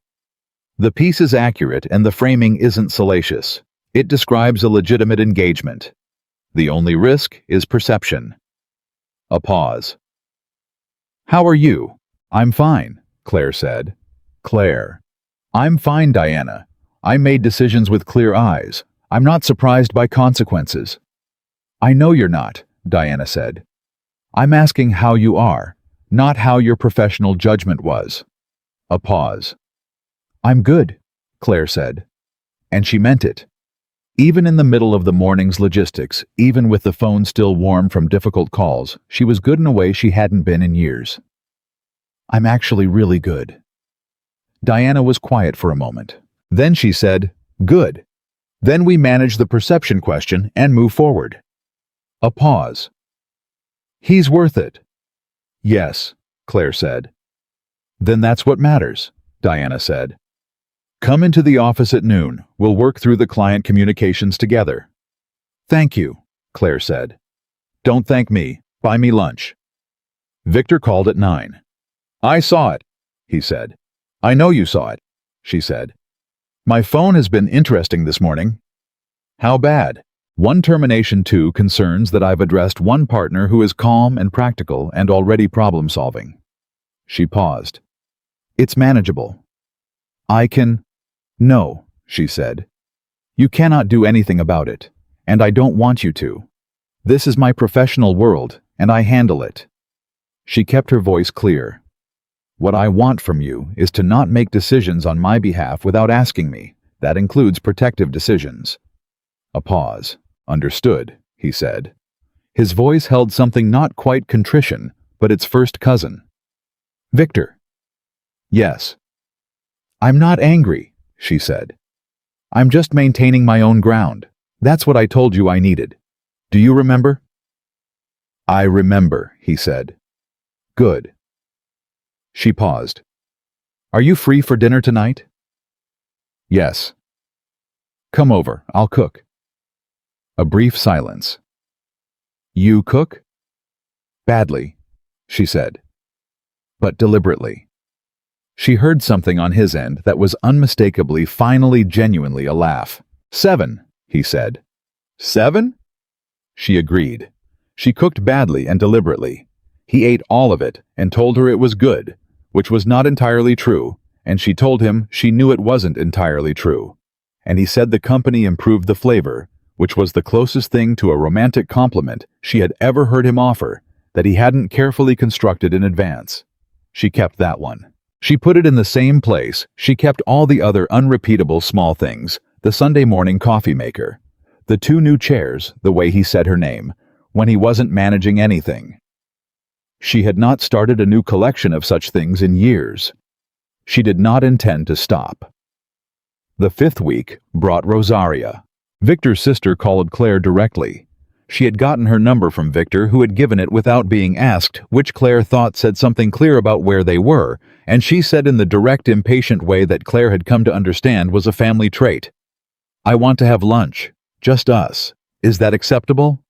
The piece is accurate and the framing isn't salacious. It describes a legitimate engagement. The only risk is perception. A pause. How are you? I'm fine, Claire said. Claire. I'm fine, Diana. I made decisions with clear eyes. I'm not surprised by consequences. I know you're not, Diana said. I'm asking how you are, not how your professional judgment was. A pause. I'm good, Claire said. And she meant it. Even in the middle of the morning's logistics, even with the phone still warm from difficult calls, she was good in a way she hadn't been in years. I'm actually really good. Diana was quiet for a moment. Then she said, Good. Then we manage the perception question and move forward. A pause. He's worth it. Yes, Claire said. Then that's what matters, Diana said. Come into the office at noon. We'll work through the client communications together. Thank you, Claire said. Don't thank me. Buy me lunch. Victor called at 9. I saw it, he said. I know you saw it, she said. My phone has been interesting this morning. How bad? One termination, 2 concerns that I've addressed one partner who is calm and practical and already problem-solving. She paused. It's manageable. I can... No, she said. You cannot do anything about it, and I don't want you to. This is my professional world, and I handle it. She kept her voice clear. What I want from you is to not make decisions on my behalf without asking me. That includes protective decisions. A pause. Understood, he said. His voice held something not quite contrition, but its first cousin. Victor. Yes. I'm not angry, she said. I'm just maintaining my own ground. That's what I told you I needed. Do you remember? I remember, he said. Good. She paused. Are you free for dinner tonight? Yes. Come over, I'll cook. A brief silence. You cook? Badly, she said. But deliberately. She heard something on his end that was unmistakably, finally, genuinely a laugh. 7, he said. 7? She agreed. She cooked badly and deliberately. He ate all of it and told her it was good, which was not entirely true, and she told him she knew it wasn't entirely true. And he said the company improved the flavor, which was the closest thing to a romantic compliment she had ever heard him offer, that he hadn't carefully constructed in advance. She kept that one. She put it in the same place. She kept all the other unrepeatable small things, the Sunday morning coffee maker, the 2 new chairs, the way he said her name, when he wasn't managing anything. She had not started a new collection of such things in years. She did not intend to stop. The 5th week brought Rosaria. Victor's sister called Claire directly. She had gotten her number from Victor, who had given it without being asked, which Claire thought said something clear about where they were, and she said in the direct, impatient way that Claire had come to understand was a family trait. I want to have lunch. Just us. Is that acceptable?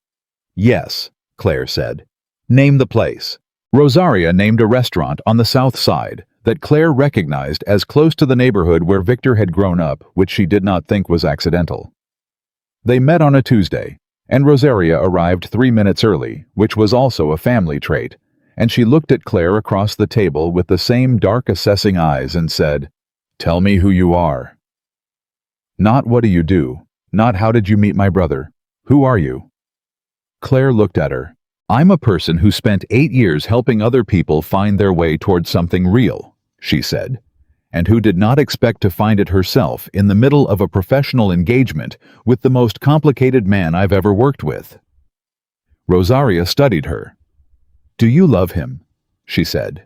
Yes, Claire said. Name the place. Rosaria named a restaurant on the south side that Claire recognized as close to the neighborhood where Victor had grown up, which she did not think was accidental. They met on a Tuesday, and Rosaria arrived 3 minutes early, which was also a family trait, and she looked at Claire across the table with the same dark, assessing eyes and said, Tell me who you are. Not what do you do, not how did you meet my brother. Who are you? Claire looked at her. I'm a person who spent 8 years helping other people find their way towards something real, she said, and who did not expect to find it herself in the middle of a professional engagement with the most complicated man I've ever worked with. Rosaria studied her. Do you love him? She said.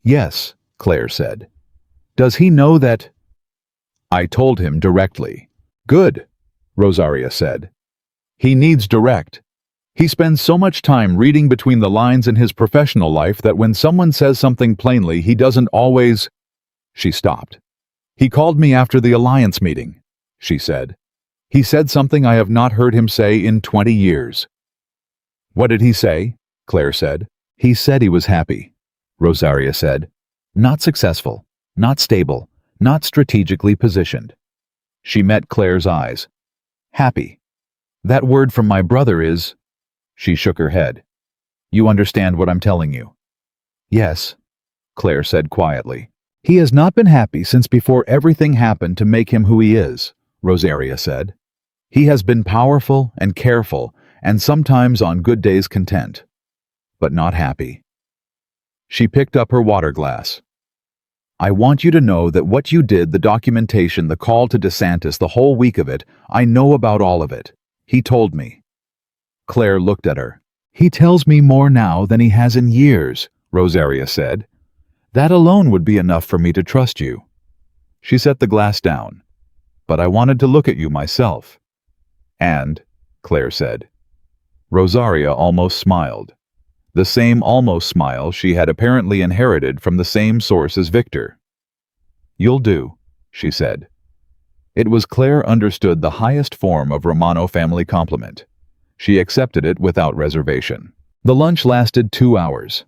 Yes, Claire said. Does he know that? I told him directly. Good, Rosaria said. He needs direct. He spends so much time reading between the lines in his professional life that when someone says something plainly, he doesn't always... She stopped. He called me after the alliance meeting, she said. He said something I have not heard him say in 20 years. What did he say? Claire said. He said he was happy, Rosaria said. Not successful, not stable, not strategically positioned. She met Claire's eyes. Happy. That word from my brother is... She shook her head. You understand what I'm telling you? Yes, Claire said quietly. He has not been happy since before everything happened to make him who he is, Rosaria said. He has been powerful and careful, and sometimes on good days content, but not happy. She picked up her water glass. I want you to know that what you did, the documentation, the call to DeSantis, the whole week of it, I know about all of it. He told me. Claire looked at her. He tells me more now than he has in years, Rosaria said. That alone would be enough for me to trust you. She set the glass down. But I wanted to look at you myself. And, Claire said. Rosaria almost smiled. The same almost smile she had apparently inherited from the same source as Victor. You'll do, she said. It was Claire understood the highest form of Romano family compliment. She accepted it without reservation. The lunch lasted 2 hours.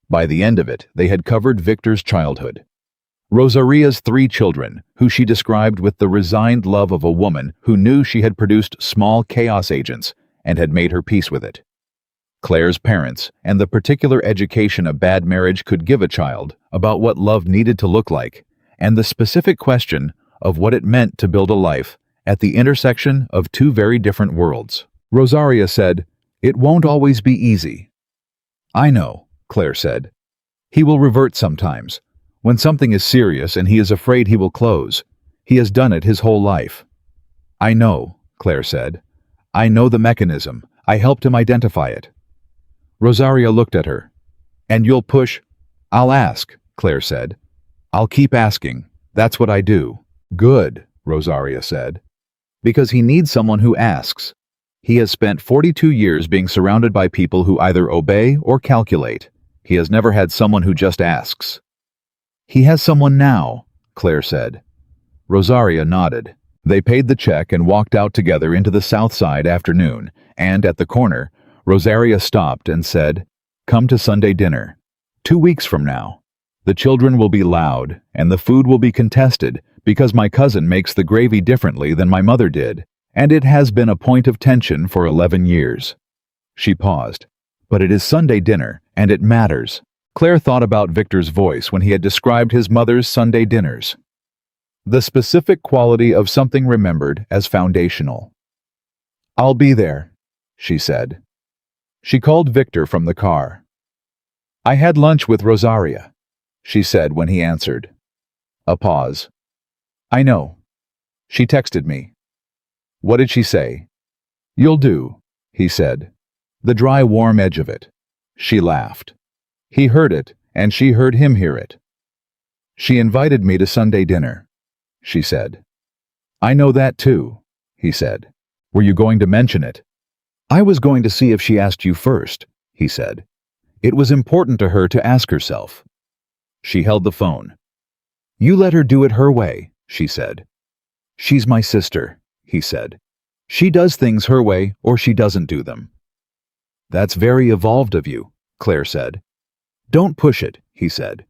By the end of it, they had covered Victor's childhood. Rosaria's 3 children, who she described with the resigned love of a woman who knew she had produced small chaos agents and had made her peace with it. Claire's parents, and the particular education a bad marriage could give a child about what love needed to look like, and the specific question of what it meant to build a life at the intersection of 2 very different worlds. Rosaria said, It won't always be easy. I know, Claire said. He will revert sometimes. When something is serious and he is afraid he will close. He has done it his whole life. I know, Claire said. I know the mechanism. I helped him identify it. Rosaria looked at her. And you'll push? I'll ask, Claire said. I'll keep asking. That's what I do. Good, Rosaria said. Because he needs someone who asks. He has spent 42 years being surrounded by people who either obey or calculate. He has never had someone who just asks. He has someone now, Claire said. Rosaria nodded. They paid the check and walked out together into the South Side afternoon, and at the corner, Rosaria stopped and said, Come to Sunday dinner. 2 weeks from now. The children will be loud, and the food will be contested, because my cousin makes the gravy differently than my mother did, and it has been a point of tension for 11 years. She paused. But it is Sunday dinner, and it matters. Claire thought about Victor's voice when he had described his mother's Sunday dinners. The specific quality of something remembered as foundational. I'll be there, she said. She called Victor from the car. I had lunch with Rosaria, she said when he answered. A pause. I know. She texted me. What did she say? You'll do, he said. The dry, warm edge of it. She laughed. He heard it, and she heard him hear it. She invited me to Sunday dinner, she said. I know that too, he said. Were you going to mention it? I was going to see if she asked you first, he said. It was important to her to ask herself. She held the phone. You let her do it her way, she said. She's my sister, he said. She does things her way or she doesn't do them. That's very evolved of you, Claire said. Don't push it, he said.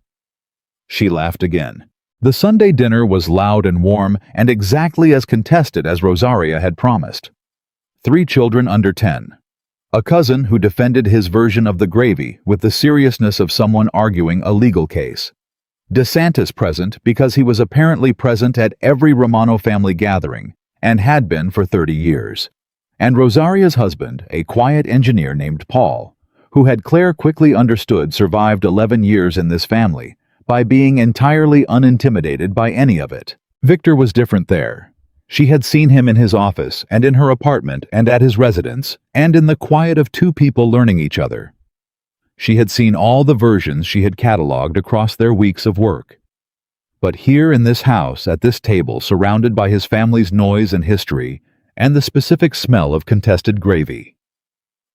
She laughed again. The Sunday dinner was loud and warm and exactly as contested as Rosaria had promised. 3 children under 10. A cousin who defended his version of the gravy with the seriousness of someone arguing a legal case. DeSantis present because he was apparently present at every Romano family gathering and had been for 30 years. And Rosaria's husband, a quiet engineer named Paul, who had Claire quickly understood survived 11 years in this family by being entirely unintimidated by any of it. Victor was different there. She had seen him in his office and in her apartment and at his residence and in the quiet of 2 people learning each other. She had seen all the versions she had catalogued across their weeks of work. But here in this house, at this table, surrounded by his family's noise and history, and the specific smell of contested gravy.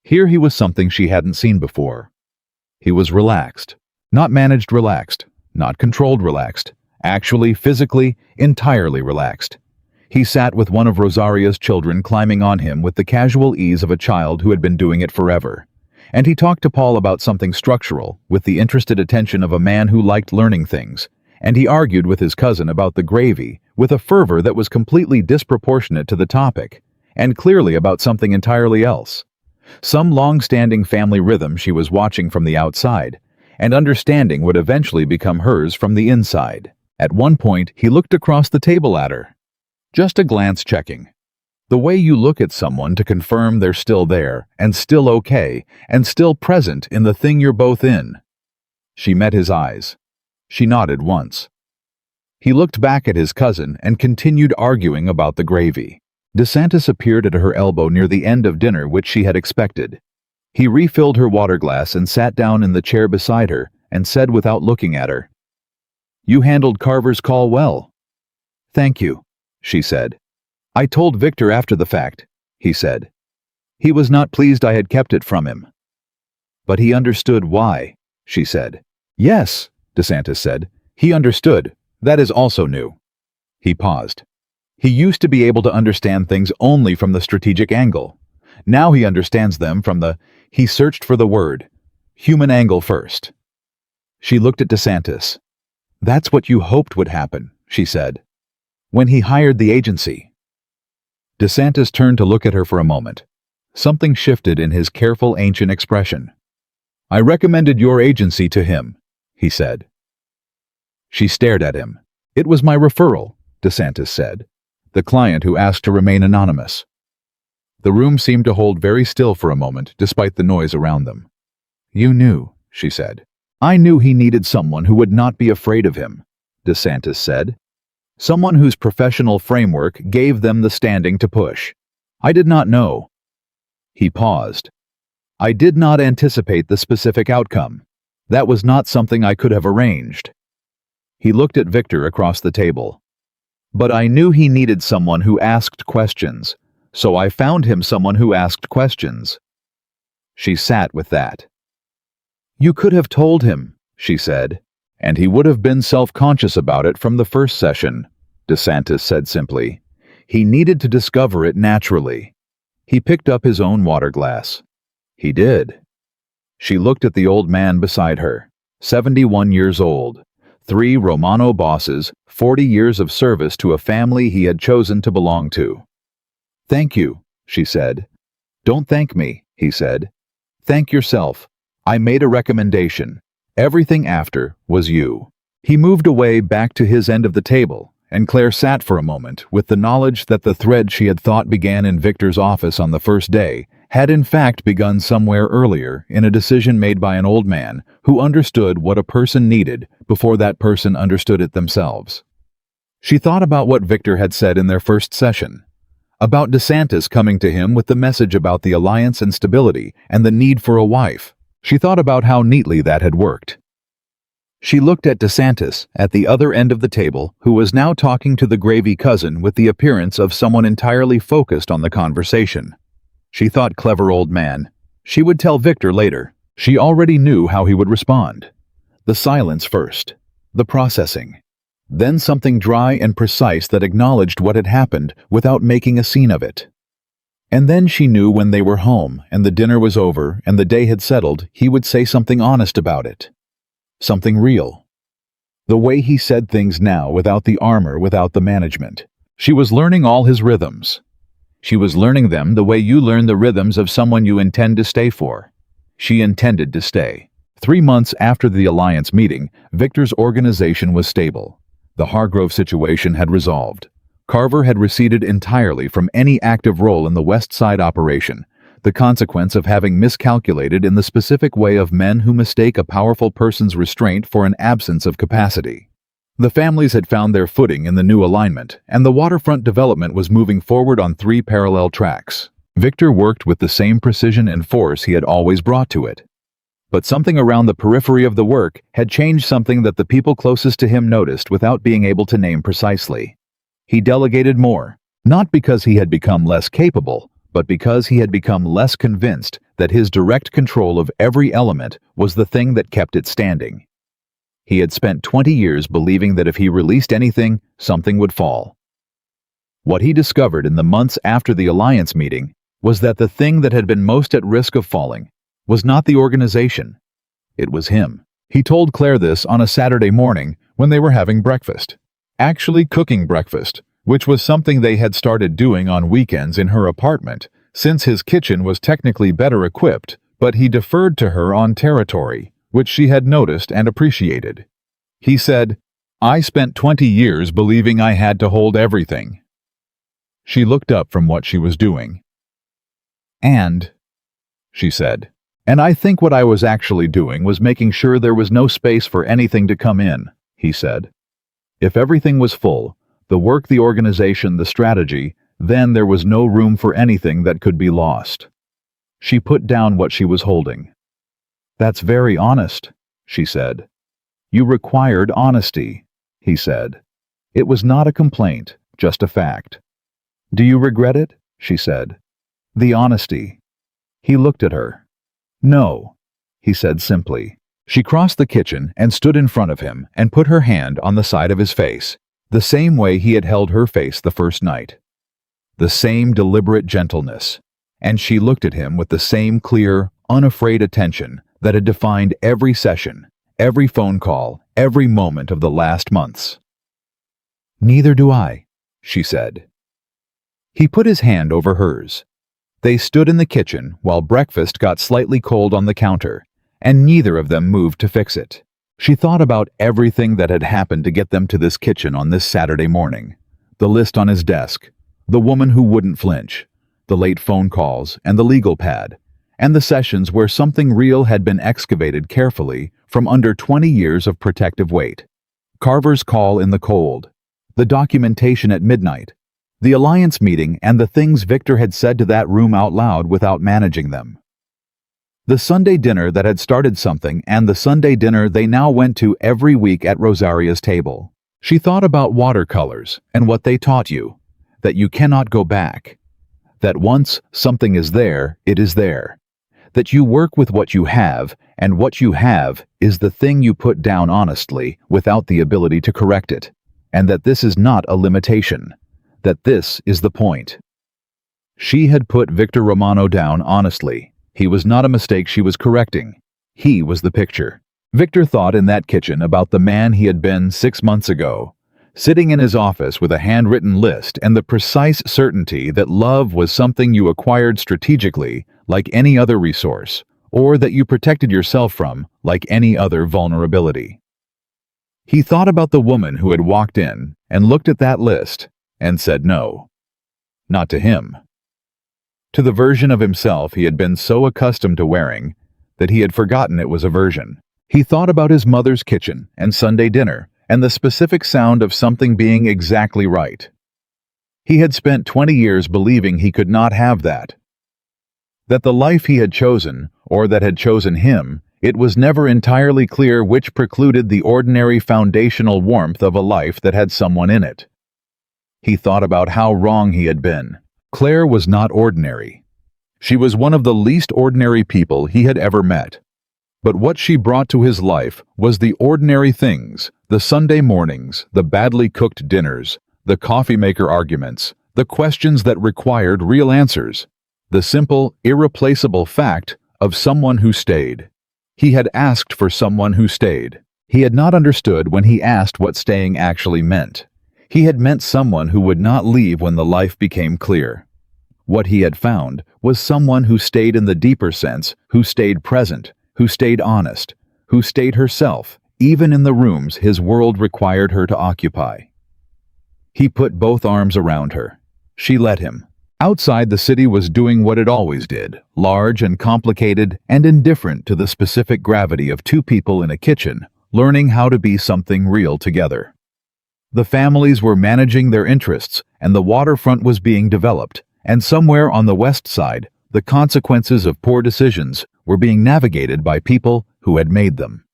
Here he was something she hadn't seen before. He was relaxed. Not managed relaxed. Not controlled relaxed. Actually, physically, entirely relaxed. He sat with one of Rosaria's children climbing on him with the casual ease of a child who had been doing it forever. And he talked to Paul about something structural, with the interested attention of a man who liked learning things. And he argued with his cousin about the gravy, with a fervor that was completely disproportionate to the topic, and clearly about something entirely else. Some long-standing family rhythm she was watching from the outside, and understanding would eventually become hers from the inside. At one point, he looked across the table at her. Just a glance checking. The way you look at someone to confirm they're still there, and still okay, and still present in the thing you're both in. She met his eyes. She nodded once. He looked back at his cousin and continued arguing about the gravy. DeSantis appeared at her elbow near the end of dinner, which she had expected. He refilled her water glass and sat down in the chair beside her and said without looking at her, "You handled Carver's call well." "Thank you," she said. "I told Victor after the fact," he said. "He was not pleased I had kept it from him." "But he understood why," she said. "Yes," DeSantis said. "He understood. That is also new." He paused. He used to be able to understand things only from the strategic angle. Now he understands them from he searched for the word, human angle first. She looked at DeSantis. "That's what you hoped would happen," she said. "When he hired the agency." DeSantis turned to look at her for a moment. Something shifted in his careful ancient expression. "I recommended your agency to him," he said. She stared at him. "It was my referral," DeSantis said. "The client who asked to remain anonymous." The room seemed to hold very still for a moment, despite the noise around them. "You knew," she said. "I knew he needed someone who would not be afraid of him," DeSantis said. "Someone whose professional framework gave them the standing to push. I did not know." He paused. "I did not anticipate the specific outcome. That was not something I could have arranged." He looked at Victor across the table. "But I knew he needed someone who asked questions, so I found him someone who asked questions." She sat with that. "You could have told him," she said, "and he would have been self-conscious about it from the first session," DeSantis said simply. "He needed to discover it naturally." He picked up his own water glass. "He did." She looked at the old man beside her, 71 years old. 3 Romano bosses, 40 years of service to a family he had chosen to belong to. "Thank you," she said. "Don't thank me," he said. "Thank yourself. I made a recommendation. Everything after was you." He moved away back to his end of the table, and Claire sat for a moment with the knowledge that the thread she had thought began in Victor's office on the first day had in fact begun somewhere earlier in a decision made by an old man who understood what a person needed before that person understood it themselves. She thought about what Victor had said in their first session, about DeSantis coming to him with the message about the alliance and stability and the need for a wife. She thought about how neatly that had worked. She looked at DeSantis at the other end of the table, who was now talking to the gravy cousin with the appearance of someone entirely focused on the conversation. She thought, clever old man. She would tell Victor later. She already knew how he would respond. The silence first. The processing. Then something dry and precise that acknowledged what had happened without making a scene of it. And then she knew when they were home and the dinner was over and the day had settled, he would say something honest about it. Something real. The way he said things now, without the armor, without the management. She was learning all his rhythms. She was learning them the way you learn the rhythms of someone you intend to stay for. She intended to stay. 3 months after the alliance meeting, Victor's organization was stable. The Hargrove situation had resolved. Carver had receded entirely from any active role in the West Side operation, the consequence of having miscalculated in the specific way of men who mistake a powerful person's restraint for an absence of capacity. The families had found their footing in the new alignment, and the waterfront development was moving forward on 3 parallel tracks. Victor worked with the same precision and force he had always brought to it. But something around the periphery of the work had changed something that the people closest to him noticed without being able to name precisely. He delegated more, not because he had become less capable, but because he had become less convinced that his direct control of every element was the thing that kept it standing. He had spent 20 years believing that if he released anything, something would fall. What he discovered in the months after the alliance meeting was that the thing that had been most at risk of falling was not the organization. It was him. He told Claire this on a Saturday morning when they were having breakfast. Actually cooking breakfast, which was something they had started doing on weekends in her apartment, since his kitchen was technically better equipped, but he deferred to her on territory, which she had noticed and appreciated. He said, "I spent 20 years believing I had to hold everything." She looked up from what she was doing. "And," she said, "and I think what I was actually doing was making sure there was no space for anything to come in," he said. "If everything was full, the work, the organization, the strategy, then there was no room for anything that could be lost." She put down what she was holding. "That's very honest," she said. "You required honesty," he said. It was not a complaint, just a fact. "Do you regret it?" she said. "The honesty." He looked at her. "No," he said simply. She crossed the kitchen and stood in front of him and put her hand on the side of his face, the same way he had held her face the first night. The same deliberate gentleness, and she looked at him with the same clear, unafraid attention that had defined every session, every phone call, every moment of the last months. "Neither do I," she said. He put his hand over hers. They stood in the kitchen while breakfast got slightly cold on the counter, and neither of them moved to fix it. She thought about everything that had happened to get them to this kitchen on this Saturday morning. The list on his desk, the woman who wouldn't flinch, the late phone calls and the legal pad, and the sessions where something real had been excavated carefully from under 20 years of protective weight. Carver's call in the cold, the documentation at midnight, the alliance meeting, and the things Victor had said to that room out loud without managing them. The Sunday dinner that had started something, and the Sunday dinner they now went to every week at Rosaria's table. She thought about watercolors and what they taught you, that you cannot go back, that once something is there, it is there, that you work with what you have, and what you have is the thing you put down honestly without the ability to correct it, and that this is not a limitation, that this is the point. She had put Victor Romano down honestly. He was not a mistake she was correcting. He was the picture. Victor thought in that kitchen about the man he had been 6 months ago, sitting in his office with a handwritten list and the precise certainty that love was something you acquired strategically like any other resource, or that you protected yourself from like any other vulnerability. He thought about the woman who had walked in and looked at that list and said no. Not to him. To the version of himself he had been so accustomed to wearing that he had forgotten it was a version. He thought about his mother's kitchen and Sunday dinner and the specific sound of something being exactly right. He had spent 20 years believing he could not have that. That the life he had chosen, or that had chosen him, it was never entirely clear which precluded the ordinary foundational warmth of a life that had someone in it. He thought about how wrong he had been. Claire was not ordinary. She was one of the least ordinary people he had ever met. But what she brought to his life was the ordinary things, the Sunday mornings, the badly cooked dinners, the coffee maker arguments, the questions that required real answers, the simple, irreplaceable fact of someone who stayed. He had asked for someone who stayed. He had not understood when he asked what staying actually meant. He had meant someone who would not leave when the life became clear. What he had found was someone who stayed in the deeper sense, who stayed present, who stayed honest, who stayed herself, even in the rooms his world required her to occupy. He put both arms around her. She let him. Outside, the city was doing what it always did, large and complicated and indifferent to the specific gravity of two people in a kitchen, learning how to be something real together. The families were managing their interests, and the waterfront was being developed, and somewhere on the west side, the consequences of poor decisions were being navigated by people who had made them.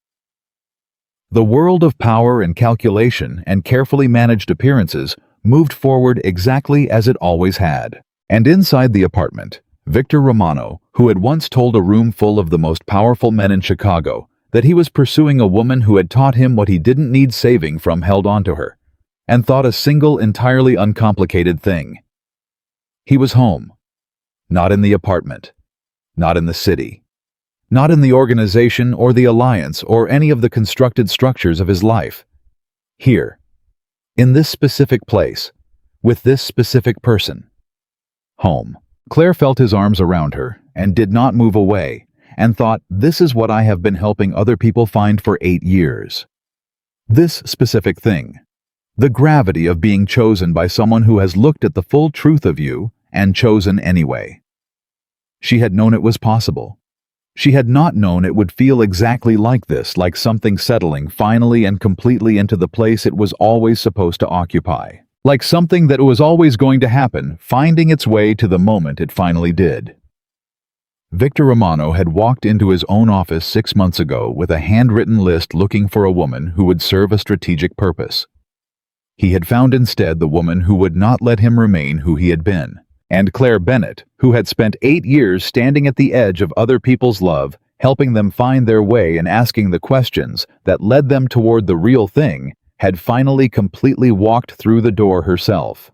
The world of power and calculation and carefully managed appearances moved forward exactly as it always had. And inside the apartment, Victor Romano, who had once told a room full of the most powerful men in Chicago that he was pursuing a woman who had taught him what he didn't need saving from, held on to her, and thought a single, entirely uncomplicated thing. He was home. Not in the apartment. Not in the city. Not in the organization or the alliance or any of the constructed structures of his life. Here. In this specific place. With this specific person. Home. Claire felt his arms around her and did not move away, and thought, this is what I have been helping other people find for 8 years. This specific thing. The gravity of being chosen by someone who has looked at the full truth of you and chosen anyway. She had known it was possible. She had not known it would feel exactly like this, like something settling finally and completely into the place it was always supposed to occupy. Like something that was always going to happen, finding its way to the moment it finally did. Victor Romano had walked into his own office 6 months ago with a handwritten list looking for a woman who would serve a strategic purpose. He had found instead the woman who would not let him remain who he had been. And Claire Bennett, who had spent 8 years standing at the edge of other people's love, helping them find their way and asking the questions that led them toward the real thing, had finally completely walked through the door herself.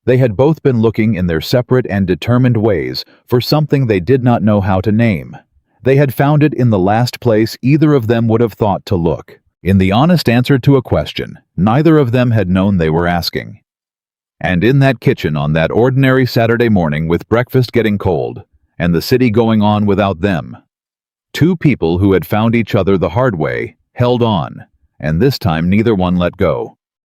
They had both been looking in their separate and determined ways for something they did not know how to name. They had found it in the last place either of them would have thought to look, in the honest answer to a question neither of them had known they were asking. And in that kitchen on that ordinary Saturday morning with breakfast getting cold, and the city going on without them, 2 people who had found each other the hard way held on, and this time neither one let go.